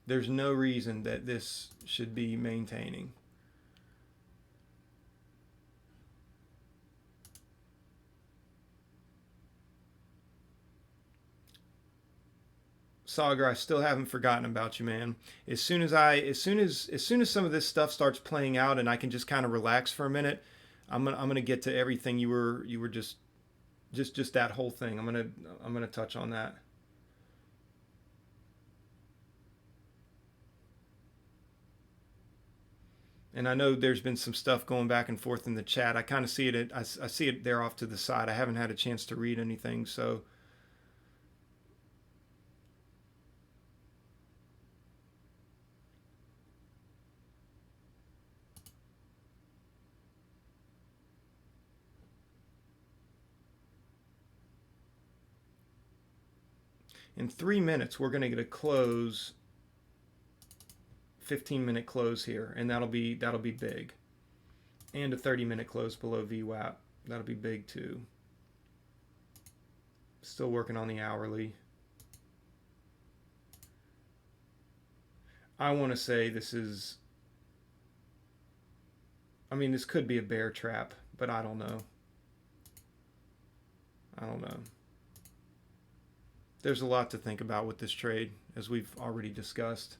There's no reason that this should be maintaining. Sagar, I still haven't forgotten about you, man. As soon as some of this stuff starts playing out and I can just kind of relax for a minute, I'm gonna get to everything you were just that whole thing. I'm gonna touch on that. And I know there's been some stuff going back and forth in the chat. I kind of see it. I see it there off to the side. I haven't had a chance to read anything, so. In 3 minutes, we're going to get a close, 15-minute close here, and that'll be big. And a 30-minute close below VWAP. That'll be big too. Still working on the hourly. I want to say this could be a bear trap, but I don't know. There's a lot to think about with this trade, as we've already discussed.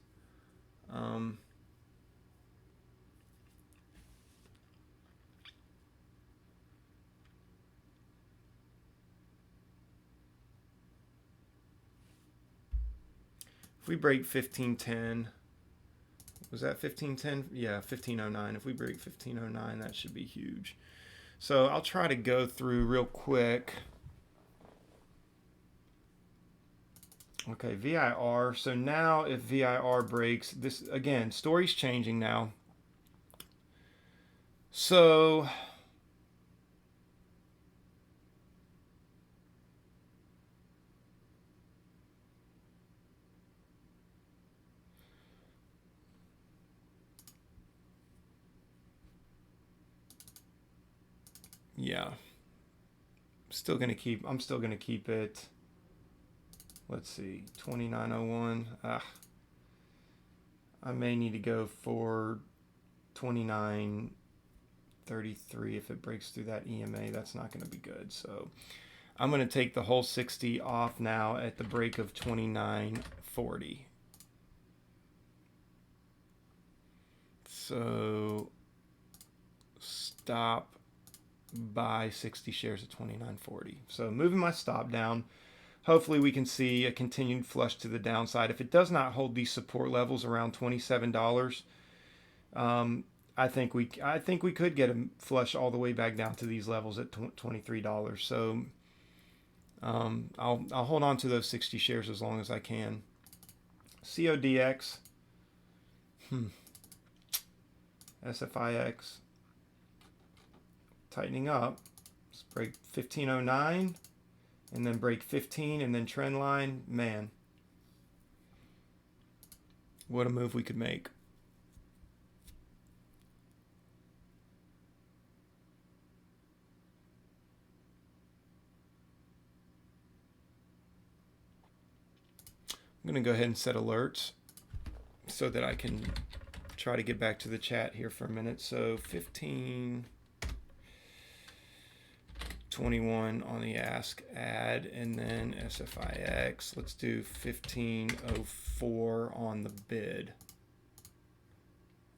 If we break 1510, was that 1510? Yeah, 1509. If we break 1509, that should be huge. So I'll try to go through real quick. Okay, VIR. So now if VIR breaks, this again, story's changing now. So yeah. I'm still gonna keep it. Let's see, 2901. I may need to go for 2933 if it breaks through that EMA. That's not going to be good. So I'm going to take the whole 60 off now at the break of 2940. So stop buy 60 shares at 2940. So moving my stop down. Hopefully we can see a continued flush to the downside. If it does not hold these support levels around $27, I think we could get a flush all the way back down to these levels at $23. So I'll hold on to those 60 shares as long as I can. CODX, SFIX, tightening up. Let's break 1509. And then break 15 and then trend line. Man, what a move we could make. I'm going to go ahead and set alerts so that I can try to get back to the chat here for a minute. So 1521 on the ask add, and then SFIX. Let's do 1504 on the bid.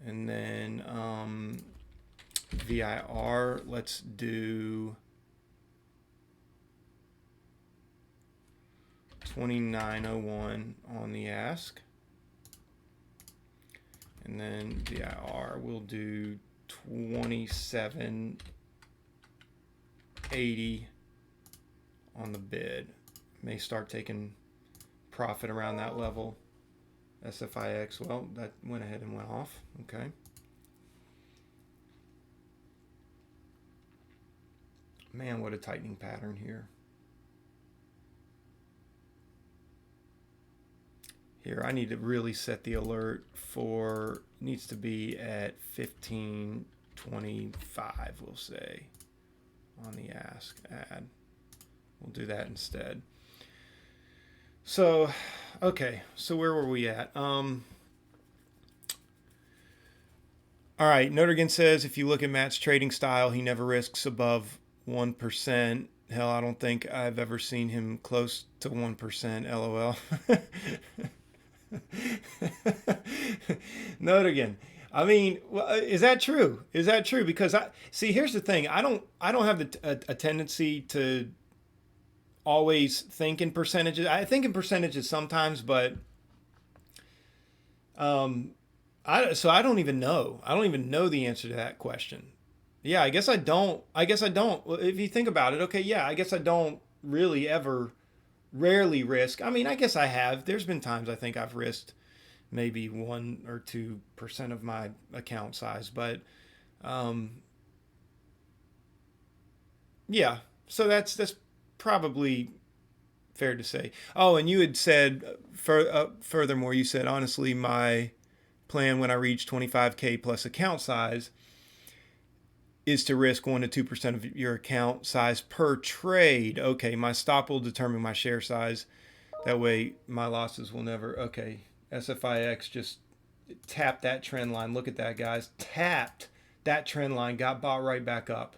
And then VIR, let's do 2901 on the ask. And then VIR will do 2780 on the bid. May start taking profit around that level. SFIX, well, that went ahead and went off. Okay. Man, what a tightening pattern here. Here, I need to really set the alert for, needs to be at 1525, we'll say, on the ask add. We'll do that instead. So, okay, so where were we at? All right, Notergen says, if you look at Matt's trading style, he never risks above 1%. Hell, I don't think I've ever seen him close to 1%, LOL. Notergen. I mean, is that true? Is that true? Because here's the thing. I don't have a tendency to always think in percentages. I think in percentages sometimes, but so I don't even know. I don't even know the answer to that question. Yeah, I guess I don't. Well, if you think about it, okay, yeah, I guess I don't really rarely risk. I mean, I guess I have. There's been times I think I've risked maybe 1 or 2% of my account size, but yeah. So that's probably fair to say. Oh, and you had said furthermore, you said honestly, my plan when I reach 25K plus account size is to risk 1 to 2% of your account size per trade. Okay, my stop will determine my share size. That way my losses will never. Okay, SFIX just tapped that trend line. Look at that, guys. Tapped that trend line, got bought right back up.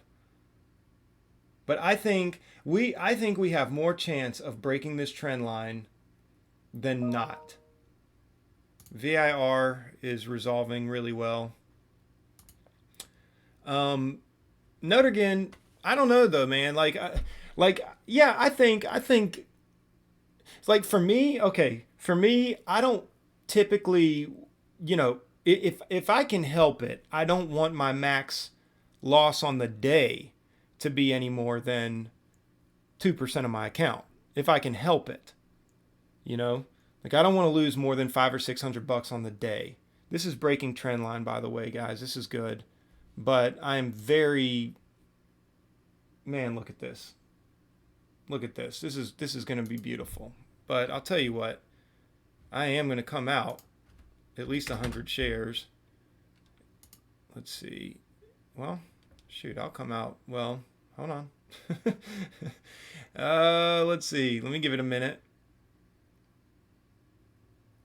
But I think we have more chance of breaking this trend line than not. VIR is resolving really well. Notergen, I don't know though, man. Yeah, I think it's like for me, I don't typically, if I can help it, I don't want my max loss on the day to be any more than 2% of my account. If I can help it, like I don't want to lose more than $500 or $600 on the day. This is breaking trend line, by the way, guys. This is good. But I'm very, man, look at this. Look at this. This is going to be beautiful. But I'll tell you what, I am going to come out at least 100 shares. Let's see. Well, shoot, I'll come out. Well, hold on. Let's see. Let me give it a minute.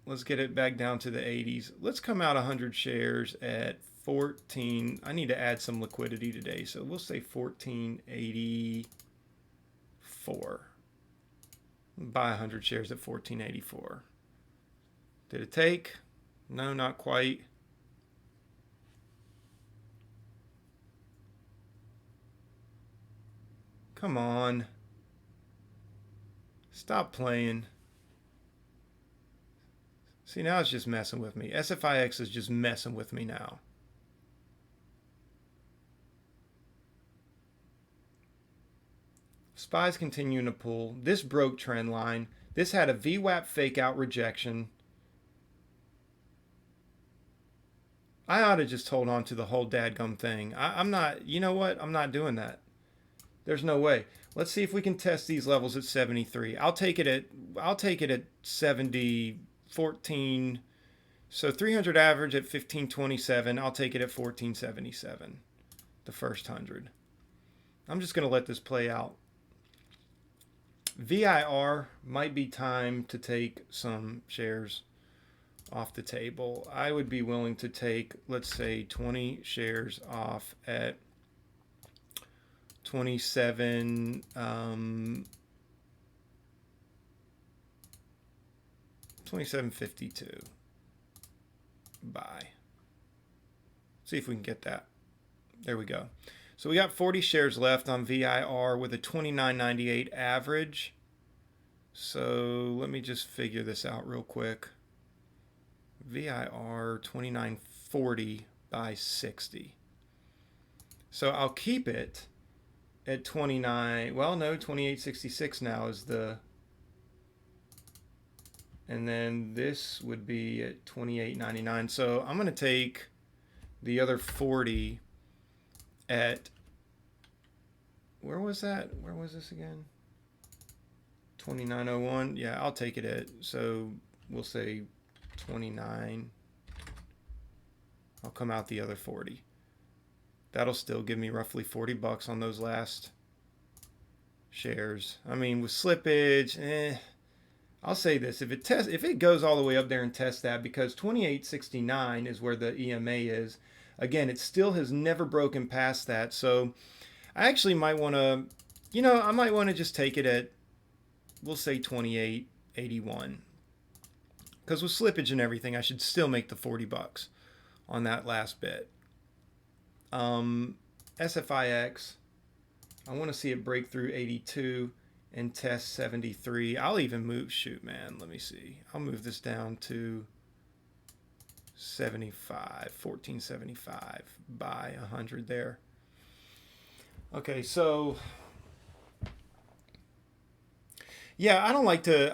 Let's get it back down to the 80s. Let's come out 100 shares at 14. I need to add some liquidity today, so we'll say 1484. Buy 100 shares at 1484. Did it take? No, not quite. Come on. Stop playing. See, now it's just messing with me. SFIX is just messing with me now. SPY's continuing to pull. This broke trend line. This had a VWAP fake out rejection. I ought to just hold on to the whole dadgum thing. I'm not, you know what? I'm not doing that. There's no way. Let's see if we can test these levels at 73. I'll take it at 70, 14. So 300 average at 1527. I'll take it at 1477. The first 100. I'm just going to let this play out. VIR might be time to take some shares off the table. I would be willing to take, let's say, 20 shares off at 27, 27.52. Buy. See if we can get that. There we go. So we got 40 shares left on VIR with a 29.98 average. So let me just figure this out real quick. VIR 29.40 by 60. So I'll keep it at 29. Well, no, 28.66 now is the. And then this would be at 28.99. So I'm going to take the other 40 at, where was that? Where was this again? 29.01. Yeah, I'll take it at, so we'll say 29. I'll come out the other 40. That'll still give me roughly 40 bucks on those last shares. I mean, with slippage, I'll say this, if it goes all the way up there and tests that, because 28.69 is where the EMA is. Again, it still has never broken past that. So I actually might want to, I might want to just take it at, we'll say 28.81. Because with slippage and everything, I should still make the 40 bucks on that last bit. SFIX, I want to see it break through 82 and test 73. I'll even move, shoot, man, let me see. I'll move this down to 75, 1475 by 100 there. Okay, so yeah, I don't like to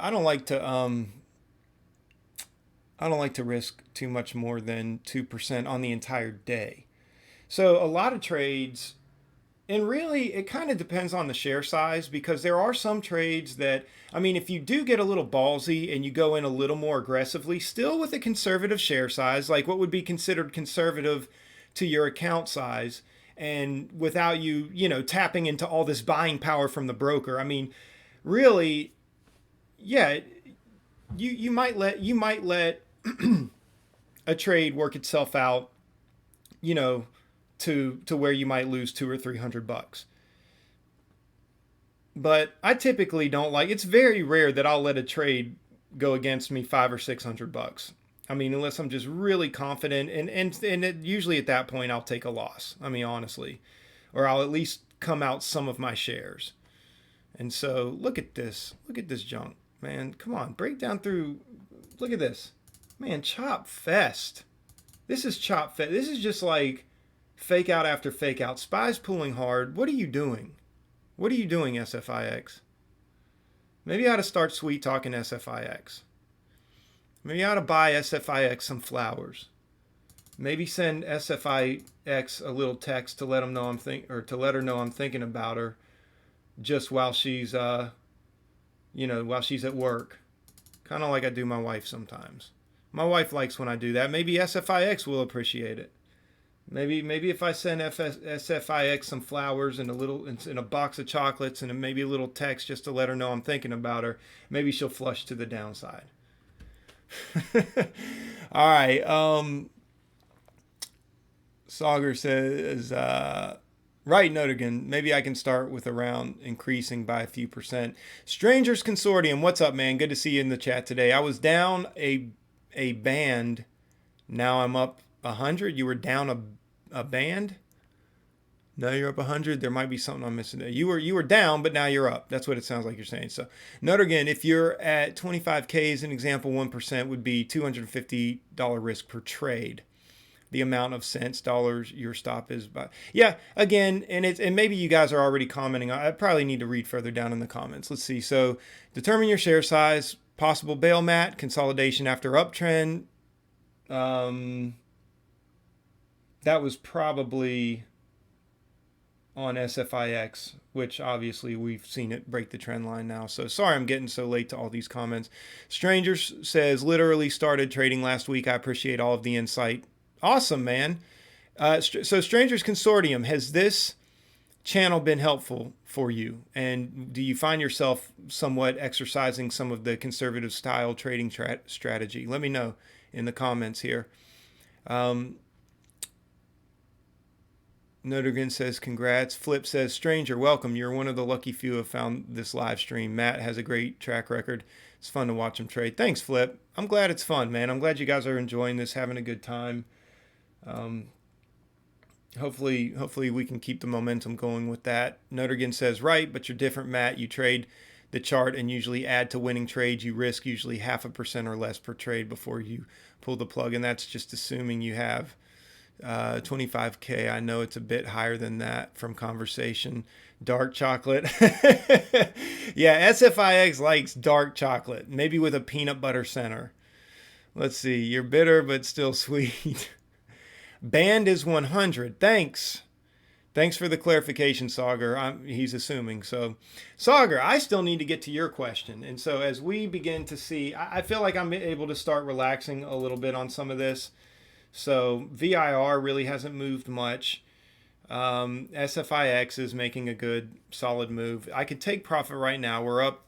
risk too much more than 2% on the entire day. So a lot of trades, and really it kind of depends on the share size, because there are some trades that, I mean, if you do get a little ballsy and you go in a little more aggressively, still with a conservative share size, like what would be considered conservative to your account size, and without you, tapping into all this buying power from the broker. I mean, really, yeah, you might let a trade work itself out, to where you might lose $200 or $300. But I typically don't it's very rare that I'll let a trade go against me $500 or $600. I mean, unless I'm just really confident, and usually at that point I'll take a loss. I mean, honestly, or I'll at least come out some of my shares. And so look at this junk, man. Come on, break down through. Look at this, man. Chop fest. This is chop fest. This is just like fake out after fake out. SPY's pulling hard. What are you doing? What are you doing, SFIX? Maybe I ought to start sweet talking SFIX. Maybe I ought to buy SFIX some flowers. Maybe send SFIX a little text to let them know to let her know I'm thinking about her, just while she's while she's at work. Kind of like I do my wife sometimes. My wife likes when I do that. Maybe SFIX will appreciate it. Maybe if I send SFIX some flowers and a box of chocolates and maybe a little text just to let her know I'm thinking about her, maybe she'll flush to the downside. All right. Sauger says, right, Notigan, maybe I can start with around increasing by a few percent. Strangers Consortium, what's up, man? Good to see you in the chat today. I was down a band. Now I'm up 100. You were down a band? No, you're up 100. There might be something I'm missing. You were down, but now you're up. That's what it sounds like you're saying. So, note again, if you're at 25K as an example, 1% would be $250 risk per trade. The amount of cents, dollars your stop is by. Yeah, again, and maybe you guys are already commenting. I probably need to read further down in the comments. Let's see. So, determine your share size, possible bail mat, consolidation after uptrend. That was probably on SFIX, which obviously we've seen it break the trend line now. So sorry I'm getting so late to all these comments. Strangers says, literally started trading last week. I appreciate all of the insight. Awesome, man. So Strangers Consortium, has this channel been helpful for you? And do you find yourself somewhat exercising some of the conservative style trading strategy? Let me know in the comments here. Um, Notergan says, congrats. Flip says, stranger, welcome. You're one of the lucky few who have found this live stream. Matt has a great track record. It's fun to watch him trade. Thanks, Flip. I'm glad it's fun, man. I'm glad you guys are enjoying this, having a good time. Hopefully we can keep the momentum going with that. Notergan says, right, but you're different, Matt. You trade the chart and usually add to winning trades. You risk usually 0.5% or less per trade before you pull the plug, and that's just assuming you have 25K. I know it's a bit higher than that from conversation. Dark chocolate. Yeah, SFIX likes dark chocolate, maybe with a peanut butter center. Let's see. You're bitter, but still sweet. Band is 100. Thanks. Thanks for the clarification, Sauger. He's assuming. So, Sauger, I still need to get to your question. And so as we begin to see, I feel like I'm able to start relaxing a little bit on some of this. So VIR really hasn't moved much. SFIX is making a good, solid move. I could take profit right now. We're up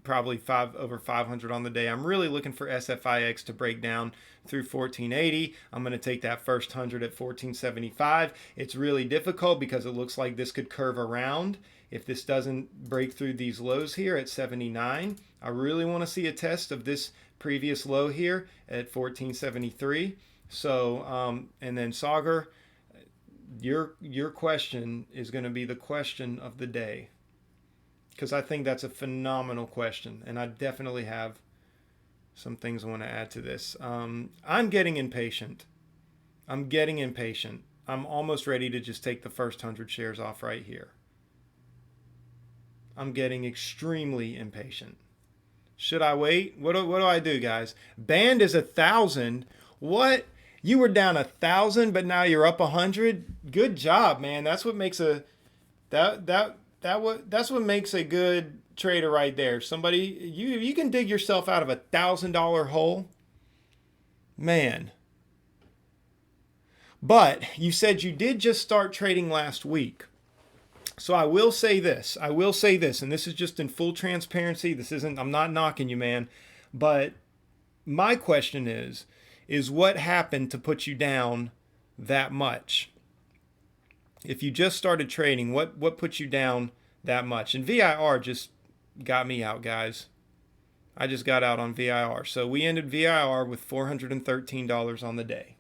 probably over 500 on the day. I'm really looking for SFIX to break down through 1480. I'm going to take that first 100 at 1475. It's really difficult because it looks like this could curve around. If this doesn't break through these lows here at 79, I really want to see a test of this previous low here at 1473. So, and then Sauger, your question is going to be the question of the day, because I think that's a phenomenal question, and I definitely have some things I want to add to this. I'm getting impatient. I'm almost ready to just take the first 100 shares off right here. I'm getting extremely impatient. Should I wait? What do I do, guys? Band is 1,000. What? You were down 1,000, but now you're up 100. Good job, man. That's what makes that's what makes a good trader right there. Somebody, you can dig yourself out of $1,000 hole, man. But you said you did just start trading last week. So I will say this, and this is just in full transparency. I'm not knocking you, man. But my question is what happened to put you down that much? If you just started trading, what put you down that much? And VIR just got me out, guys. I just got out on VIR. So we ended VIR with $413 on the day.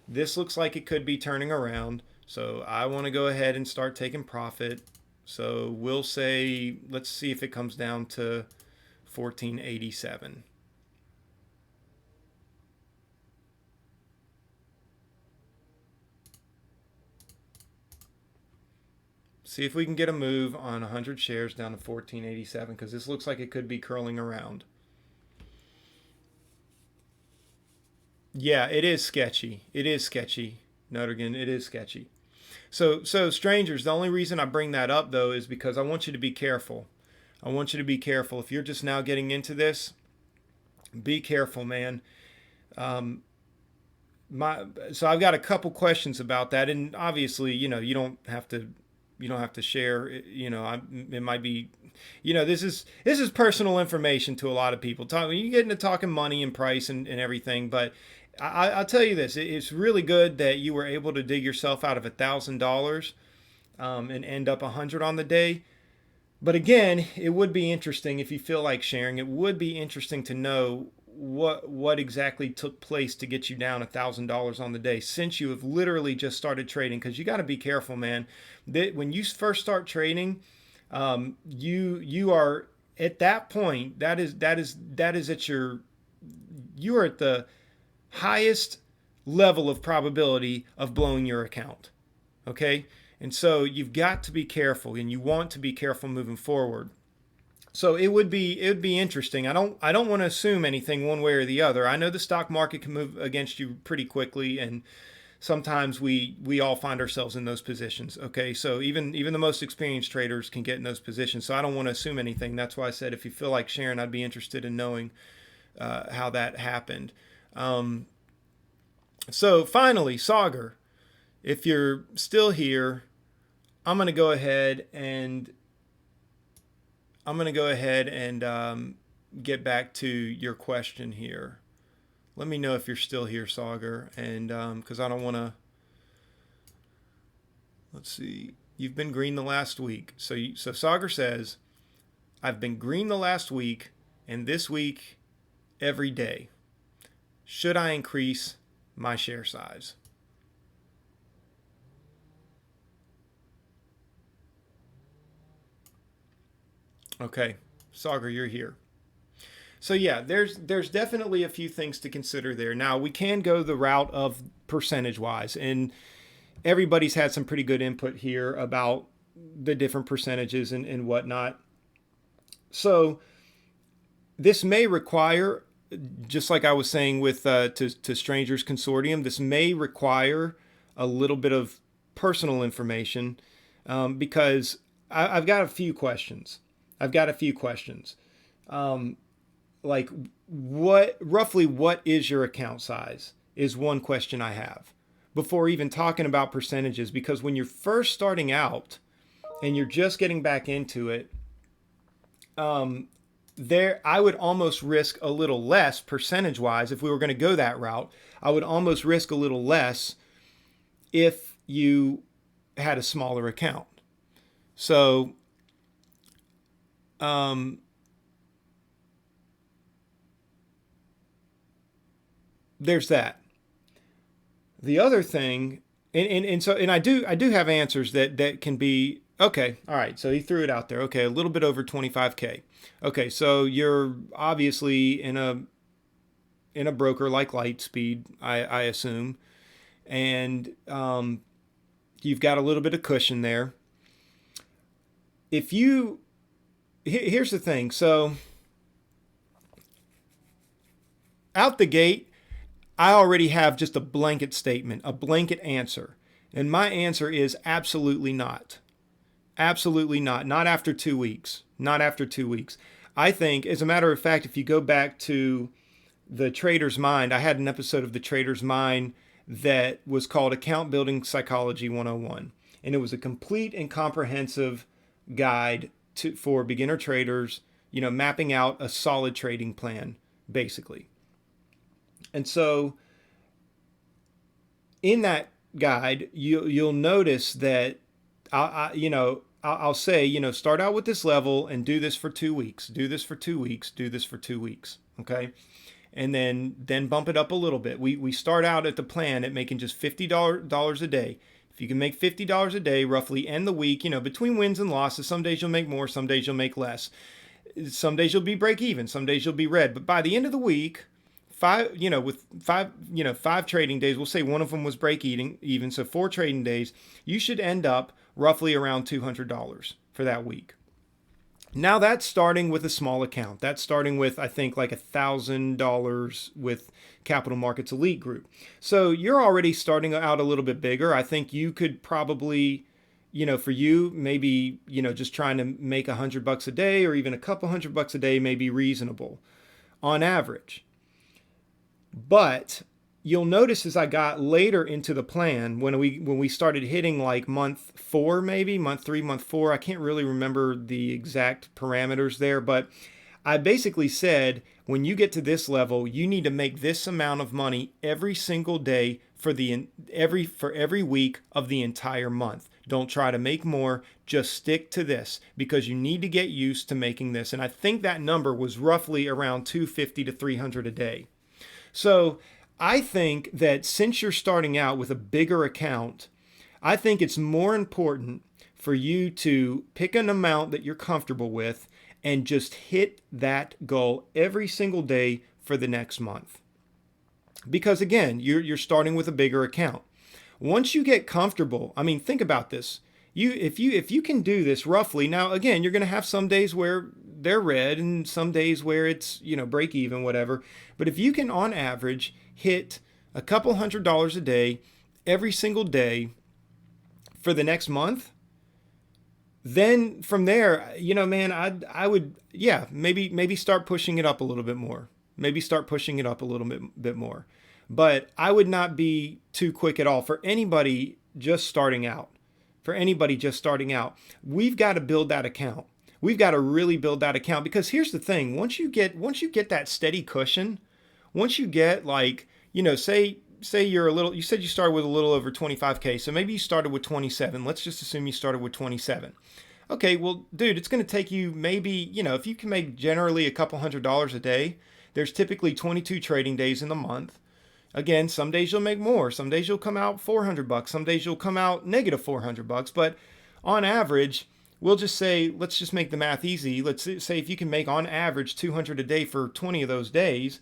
This looks like it could be turning around. So I want to go ahead and start taking profit. So we'll say, let's see if it comes down to 1487. See if we can get a move on 100 shares down to 1487, because this looks like it could be curling around. Yeah, it is sketchy. It is sketchy, Notergan. It is sketchy. So strangers, the only reason I bring that up, though, is because I want you to be careful. I want you to be careful. If you're just now getting into this, be careful, man. So I've got a couple questions about that, and obviously, you don't have to share. It might be, this is personal information to a lot of people. You get into talking money and price and everything, but I'll tell you this: it's really good that you were able to dig yourself out of $1,000 and end up 100 on the day. But again, it would be interesting if you feel like sharing. It would be interesting to know what exactly took place to get you down $1,000 on the day, since you have literally just started trading. Because you got to be careful, man. When you first start trading, you are at that point. That is at you are at the highest level of probability of blowing your account. Okay, and so you've got to be careful, and you want to be careful moving forward. So it would be interesting. I don't want to assume anything one way or the other. I know the stock market can move against you pretty quickly, and sometimes we all find ourselves in those positions. Okay, so even the most experienced traders can get in those positions. So I don't want to assume anything. That's why I said if you feel like sharing, I'd be interested in knowing how that happened. So finally, Sauger, if you're still here, I'm going to go ahead and get back to your question here. Let me know if you're still here, Sagar, and because I don't want to. Let's see. You've been green the last week. So Sagar says, I've been green the last week, and this week every day. Should I increase my share size? Okay, Sagar, you're here. So yeah, there's definitely a few things to consider there. Now we can go the route of percentage wise, and everybody's had some pretty good input here about the different percentages and whatnot. So this may require, just like I was saying with to Strangers Consortium, this may require a little bit of personal information because I've got a few questions. I've got a few questions. Like what is your account size is one question I have before even talking about percentages, because when you're first starting out and you're just getting back into it, there I would almost risk a little less percentage wise if we were going to go that route. I would almost risk a little less if you had a smaller account. So um, there's that. The other thing, and I do have answers that can be okay. All right, so he threw it out there. Okay, a little bit over 25K. Okay, so you're obviously in a broker like Lightspeed, I assume, and you've got a little bit of cushion there. If you Here's the thing. So out the gate, I already have just a blanket statement, a blanket answer. And my answer is absolutely not. Absolutely not. Not after 2 weeks. Not after 2 weeks. I think, as a matter of fact, if you go back to the Trader's Mind, I had an episode of the Trader's Mind that was called Account Building Psychology 101. And it was a complete and comprehensive guide for beginner traders, mapping out a solid trading plan, basically. And so in that guide, you'll notice that I'll say, start out with this level and do this for 2 weeks, do this for 2 weeks, do this for 2 weeks. Okay. And then bump it up a little bit. We start out at the plan at making just $50 a day. If you can make $50 a day, roughly end the week, between wins and losses, some days you'll make more, some days you'll make less. Some days you'll be break even, some days you'll be red. But by the end of the week, with five trading days, we'll say one of them was break even, so 4 trading days, you should end up roughly around $200 for that week. Now that's starting with a small account. That's starting with, I think, like $1,000 with Capital Markets Elite Group. So you're already starting out a little bit bigger. I think you could probably, for you, maybe, just trying to make $100 a day or even a couple $100 a day may be reasonable on average. But you'll notice as I got later into the plan, when we started hitting like month 4, maybe month 3, month 4, I can't really remember the exact parameters there, but I basically said, when you get to this level, you need to make this amount of money every single day for every week of the entire month. Don't try to make more, just stick to this because you need to get used to making this. And I think that number was roughly around 250 to 300 a day. So I think that since you're starting out with a bigger account, I think it's more important for you to pick an amount that you're comfortable with and just hit that goal every single day for the next month. Because again, you're starting with a bigger account. Once you get comfortable, I mean, think about this. If you can do this roughly, now again, you're going to have some days where they're red and some days where it's, break even, whatever. But if you can, on average, hit a couple $100 a day every single day for the next month, then from there, man, I would, yeah, maybe start pushing it up a little bit more. Maybe start pushing it up a little bit more. But I would not be too quick at all for anybody just starting out. For anybody just starting out, we've got to build that account. We've got to really build that account, because here's the thing: once you get that steady cushion, once you get like, say you're a little, you said you started with a little over 25K. So maybe you started with 27. Let's just assume you started with 27. Okay, well, dude, it's going to take you maybe, if you can make generally a couple $100 a day, there's typically 22 trading days in the month. Again, some days you'll make more. Some days you'll come out $400. Some days you'll come out negative $400. But on average, we'll just say, let's just make the math easy. Let's say if you can make on average 200 a day for 20 of those days,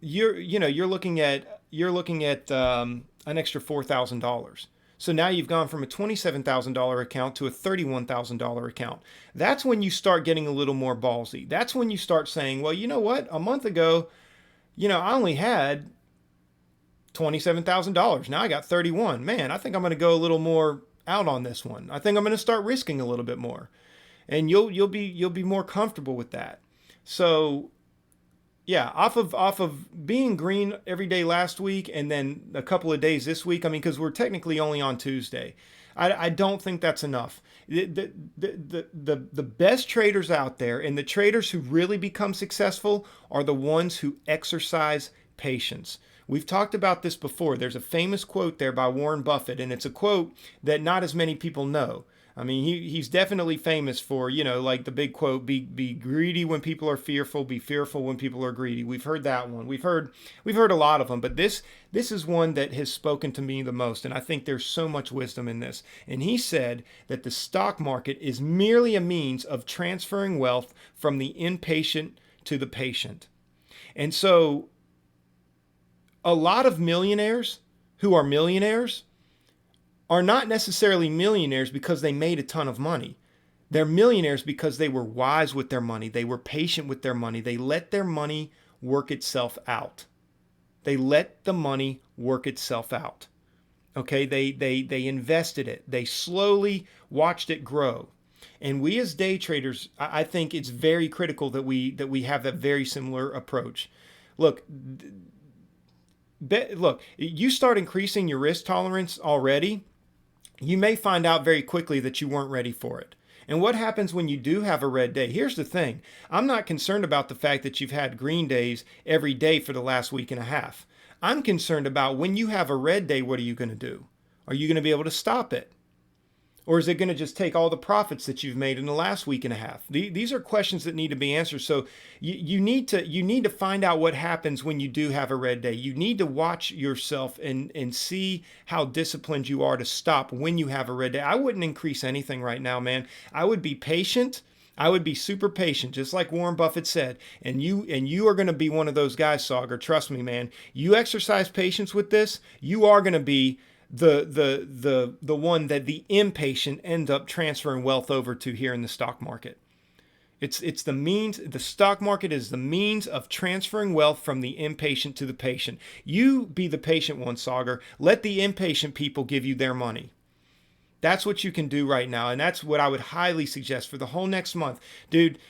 you're looking at an extra $4,000. So now you've gone from a $27,000 account to a $31,000 account. That's when you start getting a little more ballsy. That's when you start saying, well, you know what? A month ago, I only had $27,000. Now I got 31. Man, I think I'm going to go a little more out on this one. I think I'm going to start risking a little bit more, and you'll be more comfortable with that. So yeah, off of being green every day last week and then a couple of days this week. I mean, because we're technically only on Tuesday. I don't think that's enough. The best traders out there and the traders who really become successful are the ones who exercise patience. We've talked about this before. There's a famous quote there by Warren Buffett, and it's a quote that not as many people know. I mean, he's definitely famous for, like the big quote, be greedy when people are fearful, be fearful when people are greedy. We've heard that one. We've heard a lot of them, but this is one that has spoken to me the most, and I think there's so much wisdom in this. And he said that the stock market is merely a means of transferring wealth from the impatient to the patient. And so a lot of millionaires who are millionaires are not necessarily millionaires because they made a ton of money. They're millionaires because they were wise with their money. They were patient with their money. They let their money work itself out. They let the money work itself out. Okay, they invested it. They slowly watched it grow. And we as day traders, I think it's very critical that we have that very similar approach. Look, you start increasing your risk tolerance already, you may find out very quickly that you weren't ready for it. And what happens when you do have a red day? Here's the thing. I'm not concerned about the fact that you've had green days every day for the last week and a half. I'm concerned about when you have a red day, what are you going to do? Are you going to be able to stop it? Or is it going to just take all the profits that you've made in the last week and a half? These are questions that need to be answered. So you need to find out what happens when you do have a red day. You need to watch yourself and see how disciplined you are to stop when you have a red day. I wouldn't increase anything right now, man. I would be patient. I would be super patient, just like Warren Buffett said. And you are going to be one of those guys, Sauger. Trust me, man. You exercise patience with this, you are going to be the one that the impatient end up transferring wealth over to here in the stock market. It's the means. The stock market is the means of transferring wealth from the impatient to the patient. You be the patient one, Sauger. Let the impatient people give you their money. That's what you can do right now, and that's what I would highly suggest for the whole next month. Dude,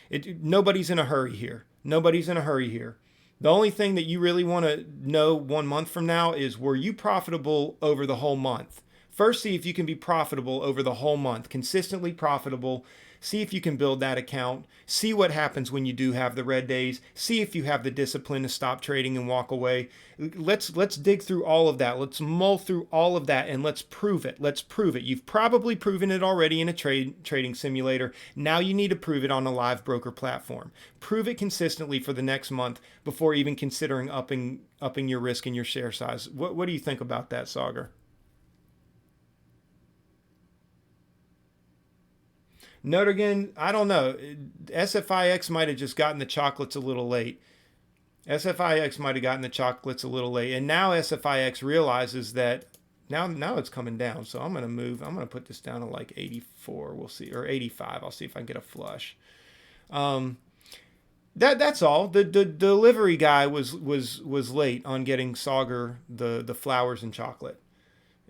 nobody's in a hurry here. Nobody's in a hurry here. The only thing that you really want to know 1 month from now is, were you profitable over the whole month? First, see if you can be profitable over the whole month, consistently profitable. See if you can build that account. See what happens when you do have the red days. See if you have the discipline to stop trading and walk away. Let's dig through all of that. Let's mull through all of that and let's prove it. Let's prove it. You've probably proven it already in a trading simulator. Now you need to prove it on a live broker platform. Prove it consistently for the next month before even considering upping your risk and your share size. What do you think about that, Sauger? Notigan, I don't know. SFIX might have just gotten the chocolates a little late. SFIX might have gotten the chocolates a little late. And now SFIX realizes that now it's coming down. So I'm going to put this down to like 84. We'll see. Or 85. I'll see if I can get a flush. That's all. The delivery guy was late on getting Sauger the flowers and chocolate.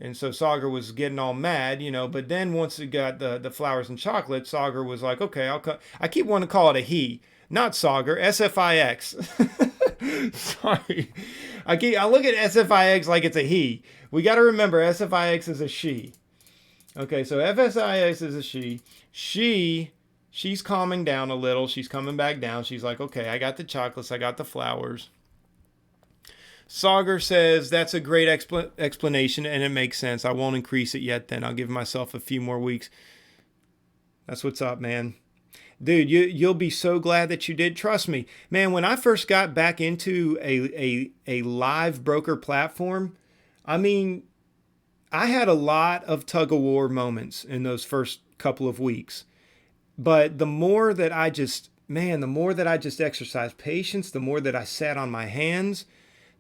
And so Sauger was getting all mad, but then once he got the flowers and chocolate, Sauger was like, okay, I keep wanting to call it a he, not Sauger, SFIX. Sorry. I look at SFIX like it's a he. We got to remember SFIX is a she. Okay, so FSIX is a she. She She's calming down a little. She's coming back down. She's like, okay, I got the chocolates. I got the flowers. Sauger says that's a great explanation and it makes sense. I won't increase it yet then. I'll give myself a few more weeks. That's what's up, man. Dude, you'll be so glad that you did. Trust me. Man, when I first got back into a live broker platform, I mean, I had a lot of tug of war moments in those first couple of weeks. But the more that I just, man, the more that I just exercised patience, the more that I sat on my hands,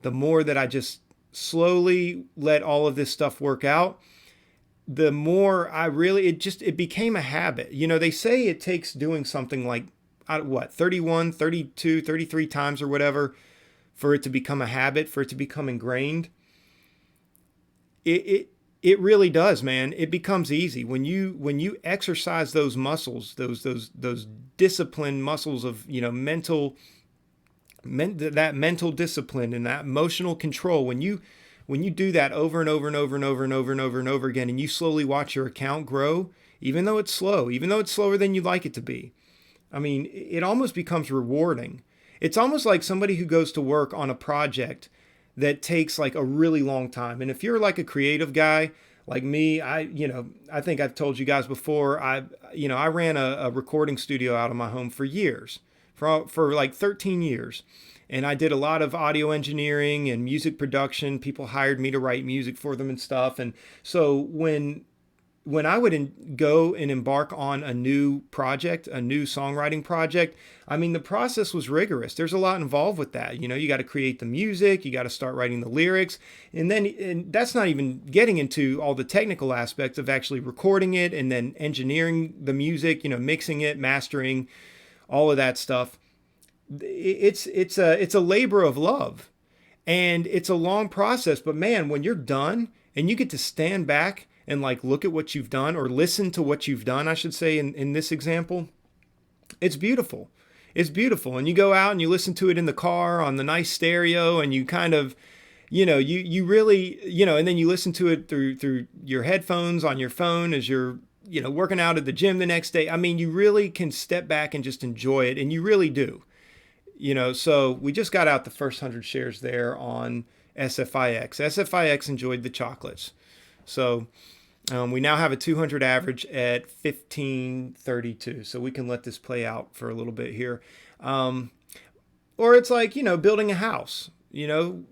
the more that I just slowly let all of this stuff work out, the more I really, it became a habit. You know, they say it takes doing something like, what, 31, 32, 33 times or whatever for it to become a habit, for it to become ingrained. It really does, man. It becomes easy when you exercise those muscles, those disciplined muscles of, you know, that mental discipline and that emotional control. When you do that over and over and over and over and over and over and over again, and you slowly watch your account grow, even though it's slow, even though it's slower than you'd like it to be. I mean, it almost becomes rewarding. It's almost like somebody who goes to work on a project that takes like a really long time. And if you're like a creative guy like me, I think I've told you guys before, I ran a recording studio out of my home for years, for like 13 years. And I did a lot of audio engineering and music production. People hired me to write music for them and stuff. And so when I would go and embark on a new project, a new songwriting project, I mean, the process was rigorous. There's a lot involved with that. You know, you got to create the music, you got to start writing the lyrics, and that's not even getting into all the technical aspects of actually recording it and then engineering the music, you know, mixing it, mastering, all of that stuff. It's a labor of love, and it's a long process. But man, when you're done and you get to stand back and like look at what you've done, or listen to what you've done, I should say, in this example, it's beautiful. It's beautiful. And you go out and you listen to it in the car on the nice stereo, and you kind of, you know, you really, you know, and then you listen to it through your headphones on your phone as you're, you know, working out at the gym the next day. I mean, you really can step back and just enjoy it, and you really do. You know, so we just got out the first 100 shares there on SFIX. SFIX enjoyed the chocolates. So we now have a 200 average at 1532. So we can let this play out for a little bit here. Or it's like, you know, building a house. You know,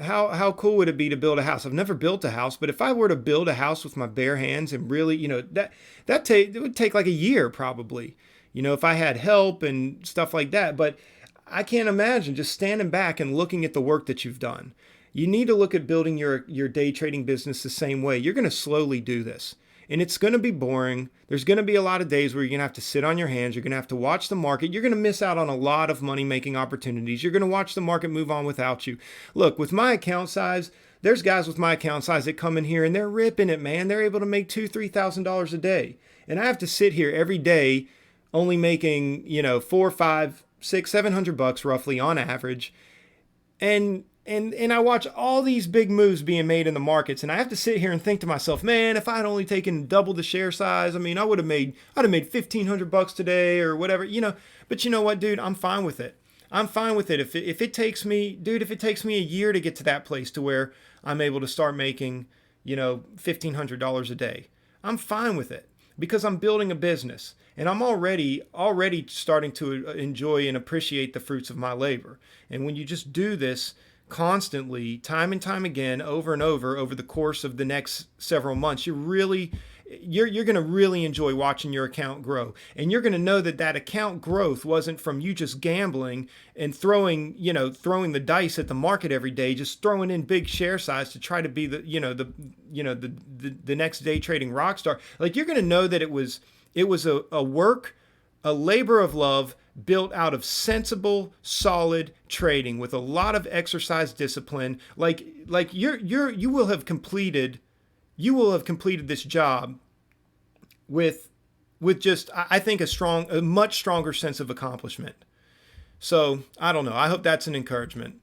how cool would it be to build a house? I've never built a house, but if I were to build a house with my bare hands and really, you know, it would take like a year probably, you know, if I had help and stuff like that. But I can't imagine just standing back and looking at the work that you've done. You need to look at building your day trading business the same way. You're going to slowly do this, and it's going to be boring. There's going to be a lot of days where you're going to have to sit on your hands. You're going to have to watch the market. You're going to miss out on a lot of money-making opportunities. You're going to watch the market move on without you. Look, with my account size, there's guys with my account size that come in here and they're ripping it, man. They're able to make $2,000-$3,000 a day, and I have to sit here every day only making, you know, 4, 5, 6, $700 roughly on average, and I watch all these big moves being made in the markets, and I have to sit here and think to myself, man, if I had only taken double the share size, I mean, I'd have made $1,500 today or whatever, you know. But you know what, dude, I'm fine with it. I'm fine with it. If it takes me, dude, if it takes me a year to get to that place to where I'm able to start making, you know, $1,500 a day, I'm fine with it, because I'm building a business, and I'm already starting to enjoy and appreciate the fruits of my labor. And when you just do this constantly, time and time again, over and over the course of the next several months, you're going to really enjoy watching your account grow. And you're going to know that account growth wasn't from you just gambling and throwing the dice at the market every day, just throwing in big share size to try to be the next day trading rock star. Like, you're going to know that it was a labor of love built out of sensible, solid trading with a lot of exercise discipline. Like you will have completed this job with just, I think, a much stronger sense of accomplishment. So I don't know. I hope that's an encouragement.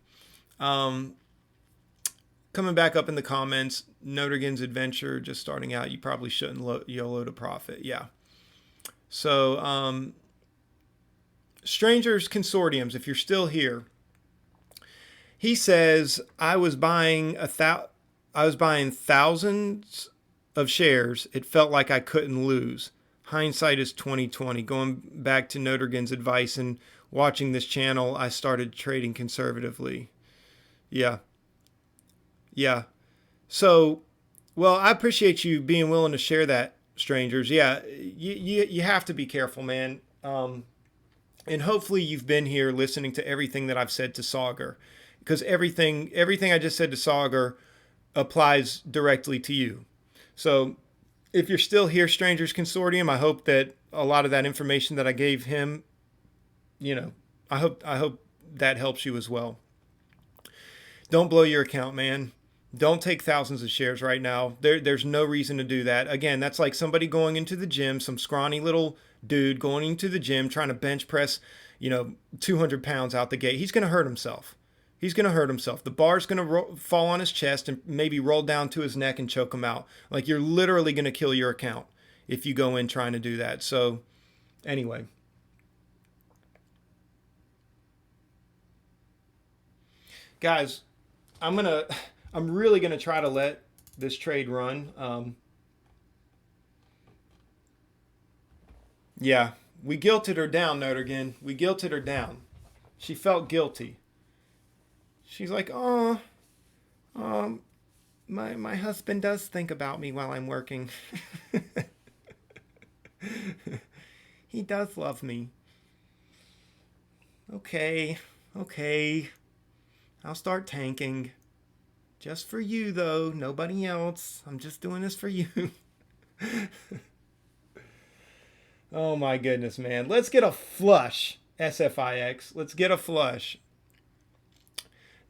Coming back up in the comments, Notergan's adventure just starting out. You probably shouldn't YOLO to profit. Yeah. So Strangers Consortiums, if you're still here, he says I was buying thousands of shares. It felt like I couldn't lose. Hindsight is 2020. Going back to Notergen's advice and watching this channel, I started trading conservatively. Yeah, yeah. So, well, I appreciate you being willing to share that, strangers. Yeah, you have to be careful, man. And hopefully you've been here listening to everything that I've said to Sauger, because everything I just said to Sauger applies directly to you. So if you're still here, Strangers Consortium, I hope that a lot of that information that I gave him, you know, I hope that helps you as well. Don't blow your account, man. Don't take thousands of shares right now. There's no reason to do that. Again, that's like somebody going into the gym, some scrawny little dude going into the gym trying to bench press, 200 pounds out the gate. He's going to hurt himself. He's going to hurt himself. The bar's going to fall on his chest and maybe roll down to his neck and choke him out. Like, you're literally going to kill your account if you go in trying to do that. So, anyway. Guys, I'm really gonna try to let this trade run. Yeah, we guilted her down, Notergen. We guilted her down. She felt guilty. She's like, oh, um, my husband does think about me while I'm working. He does love me. Okay, okay. I'll start tanking. Just for you, though. Nobody else. I'm just doing this for you. Oh my goodness, man. Let's get a flush, SFIX. Let's get a flush.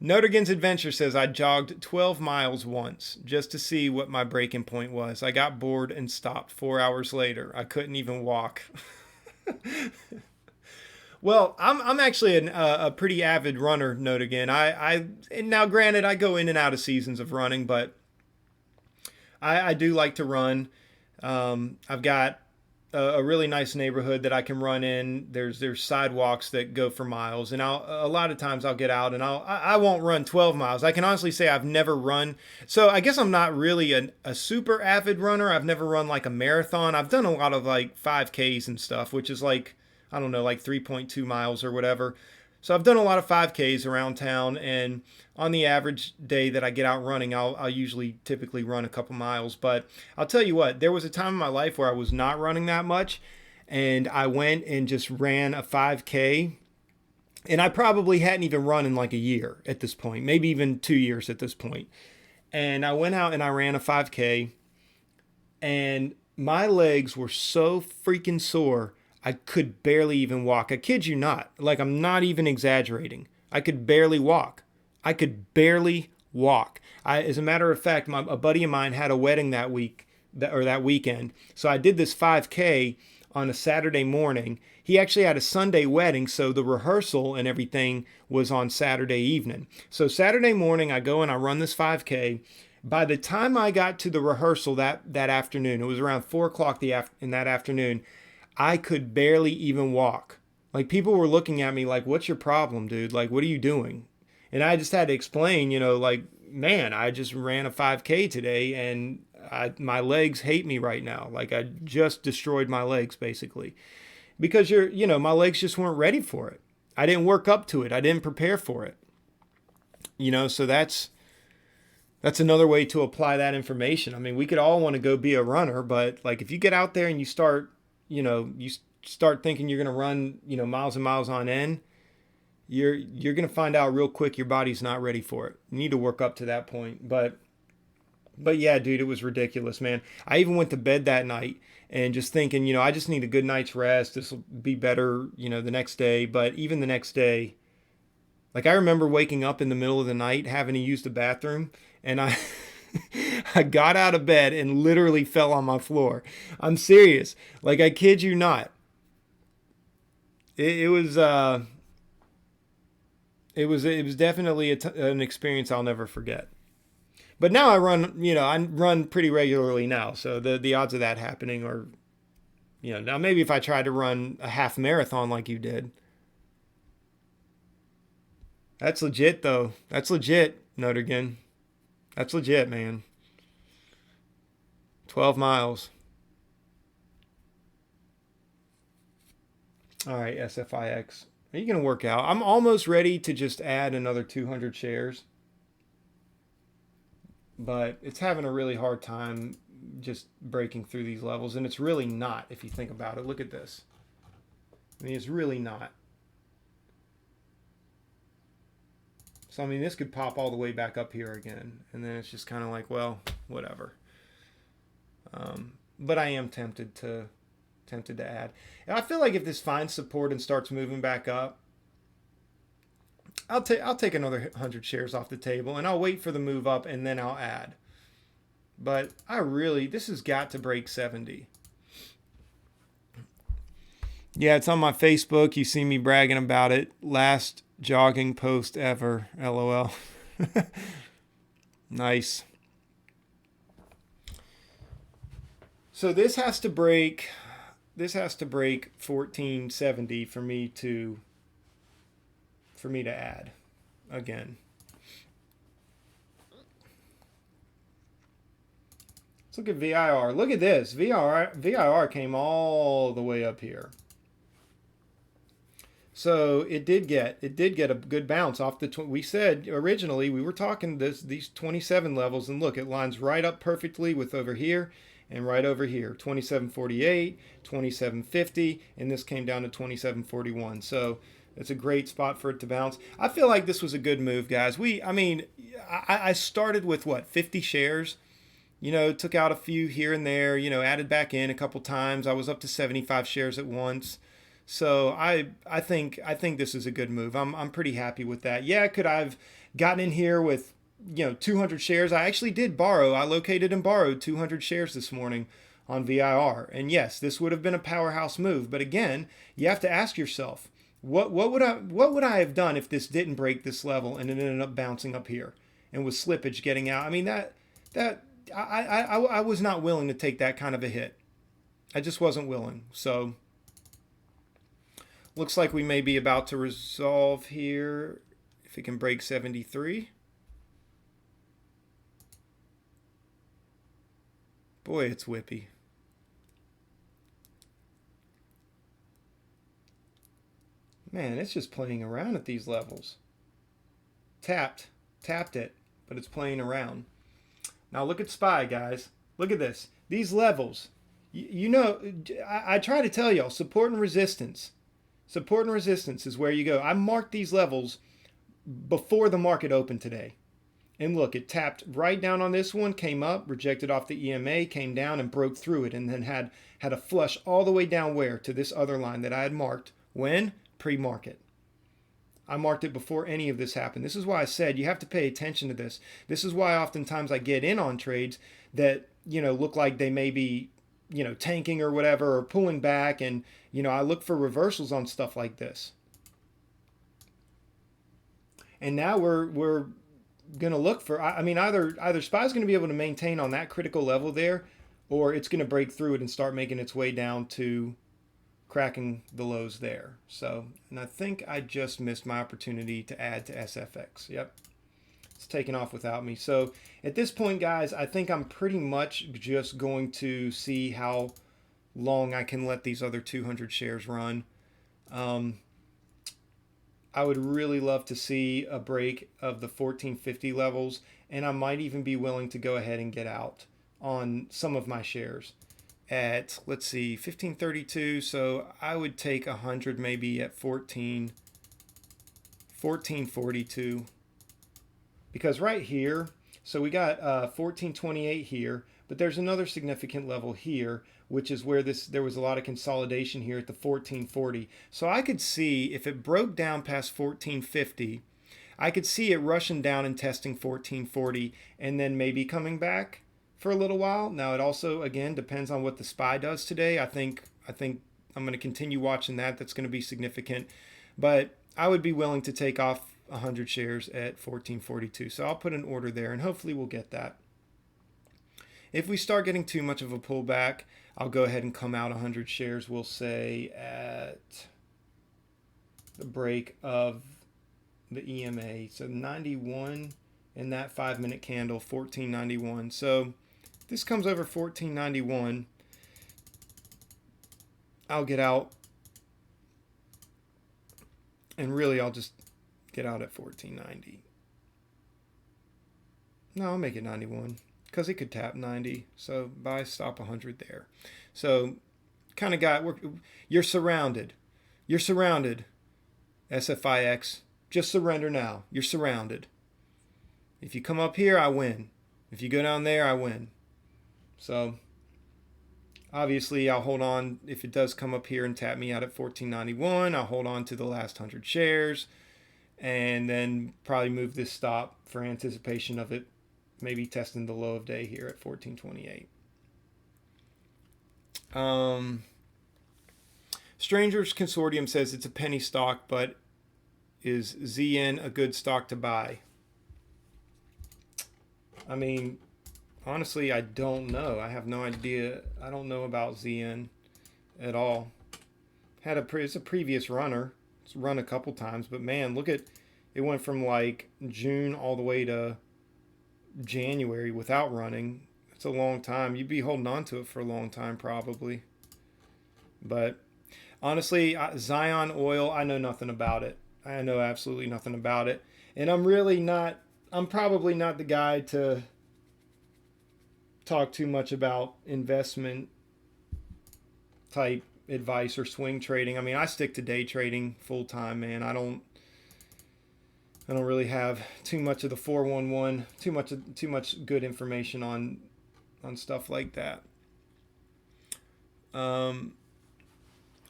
Notergen's Adventure says I jogged 12 miles once just to see what my breaking point was. I got bored and stopped 4 hours later. I couldn't even walk. Well, I'm actually a pretty avid runner, Notergen. And now granted, I go in and out of seasons of running, but I do like to run. I've got a really nice neighborhood that I can run in. There's sidewalks that go for miles, and a lot of times I'll get out and I won't run 12 miles. I can honestly say I've never run. So I guess I'm not really a super avid runner. I've never run like a marathon. I've done a lot of like 5Ks and stuff, which is like, I don't know, like 3.2 miles or whatever. So I've done a lot of 5Ks around town, and on the average day that I get out running, I'll usually typically run a couple miles. But I'll tell you what, there was a time in my life where I was not running that much, and I went and just ran a 5K, and I probably hadn't even run in like a year at this point, maybe even 2 years at this point. And I went out and I ran a 5K, and my legs were so freaking sore I could barely even walk. I kid you not. Like, I'm not even exaggerating. I could barely walk. I could barely walk. As a matter of fact, a buddy of mine had a wedding that week, or that weekend. So I did this 5K on a Saturday morning. He actually had a Sunday wedding, so the rehearsal and everything was on Saturday evening. So Saturday morning, I go and I run this 5K. By the time I got to the rehearsal that afternoon, it was around 4 o'clock in that afternoon, I could barely even walk. Like, people were looking at me like, what's your problem, dude? Like, what are you doing? And I just had to explain, like, man, I just ran a 5K today and my legs hate me right now. Like, I just destroyed my legs basically because my legs just weren't ready for it. I didn't work up to it. I didn't prepare for it. So that's another way to apply that information. I mean, we could all want to go be a runner, but like, if you get out there and you start thinking you're going to run, miles and miles on end, you're going to find out real quick your body's not ready for it. You need to work up to that point. But yeah, dude, it was ridiculous, man. I even went to bed that night and just thinking, I just need a good night's rest. This will be better, the next day. But even the next day, like, I remember waking up in the middle of the night having to use the bathroom, and I I got out of bed and literally fell on my floor. I'm serious. Like, I kid you not. It was definitely an experience I'll never forget. But now I run pretty regularly now, so the odds of that happening are, now maybe if I tried to run a half marathon like you did, That's legit, though. That's legit, Notigan. That's legit, man. 12 miles. All right, SFIX. Are you going to work out? I'm almost ready to just add another 200 shares, but it's having a really hard time just breaking through these levels, and it's really not if you think about it. Look at this. I mean, it's really not. So, I mean, this could pop all the way back up here again, and then it's just kind of like, well, whatever. But I am tempted to add. And I feel like if this finds support and starts moving back up, I'll take another 100 shares off the table, and I'll wait for the move up, and then I'll add. But this has got to break 70. Yeah, it's on my Facebook. You see me bragging about it. Last jogging post ever. LOL. Nice. So this has to break 1470 for me to add again. Let's look at VIR. Look at this. VIR came all the way up here. So it did get a good bounce off the. We said originally we were talking these 27 levels, and look, it lines right up perfectly with over here and right over here. 2748, 2750, and this came down to 2741. So it's a great spot for it to bounce. I feel like this was a good move, guys. I started with what, 50 shares. Took out a few here and there. Added back in a couple times. I was up to 75 shares at once. So I think this is a good move. I'm pretty happy with that. Yeah, could I've gotten in here with 200 shares? I actually did borrow. I located and borrowed 200 shares this morning on VIR. And yes, this would have been a powerhouse move. But again, you have to ask yourself, what would I have done if this didn't break this level and it ended up bouncing up here and with slippage getting out? I mean I was not willing to take that kind of a hit. I just wasn't willing. So looks like we may be about to resolve here if it can break 73. Boy, it's whippy. Man, it's just playing around at these levels. Tapped it, but it's playing around. Now look at SPY, guys. Look at this. These levels. I try to tell y'all, support and resistance. Support and resistance is where you go. I marked these levels before the market opened today. And look, it tapped right down on this one, came up, rejected off the EMA, came down and broke through it, and then had a flush all the way down where? To this other line that I had marked. When? Pre-market. I marked it before any of this happened. This is why I said you have to pay attention to this. This is why oftentimes I get in on trades that, look like they may be, tanking or whatever, or pulling back, and, I look for reversals on stuff like this. And now we're going to look for, either SPY's going to be able to maintain on that critical level there, or it's going to break through it and start making its way down to cracking the lows there. So, and I think I just missed my opportunity to add to SFX. Yep. It's taken off without me. So at this point, guys, I think I'm pretty much just going to see how long I can let these other 200 shares run. I would really love to see a break of the 1450 levels, and I might even be willing to go ahead and get out on some of my shares at, let's see, 1532. So I would take 100 maybe at 1442, because right here, so we got 1428 here, but there's another significant level here, which is where there was a lot of consolidation here at the 1440. So I could see if it broke down past 1450, I could see it rushing down and testing 1440 and then maybe coming back for a little while. Now it also, again, depends on what the SPY does today. I think I'm going to continue watching that. That's going to be significant. But I would be willing to take off 100 shares at 1442. So I'll put an order there, and hopefully we'll get that. If we start getting too much of a pullback, I'll go ahead and come out 100 shares, we'll say, at the break of the EMA. So 91 in that 5-minute candle, 1491. So this comes over 1491. I'll get out, and really I'll just get out at 1490. No, I'll make it 91 because it could tap 90. So buy, stop 100 there. So kind of got, you're surrounded. You're surrounded, SFIX. Just surrender now. You're surrounded. If you come up here, I win. If you go down there, I win. So obviously I'll hold on. If it does come up here and tap me out at 1491, I'll hold on to the last 100 shares and then probably move this stop for anticipation of it maybe testing the low of day here at 1428. Strangers Consortium says it's a penny stock, but is ZN a good stock to buy? I mean, honestly, I don't know. I have no idea. I don't know about ZN at all. It's a previous runner. It's run a couple times, but man, look at it. Went from like June all the way to January without running. It's a long time. You'd be holding on to it for a long time probably. But honestly, Zion Oil, I know nothing about it. I know absolutely nothing about it. And I'm probably not the guy to talk too much about investment type advice or swing trading. I mean, I stick to day trading full time, man. I don't really have too much of the 411, too much good information on stuff like that.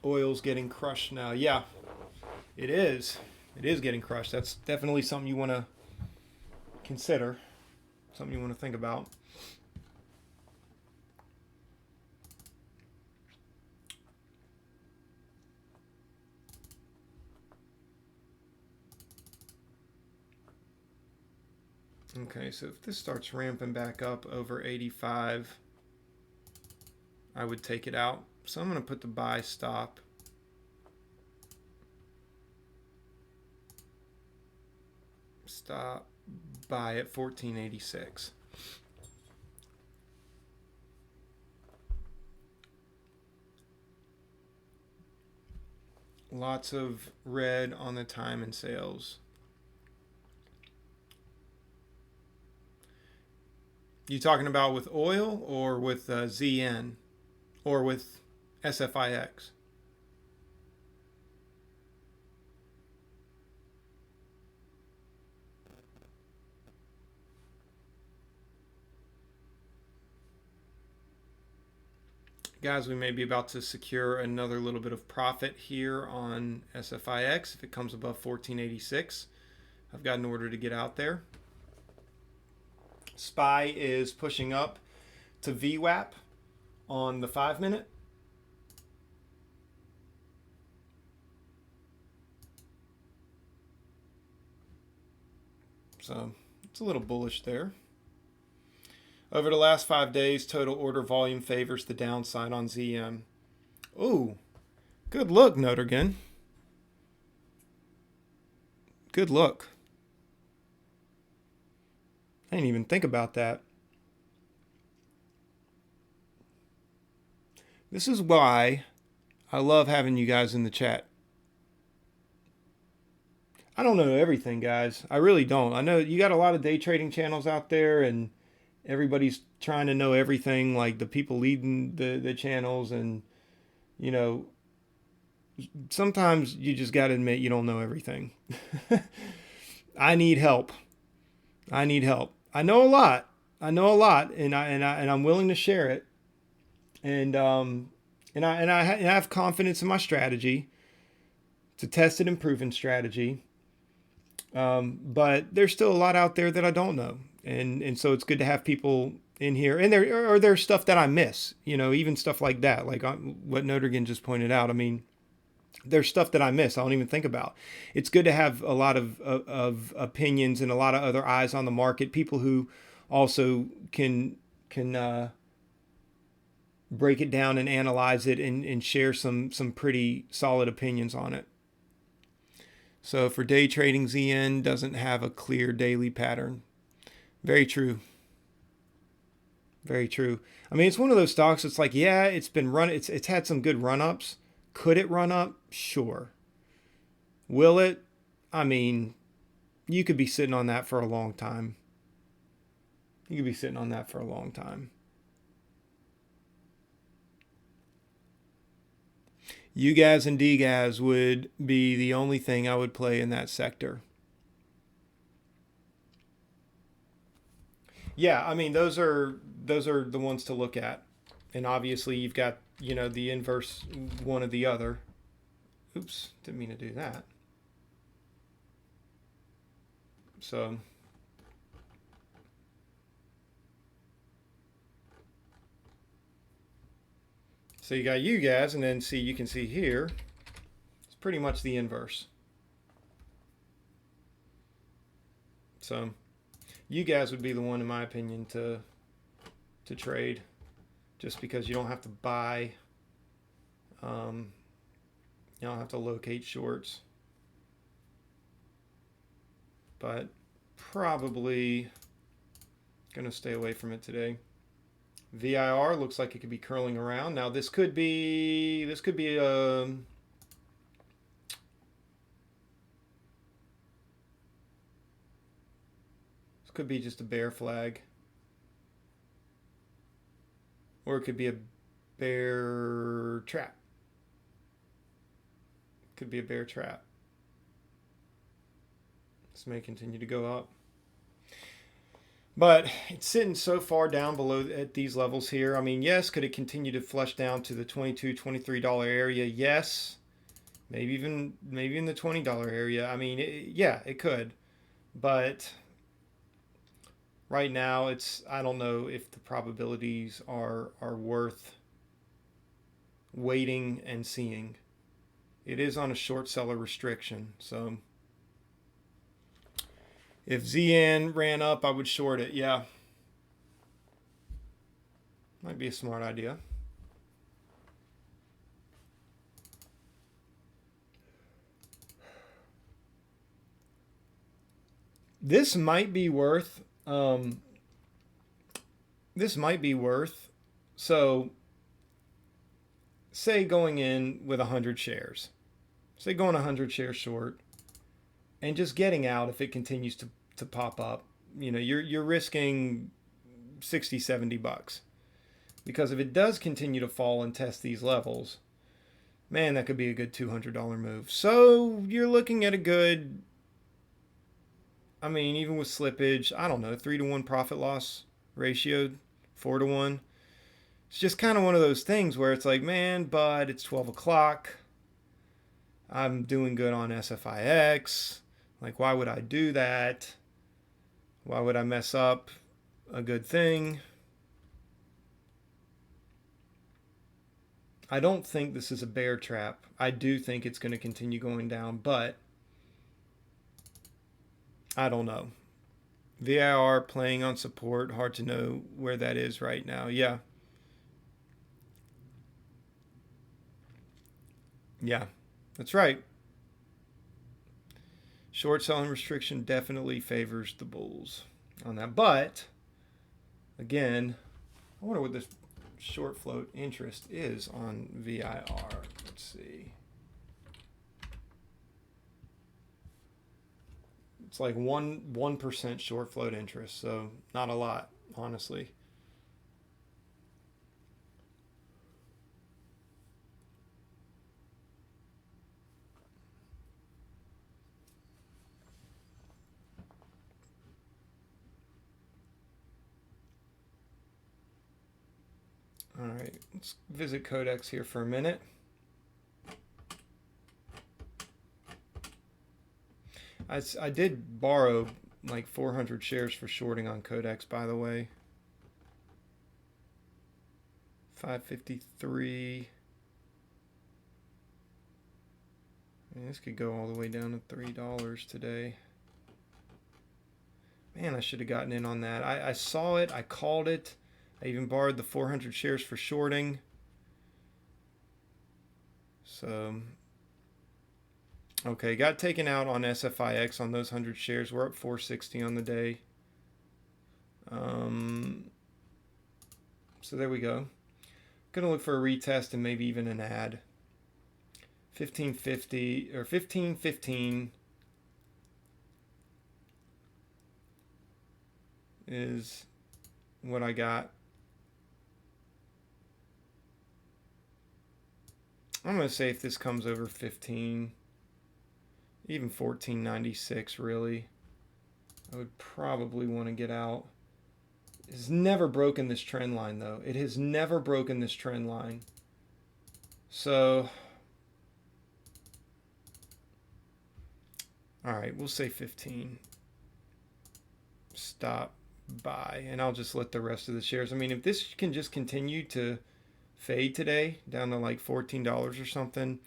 Oil's getting crushed now. Yeah, it is. It is getting crushed. That's definitely something you want to consider, something you want to think about. Okay, so if this starts ramping back up over 85, I would take it out. So I'm going to put the buy stop. Stop buy at 1486. Lots of red on the time and sales. You talking about with oil or with ZN or with SFIX? Guys, we may be about to secure another little bit of profit here on SFIX if it comes above 1486. I've got an order to get out there. SPY is pushing up to VWAP on the 5-minute. So it's a little bullish there. Over the last 5 days, total order volume favors the downside on ZM. Ooh, good look, Notergen. Good look. I didn't even think about that. This is why I love having you guys in the chat. I don't know everything, guys. I really don't. I know you got a lot of day trading channels out there, and everybody's trying to know everything, like the people leading the channels, and you know, sometimes you just got to admit you don't know everything. I need help. I need help. I know a lot. And I'm willing to share it. And I have confidence in my strategy. It's a tested and proven strategy. But there's still a lot out there that I don't know. And so it's good to have people in here. And there's stuff that I miss, you know, even stuff like that, like what Notergen just pointed out. I mean, there's stuff that I miss. I don't even think about. It's good to have a lot of opinions and a lot of other eyes on the market. People who also can break it down and analyze it and share some pretty solid opinions on it. So for day trading, ZN doesn't have a clear daily pattern. Very true. Very true. I mean, it's one of those stocks. It's like, yeah, it's been run. It's had some good run ups. Could it run up? Sure. Will it? I mean, you could be sitting on that for a long time. You could be sitting on that for a long time. UGAS and DGAS would be the only thing I would play in that sector. Yeah, I mean those are the ones to look at, and obviously you've got the inverse one of the other. Oops, didn't mean to do that. So you got UGAS, and then you can see here it's pretty much the inverse. So UGAS would be the one in my opinion to trade, just because you don't have to buy. You don't have to locate shorts, but probably going to stay away from it today. VIR looks like it could be curling around. Now this could be a just a bear flag, or it could be a bear trap. Could be a bear trap. This may continue to go up, but it's sitting so far down below at these levels here. I mean, yes, could it continue to flush down to the $22, $23 area? Yes, maybe in the $20 area. I mean, yeah, it could, but right now I don't know if the probabilities are worth waiting and seeing. It is on a short seller restriction, so if ZN ran up, I would short it. Yeah, might be a smart idea. This might be worth. So, say going in with 100 shares. Say going 100 shares short, and just getting out if it continues to pop up. You're risking 60, $70, because if it does continue to fall and test these levels, man, that could be a good $200 move. So you're looking at a good, I mean, even with slippage, I don't know, 3-to-1 profit loss ratio, 4-to-1. It's just kind of one of those things where it's like, man, but it's 12 o'clock. I'm doing good on SFIX. Like, why would I do that? Why would I mess up a good thing? I don't think this is a bear trap. I do think it's going to continue going down, but I don't know. VIR playing on support. Hard to know where that is right now. Yeah. Yeah, that's right. Short selling restriction definitely favors the bulls on that. But, again, I wonder what this short float interest is on VIR. Let's see. It's like 1% short float interest, so not a lot, honestly. All right, let's visit Codex here for a minute. I did borrow like 400 shares for shorting on Codex, by the way. 553. Man, this could go all the way down to $3 today. Man, I should have gotten in on that. I saw it. I called it. I even borrowed the 400 shares for shorting. So Okay, got taken out on SFIX on those 100 shares. We're up 460 on the day. So there we go. Gonna look for a retest and maybe even an add. 1550 or 1515 is what I got. I'm gonna say if this comes over 15, even 1496 really, I would probably want to get out. It's never broken this trend line though. It has never broken this trend line. So, all right, we'll say 15. Stop, buy, and I'll just let the rest of the shares. I mean, if this can just continue to fade today down to like $14 or something,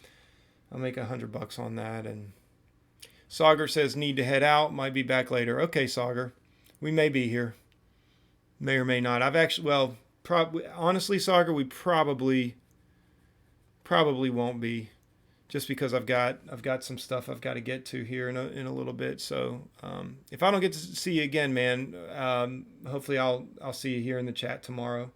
I'll make $100 on that. And Sauger says need to head out, might be back later. Okay, Sauger, we may be here, may or may not. I've actually, well, probably honestly, Sauger, we probably won't be, just because I've got some stuff I've got to get to here in a little bit. So if I don't get to see you again, man, hopefully I'll see you here in the chat tomorrow.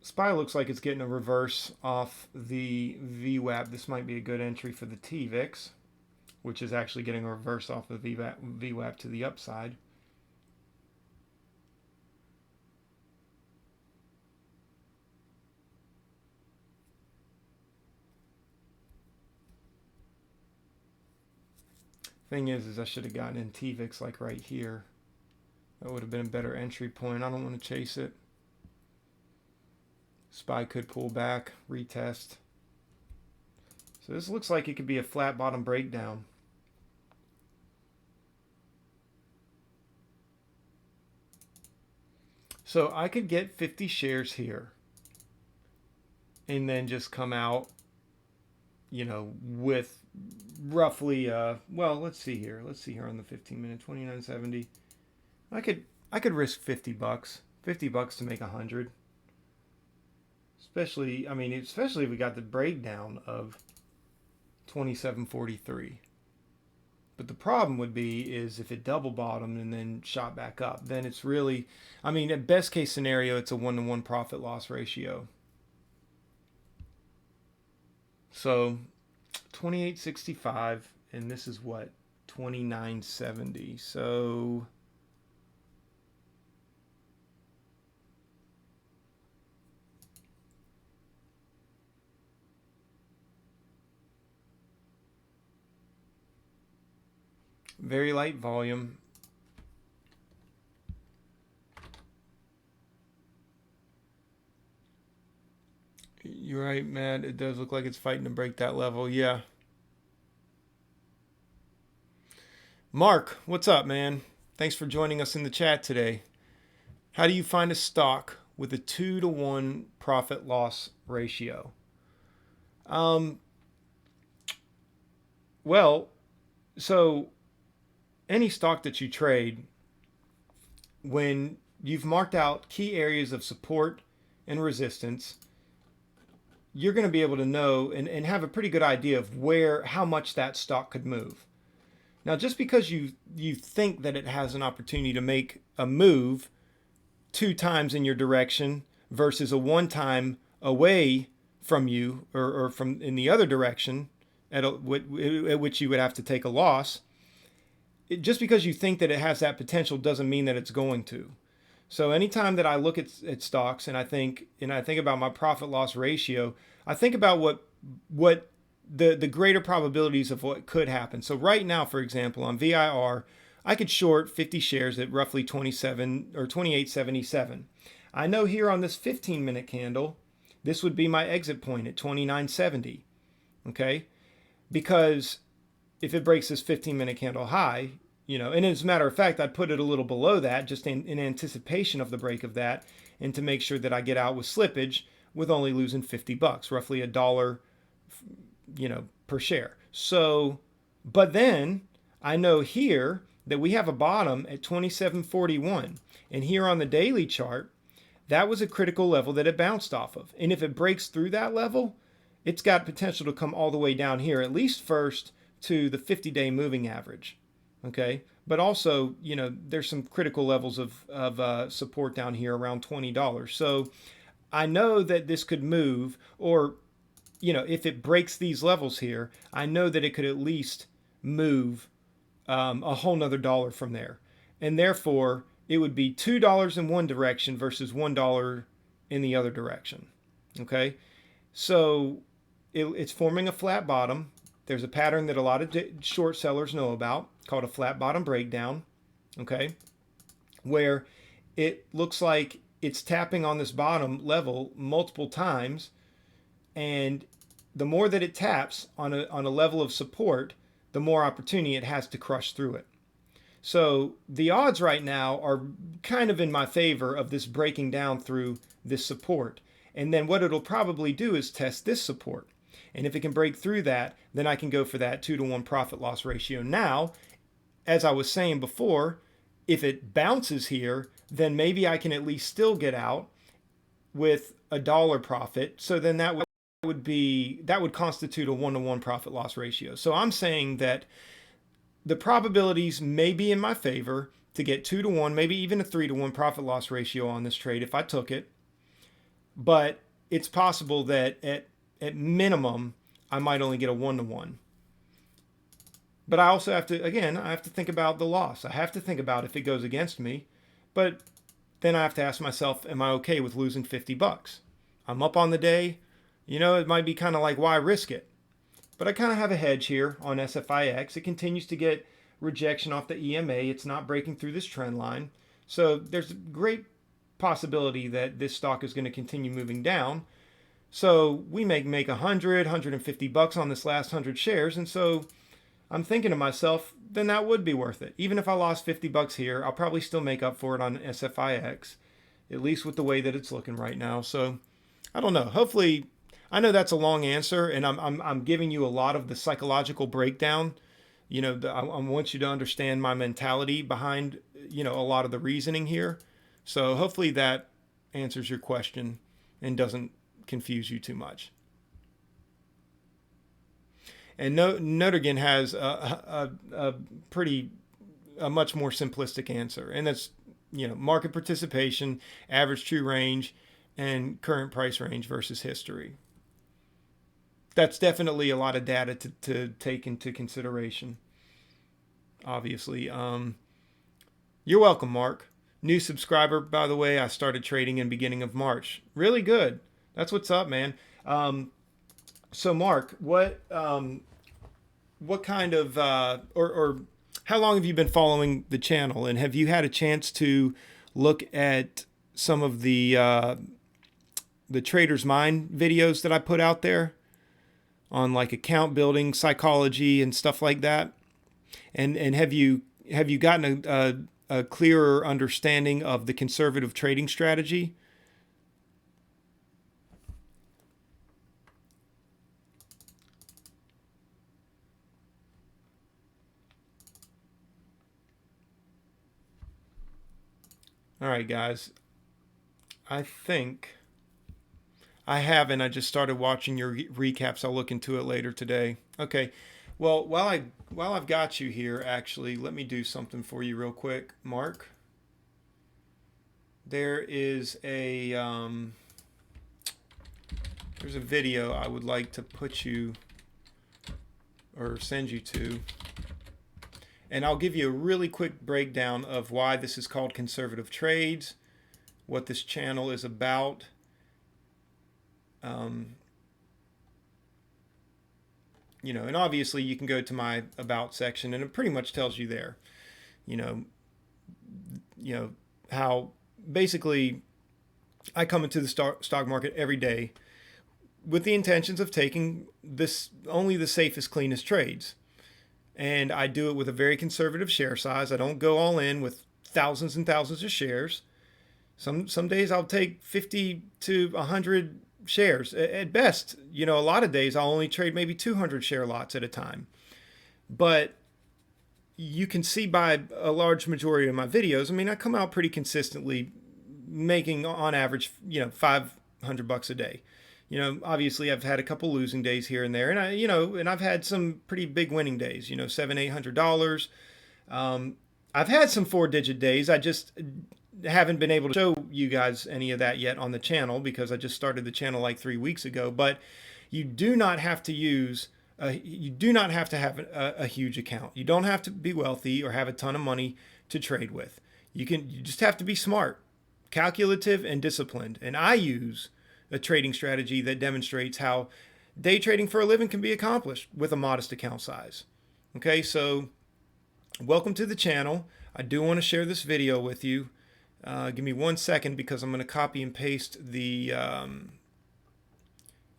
SPY looks like it's getting a reverse off the VWAP. This might be a good entry for the TVIX, which is actually getting a reverse off the VWAP to the upside. Thing is I should have gotten in TVIX like right here. That would have been a better entry point. I don't want to chase it. SPY could pull back, retest. So this looks like it could be a flat bottom breakdown. So I could get 50 shares here and then just come out, you know, with roughly, well, let's see here. Let's see here on the 15-minute, 29.70. I could risk $50. $50 to make 100. Especially, I mean, especially if we got the breakdown of 27.43. But the problem would be is if it double bottomed and then shot back up, then it's really, I mean, at best case scenario, it's a 1-to-1 profit loss ratio. So 28.65, and this is what, 29.70. So very light volume. You're right, Matt. It does look like it's fighting to break that level. Yeah. Mark, what's up, man? Thanks for joining us in the chat today. How do you find a stock with a 2-to-1 profit loss ratio? Well, so any stock that you trade, when you've marked out key areas of support and resistance, you're going to be able to know and have a pretty good idea of how much that stock could move. Now, just because you think that it has an opportunity to make a move 2 times in your direction versus a 1 time away from you or from in the other direction at which you would have to take a loss, just because you think that it has that potential doesn't mean that it's going to. So anytime that I look at stocks and I think about my profit loss ratio, I think about what the greater probabilities of what could happen. So right now, for example, on VIR, I could short 50 shares at roughly 27 or 28.77. I know here on this 15-minute candle, this would be my exit point at 29.70. Okay? Because if it breaks this 15-minute candle high, And as a matter of fact, I'd put it a little below that just in anticipation of the break of that, and to make sure that I get out with slippage with only losing $50, roughly a dollar, per share. So, but then I know here that we have a bottom at 27.41, and here on the daily chart, that was a critical level that it bounced off of. And if it breaks through that level, it's got potential to come all the way down here, at least first to the 50-day moving average. Okay, but also, there's some critical levels of support down here around $20. So I know that this could move, or if it breaks these levels here, I know that it could at least move a whole nother dollar from there, and therefore it would be $2 in one direction versus $1 in the other direction. Okay, so it's forming a flat bottom. There's a pattern that a lot of short sellers know about called a flat bottom breakdown, okay, where it looks like it's tapping on this bottom level multiple times, and the more that it taps on a level of support, the more opportunity it has to crush through it. So the odds right now are kind of in my favor of this breaking down through this support. And then what it'll probably do is test this support. And if it can break through that, then I can go for that 2-to-1 profit loss ratio. Now, as I was saying before, if it bounces here, then maybe I can at least still get out with a dollar profit. So then that would constitute a 1-to-1 profit loss ratio. So I'm saying that the probabilities may be in my favor to get 2-to-1, maybe even a 3-to-1 profit loss ratio on this trade if I took it. But it's possible that at minimum, I might only get a 1-to-1. But I also have to think about the loss. I have to think about if it goes against me. But then I have to ask myself, am I okay with losing $50? I'm up on the day. It might be kind of like, why risk it? But I kind of have a hedge here on SFIX. It continues to get rejection off the EMA. It's not breaking through this trend line. So there's a great possibility that this stock is going to continue moving down. So we may make $150 on this last 100 shares. And so I'm thinking to myself, then that would be worth it. Even if I lost $50 here, I'll probably still make up for it on SFIX, at least with the way that it's looking right now. So I don't know. Hopefully, I know that's a long answer, and I'm giving you a lot of the psychological breakdown. I want you to understand my mentality behind, a lot of the reasoning here. So hopefully that answers your question and doesn't confuse you too much. And Notergen has a much more simplistic answer, and that's market participation, average true range, and current price range versus history. That's definitely a lot of data to take into consideration. Obviously, you're welcome, Mark. New subscriber, by the way. I started trading in beginning of March. Really good. That's what's up, man. So Mark, what kind of or how long have you been following the channel, and have you had a chance to look at some of the Trader's Mind videos that I put out there on like account building, psychology, and stuff like that? And have you gotten a clearer understanding of the conservative trading strategy? All right, guys. I think I haven't. I just started watching your recaps. I'll look into it later today. Okay. Well, while I've got you here, actually, let me do something for you real quick, Mark. There is there's a video I would like to put you or send you to. And I'll give you a really quick breakdown of why this is called conservative trades, what this channel is about. And obviously you can go to my about section, and it pretty much tells you there, how basically I come into the stock market every day with the intentions of taking only the safest, cleanest trades. and I do it with a very conservative share size. I don't go all in with thousands and thousands of shares. Some days I'll take 50 to 100 shares at best. A lot of days I'll only trade maybe 200 share lots at a time. But you can see by a large majority of my videos, I mean, I come out pretty consistently making on average, $500 a day. Obviously I've had a couple losing days here and there, and I've had some pretty big winning days, $700-800. I've had some 4-digit days. I just haven't been able to show you guys any of that yet on the channel because I just started the channel like 3 weeks ago. But you do not have to have a huge account. You don't have to be wealthy or have a ton of money to trade with. You just have to be smart, calculative, and disciplined. And I use a trading strategy that demonstrates how day trading for a living can be accomplished with a modest account size. Okay, so welcome to the channel. I do want to share this video with you. Give me 1 second because I'm going to copy and paste the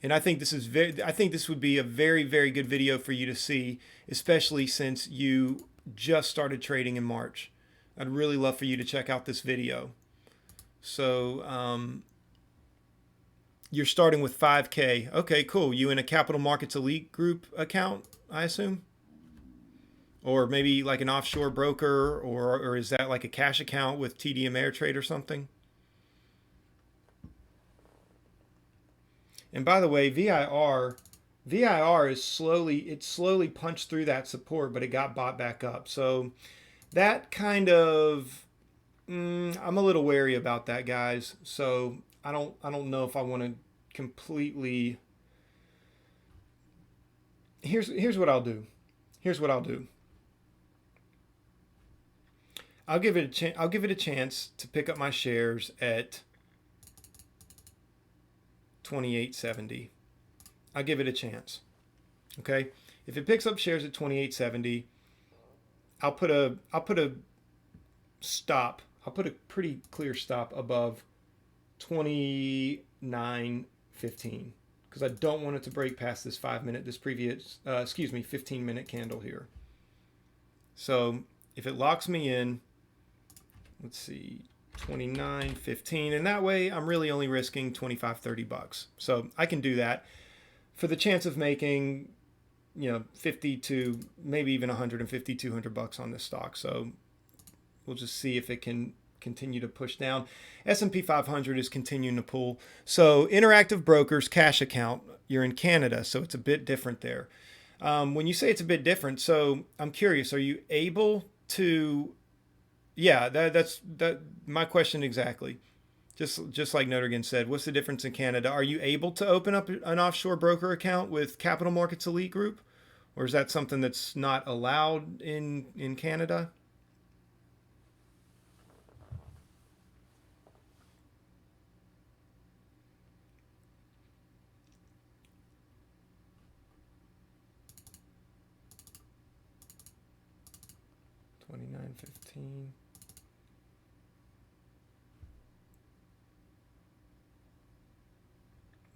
and I think this would be a very, very good video for you to see, especially since you just started trading in March. I'd really love for you to check out this video. So you're starting with 5K. Okay, cool. You in a Capital Markets Elite Group account, I assume? Or maybe like an offshore broker, or is that like a cash account with TD Ameritrade or something? And by the way, VIR is slowly punched through that support, but it got bought back up. So that kind of, I'm a little wary about that, guys. So I don't know if I want to completely. Here's what I'll do. I'll give it a chance to pick up my shares at 28.70. I'll give it a chance. Okay? If it picks up shares at 28.70, I'll put a stop. I'll put a pretty clear stop above 29.15 because I don't want it to break past this 15-minute candle here. So if it locks me in, let's see, 29.15, and that way I'm really only risking $25-30. So I can do that for the chance of making 50 to maybe even 150 $200 on this stock. So we'll just see if it can continue to push down. S&P 500 is continuing to pull. So Interactive Brokers cash account, you're in Canada, so it's a bit different there. When you say it's a bit different, so I'm curious, are you able to? Yeah, that's my question exactly. Just like Notergen said, what's the difference in Canada? Are you able to open up an offshore broker account with Capital Markets Elite Group? Or is that something that's not allowed in Canada? $29.15.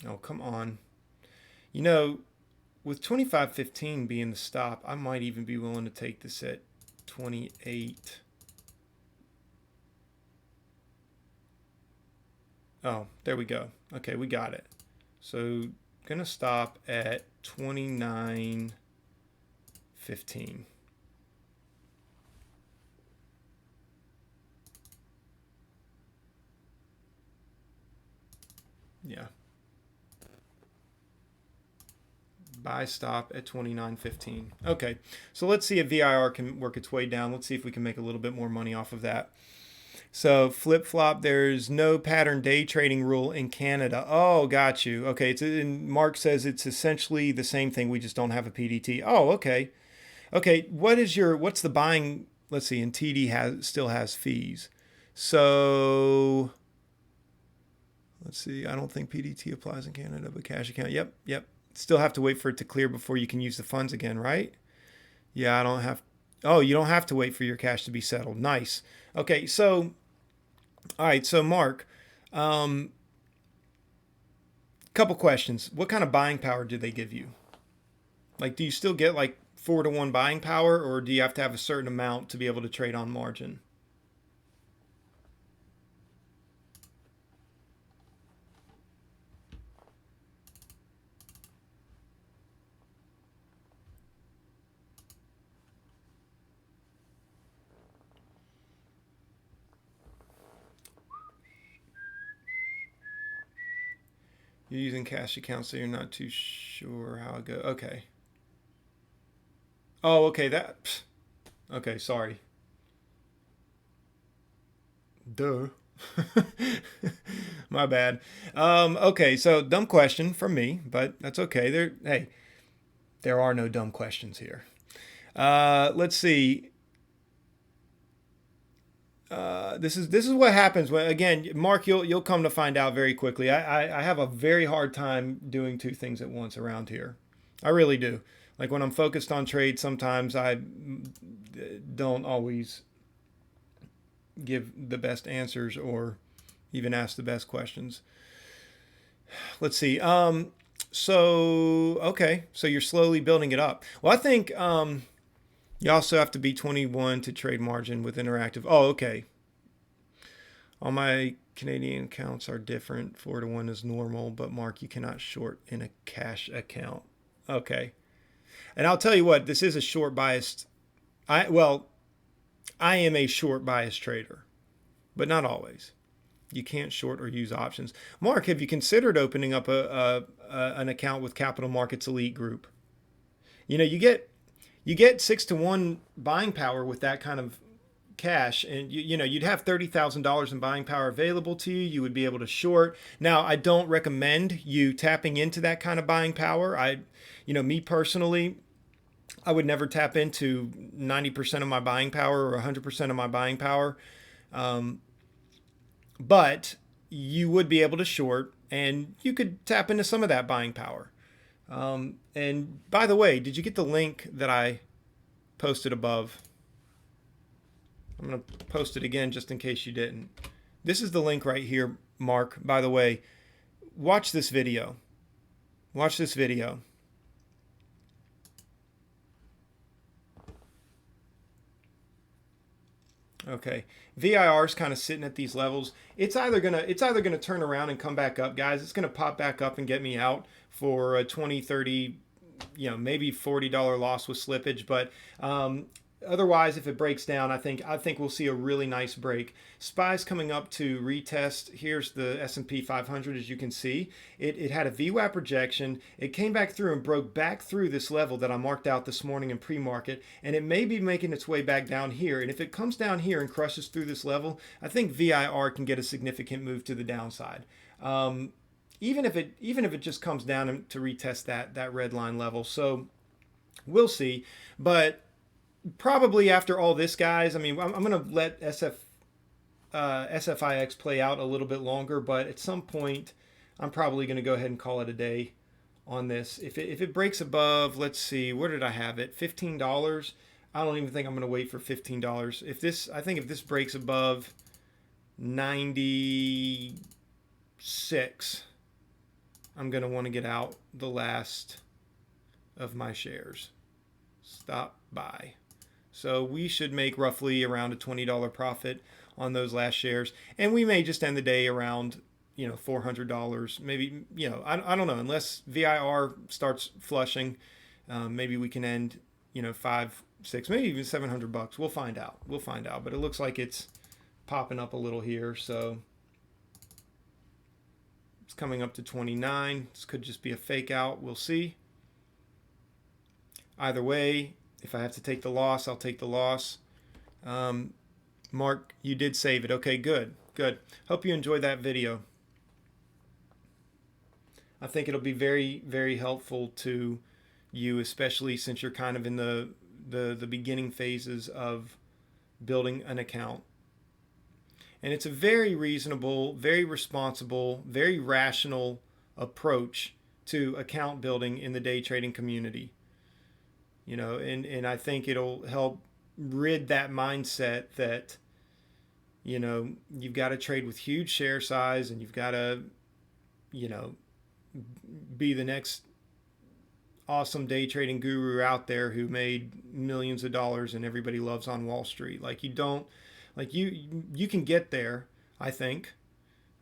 Oh, come on. With 25.15 being the stop, I might even be willing to take this at 28. Oh, there we go. Okay, we got it. So, gonna stop at 29.15. Yeah. Buy stop at 29.15. Okay, so let's see if VIR can work its way down. Let's see if we can make a little bit more money off of that. So flip-flop, there's no pattern day trading rule in Canada. Oh, got you. Okay, and Mark says it's essentially the same thing. We just don't have a PDT. Oh, okay. Okay, what's the buying? Let's see, and TD still has fees. So let's see. I don't think PDT applies in Canada, but cash account. Yep. Still have to wait for it to clear before you can use the funds again, right? Yeah, I don't have. Oh, you don't have to wait for your cash to be settled. Nice. Okay, so, all right. So, Mark, couple questions. What kind of buying power do they give you? Like, do you still get like 4-to-1 buying power, or do you have to have a certain amount to be able to trade on margin? You're using cash accounts, so you're not too sure how it goes. Okay. Oh, okay. Okay. Sorry. Duh. My bad. Okay. So dumb question from me, but that's okay. Hey, there are no dumb questions here. Let's see. This is what happens when, again, Mark, you'll come to find out very quickly. I have a very hard time doing two things at once around here. I really do. Like when I'm focused on trade, sometimes I don't always give the best answers or even ask the best questions. Let's see. So okay, so you're slowly building it up. Well, I think you also have to be 21 to trade margin with interactive. Oh, okay. All my Canadian accounts are different. 4-to-1 is normal, but Mark, you cannot short in a cash account. Okay. And I'll tell you what, this is a short biased. I am a short biased trader, but not always. You can't short or use options. Mark, have you considered opening up an account with Capital Markets Elite Group? You know, you get 6-to-1 buying power with that kind of cash, and you'd have $30,000 in buying power available to you. You would be able to short. Now, I don't recommend you tapping into that kind of buying power. Me personally, I would never tap into 90% of my buying power or 100% of my buying power. But you would be able to short, and you could tap into some of that buying power. And by the way, did you get the link that I posted above? I'm going to post it again just in case you didn't. This is the link right here, Mark. By the way, watch this video. Watch this video. Okay, VIR is kind of sitting at these levels. It's either gonna turn around and come back up, guys. It's gonna pop back up and get me out for a 20, 30, maybe $40 loss with slippage. But otherwise, if it breaks down, I think we'll see a really nice break. SPY's coming up to retest. Here's the S&P 500, as you can see. It had a VWAP rejection. It came back through and broke back through this level that I marked out this morning in pre-market, and it may be making its way back down here. And if it comes down here and crushes through this level, I think VIR can get a significant move to the downside. Even if it just comes down to retest that red line level. So we'll see. But probably after all this, guys, I mean, I'm going to let SFIX play out a little bit longer, but at some point, I'm probably going to go ahead and call it a day on this. If it breaks above, let's see, where did I have it? $15. I don't even think I'm going to wait for $15. I think if this breaks above 96, I'm going to want to get out the last of my shares. Stop buy. So we should make roughly around a $20 profit on those last shares. And we may just end the day around, $400. Maybe, I don't know, unless VIR starts flushing, maybe we can end, 5, 6, maybe even $700. We'll find out. But it looks like it's popping up a little here. So it's coming up to 29. This could just be a fake out. We'll see. Either way, if I have to take the loss, I'll take the loss. Mark, you did save it. Okay, good. Hope you enjoyed that video. I think it'll be very, very helpful to you, especially since you're kind of in the beginning phases of building an account. And it's a very reasonable, very responsible, very rational approach to account building in the day trading community. And I think it'll help rid that mindset that, you've got to trade with huge share size and you've got to, be the next awesome day trading guru out there who made millions of dollars and everybody loves on Wall Street. Like you don't, like you can get there. I think.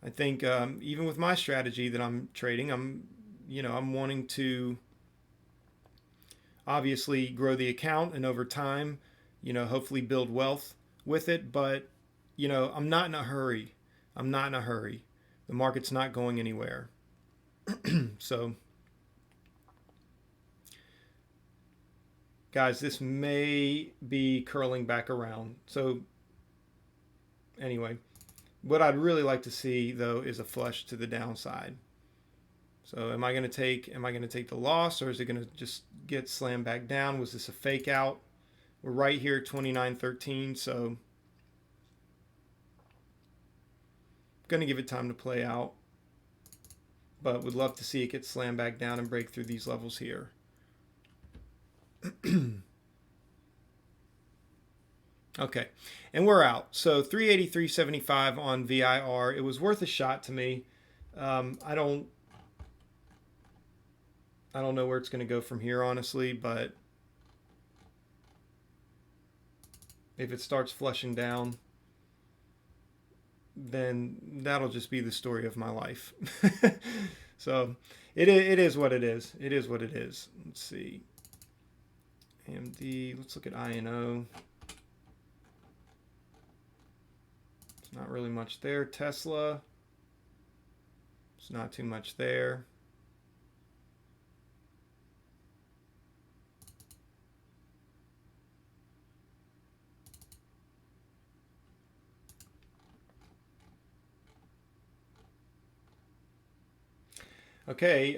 Even with my strategy that I'm trading, I'm wanting to obviously grow the account and over time, hopefully build wealth with it. But I'm not in a hurry. I'm not in a hurry. The market's not going anywhere. So, guys, this may be curling back around. So, anyway, what I'd really like to see though is a flush to the downside. So, am I going to take the loss, or is it going to just get slammed back down? Was this a fake out? We're right here at 29.13, so going to give it time to play out, but would love to see it get slammed back down and break through these levels here. Okay, and we're out. So 383.75 on VIR. It was worth a shot to me. I don't know where it's going to go from here, honestly, but if it starts flushing down, then that'll just be the story of my life. So it is what it is. It is what it is. Let's see. AMD. Let's look at INO. It's not really much there. Tesla. It's not too much there. Okay,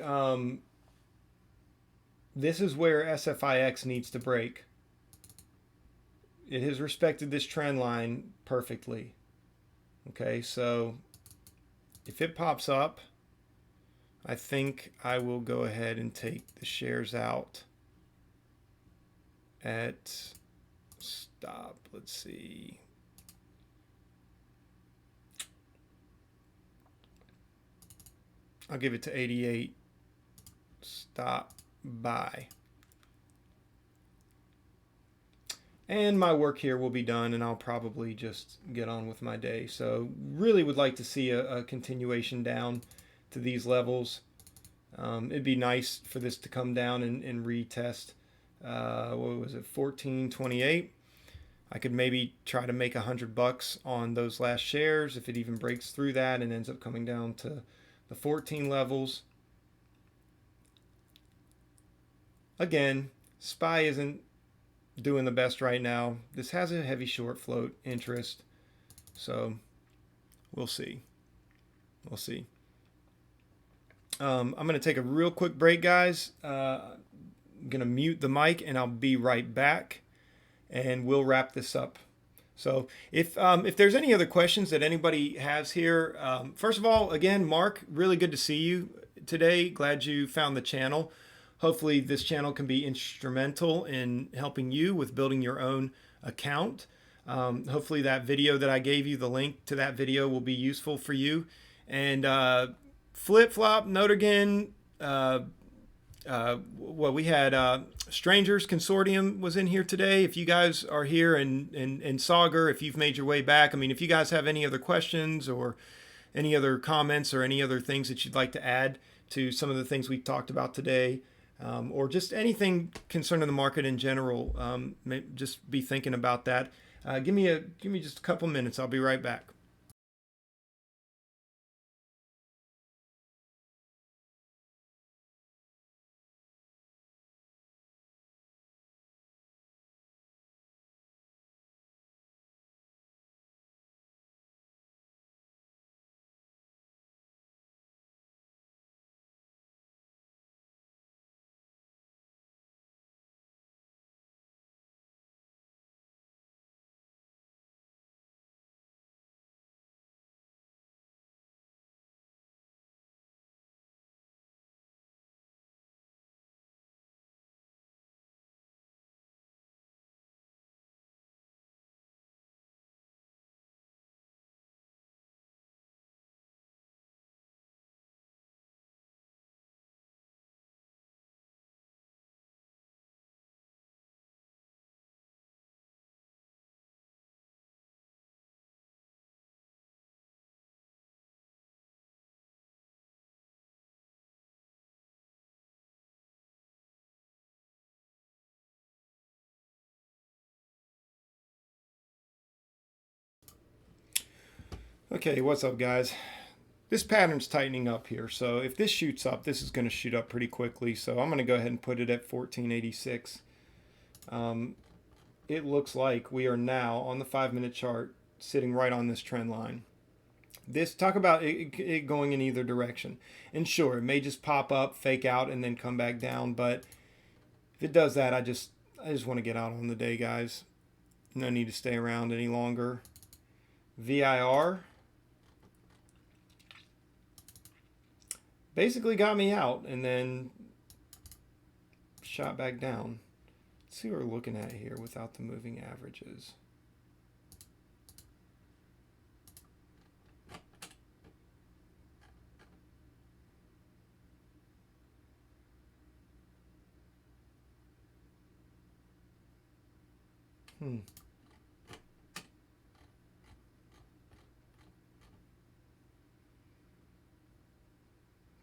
this is where SFIX needs to break. It has respected this trend line perfectly. Okay, so if it pops up, I think I will go ahead and take the shares out at stop. Let's see. I'll give it to 88. Stop. Buy. And my work here will be done, and I'll probably just get on with my day. So really would like to see a continuation down to these levels. It'd be nice for this to come down and retest. What was it? 14.28. I could maybe try to make $100 on those last shares if it even breaks through that and ends up coming down to the 14 levels. Again, SPY isn't doing the best right now. This has a heavy short float interest, so we'll see. We'll see. I'm going to take a real quick break, guys. I'm going to mute the mic, and I'll be right back, and we'll wrap this up. So if there's any other questions that anybody has here, first of all, again, Mark, really good to see you today. Glad you found the channel. Hopefully this channel can be instrumental in helping you with building your own account. Hopefully that video that I gave you, the link to that video will be useful for you. And Flip Flop, Notigan, we had Strangers Consortium was in here today. If you guys are here and Sauger, if you've made your way back, I mean, if you guys have any other questions or any other comments or any other things that you'd like to add to some of the things we talked about today, or just anything concerning the market in general, just be thinking about that. Give me just a couple minutes. I'll be right back. Okay, what's up, guys? This pattern's tightening up here, so if this shoots up, this is going to shoot up pretty quickly. So I'm going to go ahead and put it at 1486. It looks like we are now on the 5-minute chart sitting right on this trend line. This, talk about it going in either direction. And sure, it may just pop up, fake out, and then come back down. But if it does that, I just want to get out on the day, guys. No need to stay around any longer. VIR basically got me out and then shot back down. Let's see what we're looking at here without the moving averages.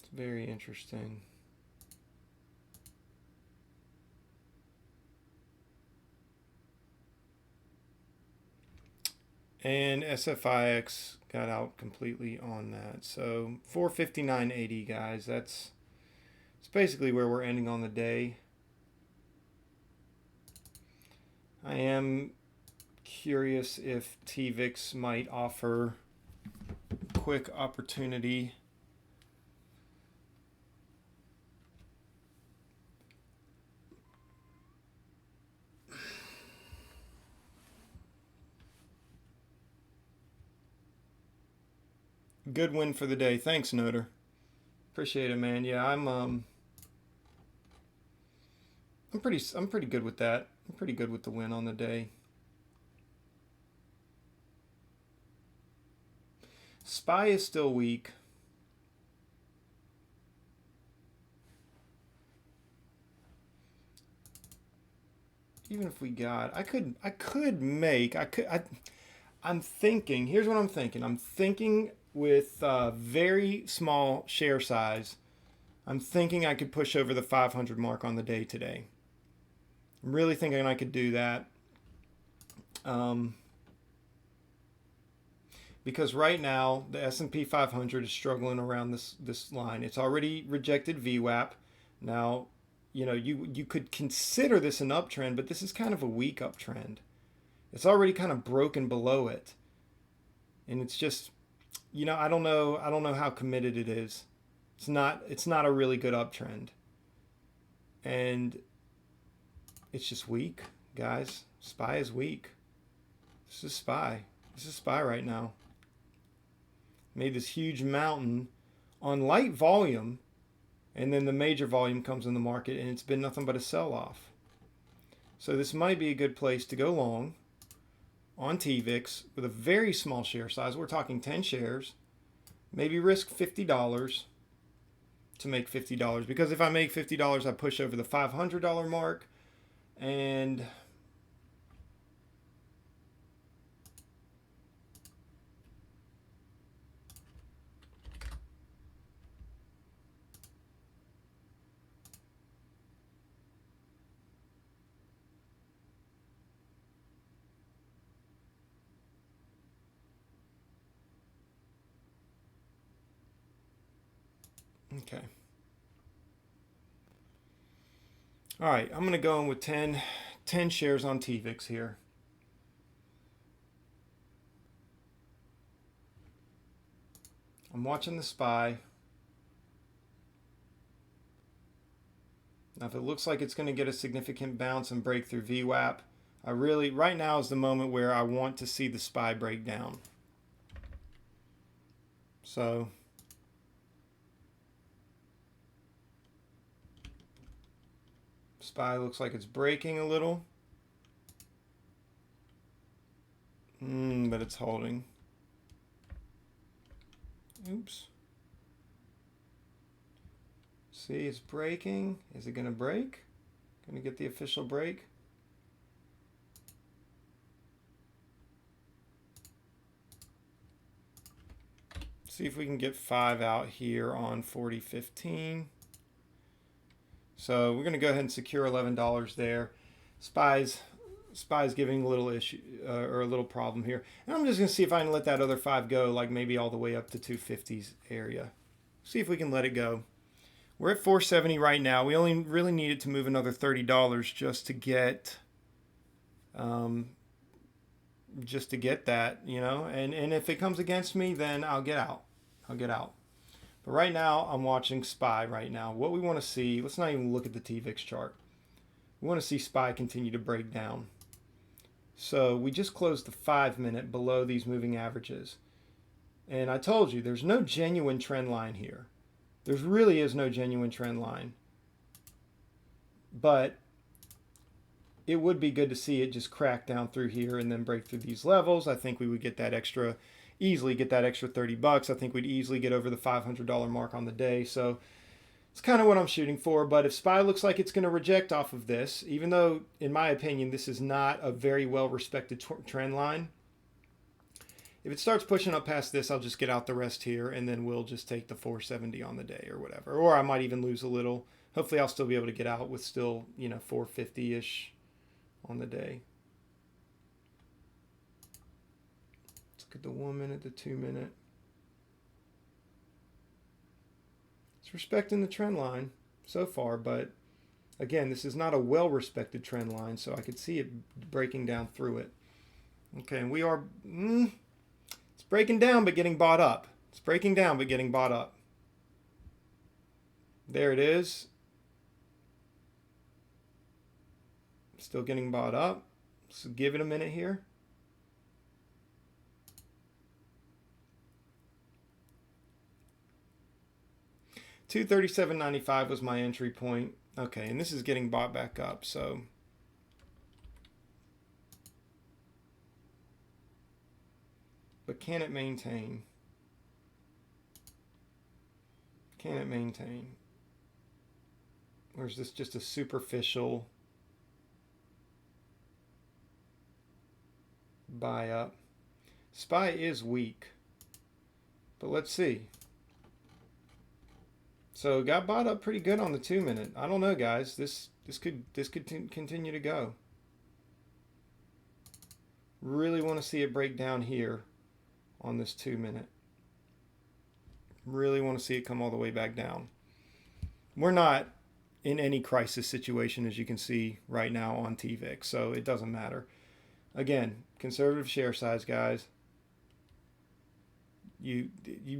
It's very interesting. And SFIX got out completely on that. So 459.80, guys. It's basically where we're ending on the day. I am curious if TVIX might offer a quick opportunity. Good win for the day. Thanks, Noter. Appreciate it, man. Yeah, I'm pretty good with that. I'm pretty good with the win on the day. SPY is still weak. Even if we got, I'm thinking, here's what I'm thinking. I'm thinking with very small share size, I'm thinking I could push over the 500 mark on the day today. I'm really thinking I could do that. Because right now the S&P 500 is struggling around this line. It's already rejected VWAP. Now, you know, you could consider this an uptrend, but this is kind of a weak uptrend. It's already kind of broken below it. And it's just, you know, I don't know how committed it is. It's not a really good uptrend. And it's just weak, guys. SPY is weak. This is SPY. This is SPY right now. Made this huge mountain on light volume, and then the major volume comes in the market, and it's been nothing but a sell-off. So this might be a good place to go long on TVIX with a very small share size. We're talking 10 shares. Maybe risk $50 to make $50. Because if I make $50, I push over the $500 mark. And okay. All right, I'm going to go in with 10 shares on TVIX here. I'm watching the SPY. Now, if it looks like it's going to get a significant bounce and break through VWAP, right now is the moment where I want to see the SPY break down. So SPY looks like it's breaking a little. But it's holding. Oops. See, it's breaking. Is it going to break? Going to get the official break? See if we can get 5 out here on 40.15. So we're going to go ahead and secure $11 there. SPY's SPY's giving a little issue or a little problem here. And I'm just going to see if I can let that other 5 go, like maybe all the way up to 250s area. See if we can let it go. We're at 470 right now. We only really need it to move another $30 just to get that, you know. And if it comes against me, then I'll get out. I'll get out. But right now, I'm watching SPY right now. What we want to see, let's not even look at the TVIX chart. We want to see SPY continue to break down. So we just closed the 5-minute below these moving averages. And I told you, there's no genuine trend line here. There really is no genuine trend line. But it would be good to see it just crack down through here and then break through these levels. I think we would get that extra, easily get that extra 30 bucks. I think we'd easily get over the $500 mark on the day. So it's kind of what I'm shooting for. But if SPY looks like it's going to reject off of this, even though, in my opinion, this is not a very well-respected trend line, if it starts pushing up past this, I'll just get out the rest here, and then we'll just take the 470 on the day or whatever. Or I might even lose a little. Hopefully I'll still be able to get out with still, 450-ish on the day. Let's look at the 1 minute, the 2 minute. It's respecting the trend line so far, but again, this is not a well-respected trend line, so I could see it breaking down through it. Okay, and we are, it's breaking down but getting bought up. It's breaking down but getting bought up. There it is. Still getting bought up. So give it a minute here. $237.95 was my entry point. Okay, and this is getting bought back up, so but can it maintain? Can it maintain? Or is this just a superficial buy up? SPY is weak, but let's see. So got bought up pretty good on the 2 minute. I don't know, guys. This could continue to go. Really want to see it break down here on this 2 minute. Really want to see it come all the way back down. We're not in any crisis situation, as you can see right now on TVIX, so it doesn't matter. Again, conservative share size, guys. You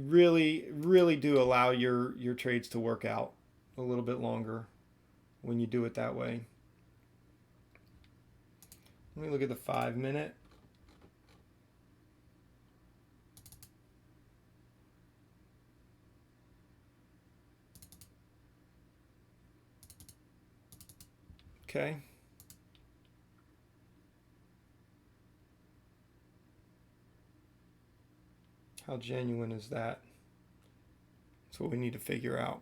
really do allow your trades to work out a little bit longer when you do it that way. Let me look at the 5 minute. Okay. How genuine is that? That's what we need to figure out.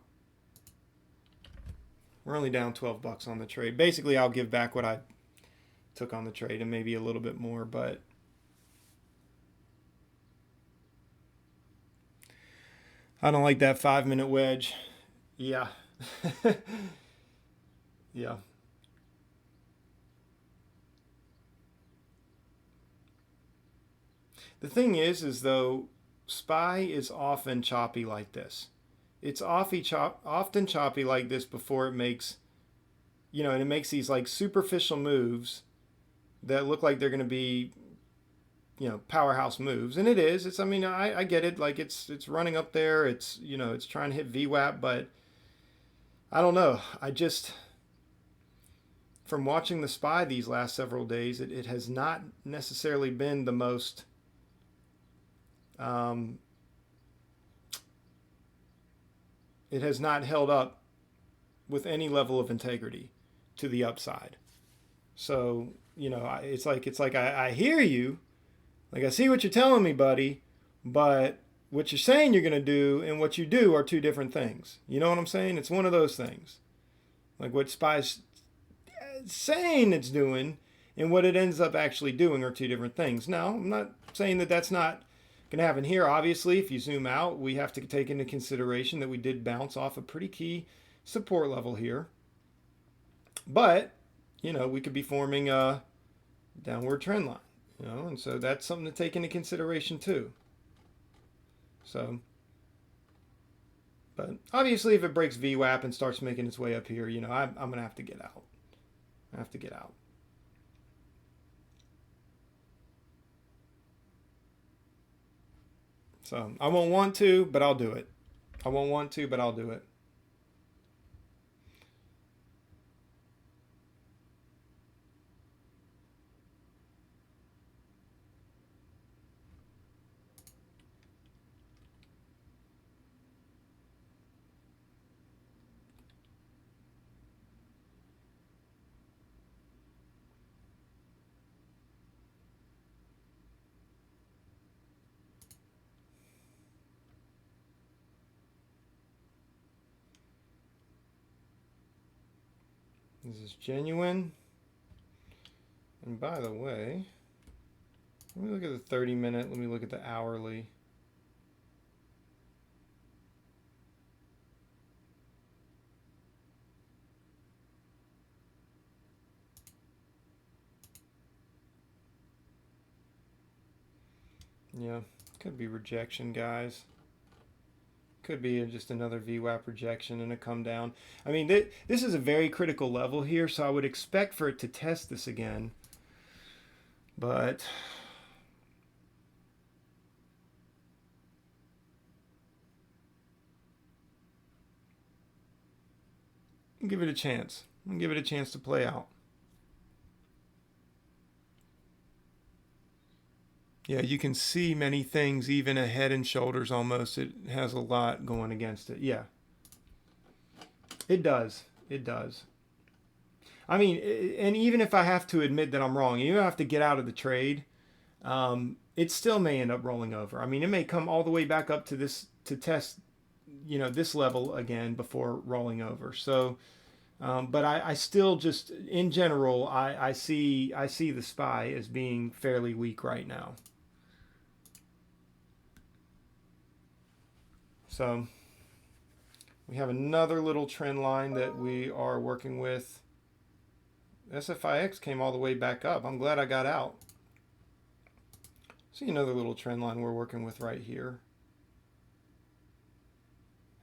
We're only down 12 bucks on the trade. Basically, I'll give back what I took on the trade and maybe a little bit more, but I don't like that 5 minute wedge. Yeah. Yeah. The thing is though, SPY is often choppy like this. It's often choppy like this before it makes, and it makes these like superficial moves that look like they're going to be, powerhouse moves. And it is. I get it. Like it's running up there. It's, it's trying to hit VWAP, but I don't know. From watching the SPY these last several days, it has not necessarily been the most it has not held up with any level of integrity to the upside. So, it's like I hear you, like I see what you're telling me, buddy, but what you're saying you're going to do and what you do are two different things. You know what I'm saying? It's one of those things. Like what SPY's saying it's doing and what it ends up actually doing are two different things. Now, I'm not saying that that's not going to happen here. Obviously, if you zoom out, we have to take into consideration that we did bounce off a pretty key support level here. But, we could be forming downward trend line. And so that's something to take into consideration too. So, but obviously, if it breaks VWAP and starts making its way up here, I'm gonna have to get out. I have to get out. So I won't want to, but I'll do it. I won't want to, but I'll do it. This is genuine. And by the way, let me look at the 30-minute. Let me look at the hourly. Yeah, could be rejection, guys. Could be just another VWAP rejection and a come down. I mean, this is a very critical level here, so I would expect for it to test this again. But give it a chance. Give it a chance to play out. Yeah, you can see many things, even a head and shoulders almost. It has a lot going against it. Yeah, it does. It does. I mean, and even if I have to admit that I'm wrong, you have to get out of the trade. It still may end up rolling over. I mean, it may come all the way back up to this to test, this level again before rolling over. So, but I still just, in general, I see the SPY as being fairly weak right now. So we have another little trend line that we are working with. SFIX came all the way back up. I'm glad I got out. See another little trend line we're working with right here.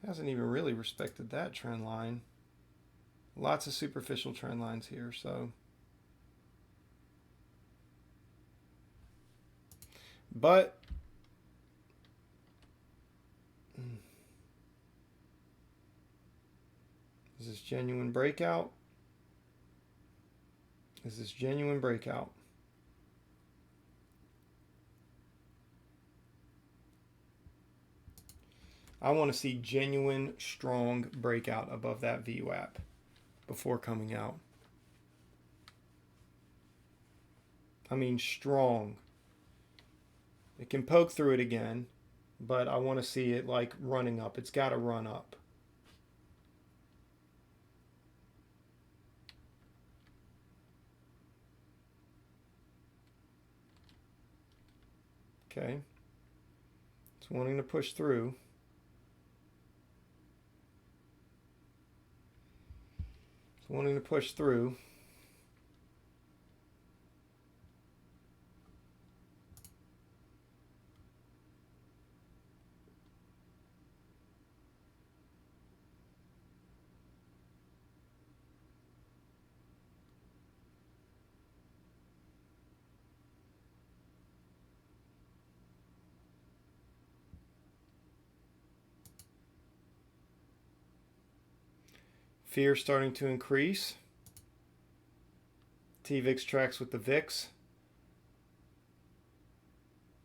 Hasn't even really respected that trend line. Lots of superficial trend lines here, so. But is this genuine breakout? Is this genuine breakout? I want to see genuine, strong breakout above that VWAP before coming out. I mean strong. It can poke through it again, but I want to see it like running up. It's got to run up. Okay. It's wanting to push through. It's wanting to push through. Fear starting to increase. TVIX tracks with the VIX.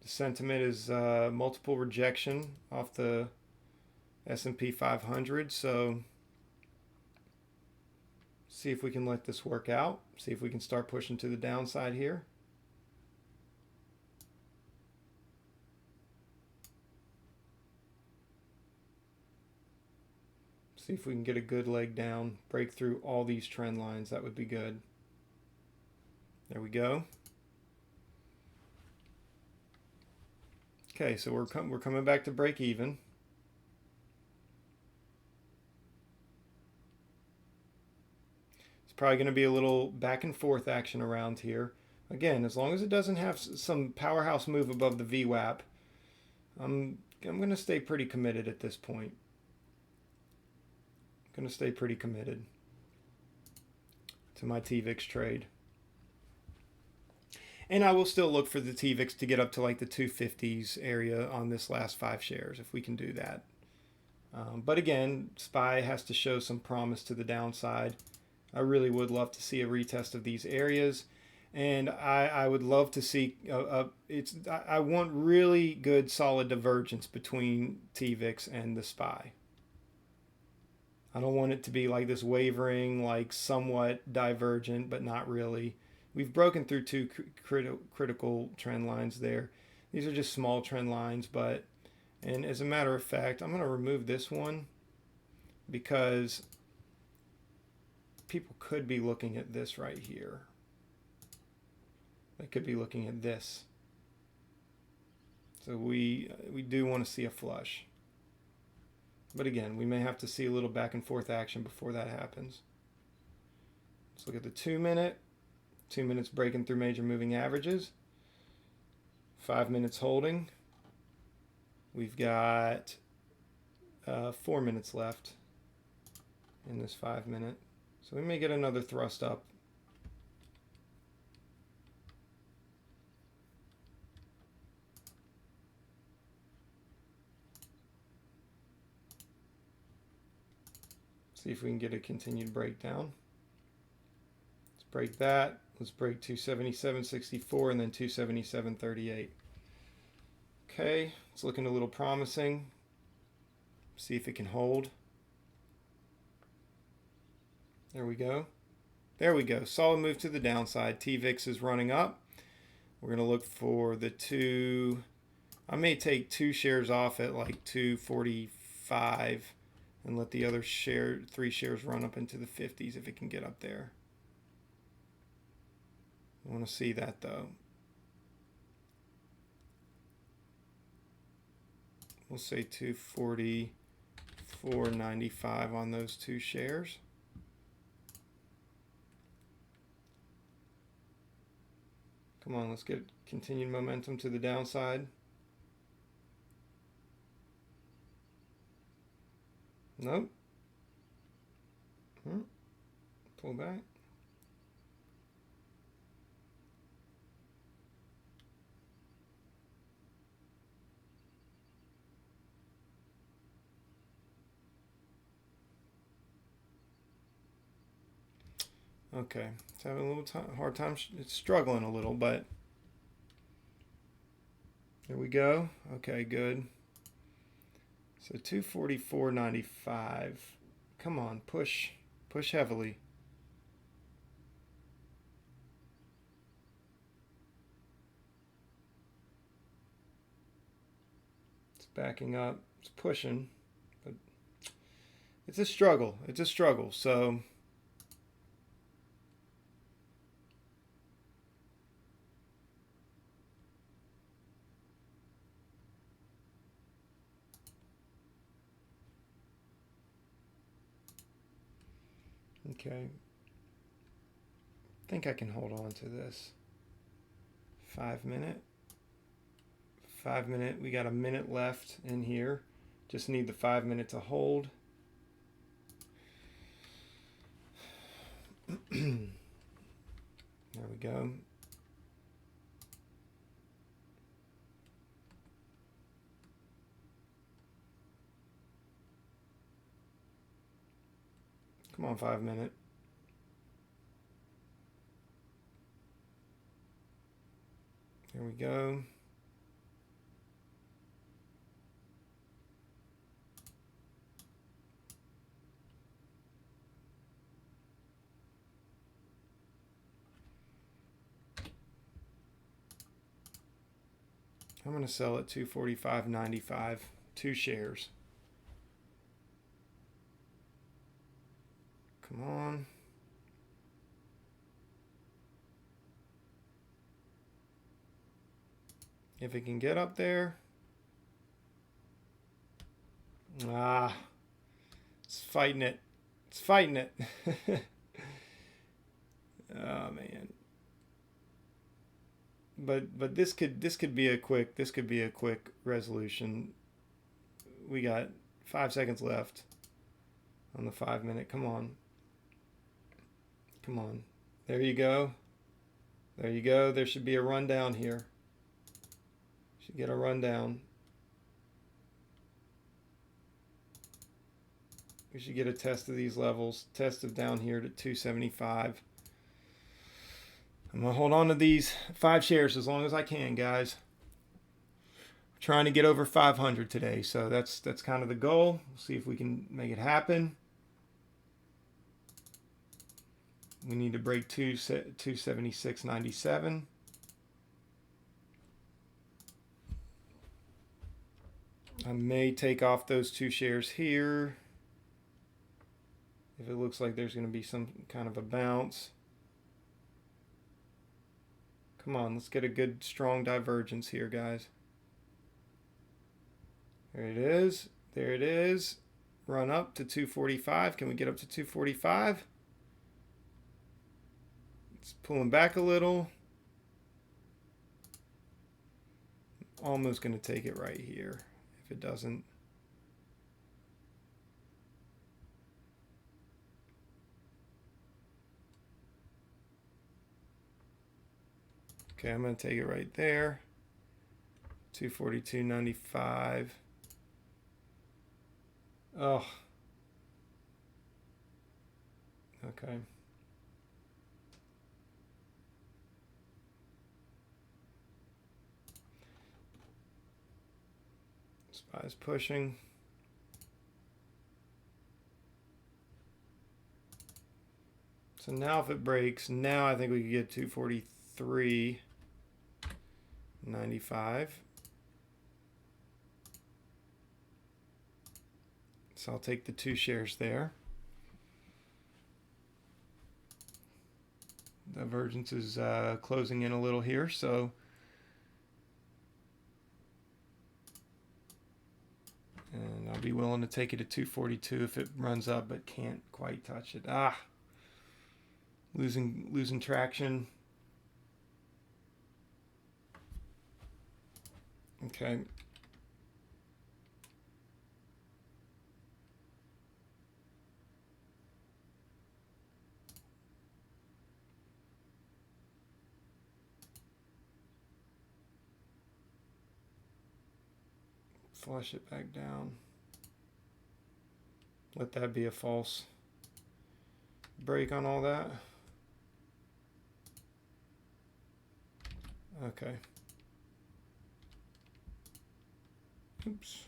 The sentiment is multiple rejection off the S&P 500. So see if we can let this work out. See if we can start pushing to the downside here. See if we can get a good leg down, break through all these trend lines. That would be good. There we go. Okay, so we're coming back to break even. It's probably going to be a little back and forth action around here. Again, as long as it doesn't have some powerhouse move above the VWAP, I'm going to stay pretty committed at this point. I'm going to stay pretty committed to my TVIX trade. And I will still look for the TVIX to get up to like the 250s area on this last 5 shares if we can do that. But again, SPY has to show some promise to the downside. I really would love to see a retest of these areas. And I would love to see, I want really good solid divergence between TVIX and the SPY. I don't want it to be like this wavering, like somewhat divergent, but not really. We've broken through 2 critical trend lines there. These are just small trend lines, but, and as a matter of fact, I'm going to remove this one because people could be looking at this right here. They could be looking at this. So we do want to see a flush. But again, we may have to see a little back and forth action before that happens. Let's look at the 2 minute. 2 minutes breaking through major moving averages. 5 minutes holding. We've got 4 minutes left in this 5 minute. So we may get another thrust up. See if we can get a continued breakdown. Let's break that. Let's break 277.64 and then 277.38. Okay, it's looking a little promising. See if it can hold. There we go. There we go. Solid move to the downside. TVIX is running up. We're going to look for the 2. I may take 2 shares off at like 245 and let the other 3 shares run up into the 50s if it can get up there. I want to see that though. We'll say 244.95 on those 2 shares. Come on, let's get continued momentum to the downside. Nope. Pull back. Okay, it's having a little hard time. It's struggling a little, but there we go. Okay, good. So 244.95. Come on, push heavily. It's backing up. It's pushing, but it's a struggle. It's a struggle. So okay. I think I can hold on to this. 5 minute. 5 minute. We got a minute left in here. Just need the 5 minute to hold. There we go. Come on, 5 minute. There we go. I'm going to sell at 245.95, 2 shares. Come on. If it can get up there. Ah, it's fighting it. It's fighting it. Oh, man. but this could be a quick resolution. We got 5 seconds left on the 5 minute. Come on. Come on. There you go. There you go. There should be a rundown here. Should get a rundown. We should get a test of these levels. Test of down here to 275. I'm going to hold on to these 5 shares as long as I can, guys. I'm trying to get over 500 today, so that's kind of the goal. We'll see if we can make it happen. We need to break 276.97. I may take off those 2 shares here if it looks like there's going to be some kind of a bounce. Come on, let's get a good strong divergence here, guys. There it is. There it is. Run up to 245. Can we get up to 245? It's pulling back a little. Almost going to take it right here if it doesn't. Okay, I'm going to take it right there. 242.95. Oh. Okay. SPY is pushing. So now if it breaks, now I think we could get 243.95. So I'll take the 2 shares there. Divergence is closing in a little here, so and I'll be willing to take it to 242 if it runs up, but can't quite touch it. Losing traction. Okay. Flush it back down. Let that be a false break on all that. Okay. Oops.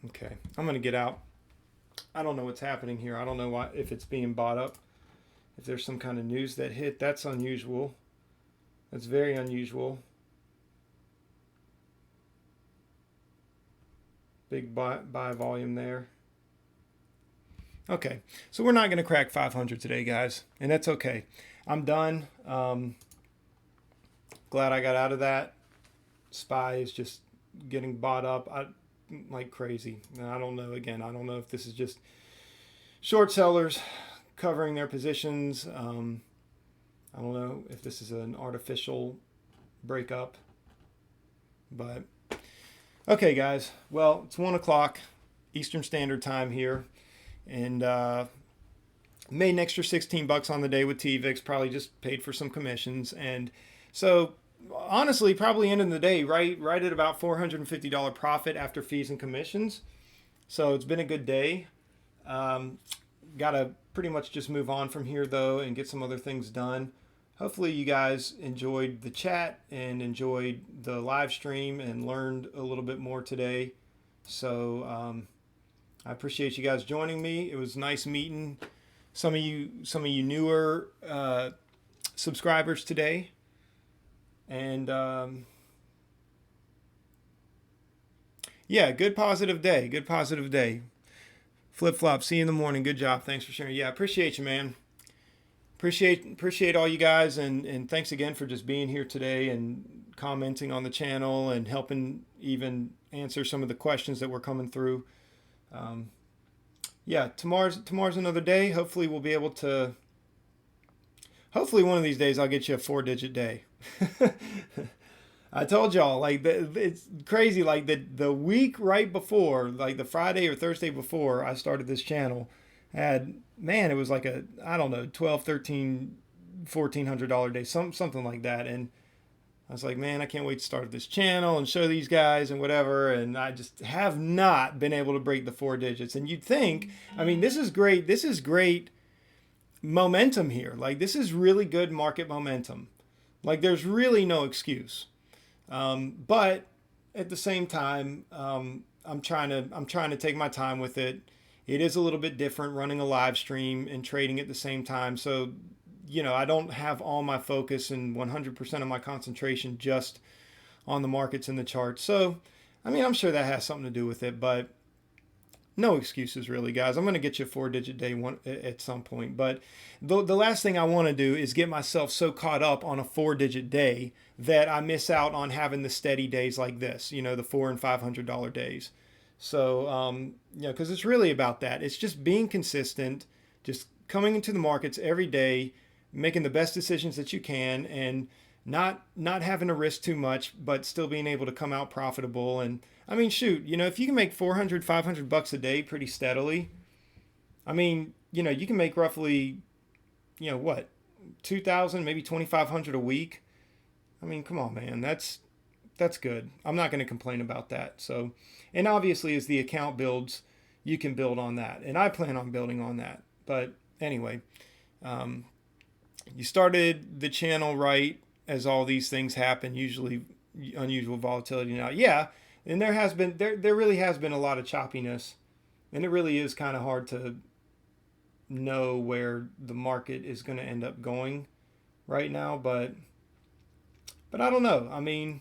Okay, I'm going to get out. I don't know what's happening here. I don't know why, if it's being bought up. If there's some kind of news that hit, that's unusual. That's very unusual. Big buy volume there. Okay, so we're not going to crack 500 today, guys, and that's okay. I'm done. Glad I got out of that. SPY is just getting bought up like crazy. And I don't know, again, I don't know if this is just short sellers covering their positions. I don't know if this is an artificial breakup, but okay, guys. Well, it's 1 o'clock Eastern Standard Time here, and made an extra $16 on the day with TVIX. Probably just paid for some commissions, and so honestly, probably ending the day right at about $450 profit after fees and commissions. So it's been a good day. Gotta pretty much just move on from here though and get some other things done. Hopefully you guys enjoyed the chat and enjoyed the live stream and learned a little bit more today. So I appreciate you guys joining me. It was nice meeting some of you newer subscribers today. And yeah, good positive day. Good positive day. Flip flop. See you in the morning. Good job. Thanks for sharing. Yeah, appreciate you, man. Appreciate all you guys, and thanks again for just being here today and commenting on the channel and helping even answer some of the questions that were coming through. Um, yeah, tomorrow's another day. Hopefully we'll be able to. Hopefully one of these days I'll get you a 4-digit day. I told y'all, like, it's crazy. Like, the week right before, like the Friday or Thursday before I started this channel, had, man, it was like a, I don't know, 12, 13, $1,400 day, something like that. And I was like, man, I can't wait to start this channel and show these guys and whatever. And I just have not been able to break the 4 digits. And you'd think, I mean, this is great. This is great momentum here. Like, this is really good market momentum. Like, there's really no excuse. But at the same time, I'm trying to take my time with it. It is a little bit different running a live stream and trading at the same time. So, I don't have all my focus and 100% of my concentration just on the markets and the charts. So, I mean, I'm sure that has something to do with it, but no excuses really, guys. I'm going to get you a 4-digit day at some point. But the last thing I want to do is get myself so caught up on a 4-digit day that I miss out on having the steady days like this, the $400 and $500 days. So, because it's really about that. It's just being consistent, just coming into the markets every day, making the best decisions that you can, and not having to risk too much, but still being able to come out profitable. And I mean, shoot, if you can make 400, $500 a day pretty steadily, I mean, you can make roughly, what, 2,000, maybe 2,500 a week. I mean, come on, man, that's good. I'm not going to complain about that. So, and obviously as the account builds, you can build on that. And I plan on building on that. But anyway, you started the channel right as all these things happen, usually unusual volatility. Now, yeah, and there really has been a lot of choppiness, and it really is kind of hard to know where the market is going to end up going right now, but I don't know. I mean,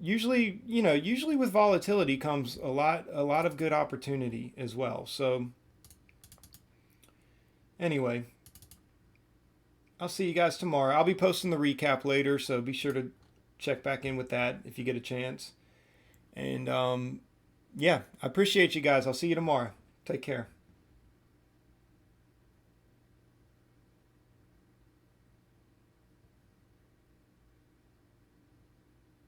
usually with volatility comes a lot of good opportunity as well. So anyway, I'll see you guys tomorrow. I'll be posting the recap later, so be sure to check back in with that if you get a chance. And yeah, I appreciate you guys. I'll see you tomorrow. Take care.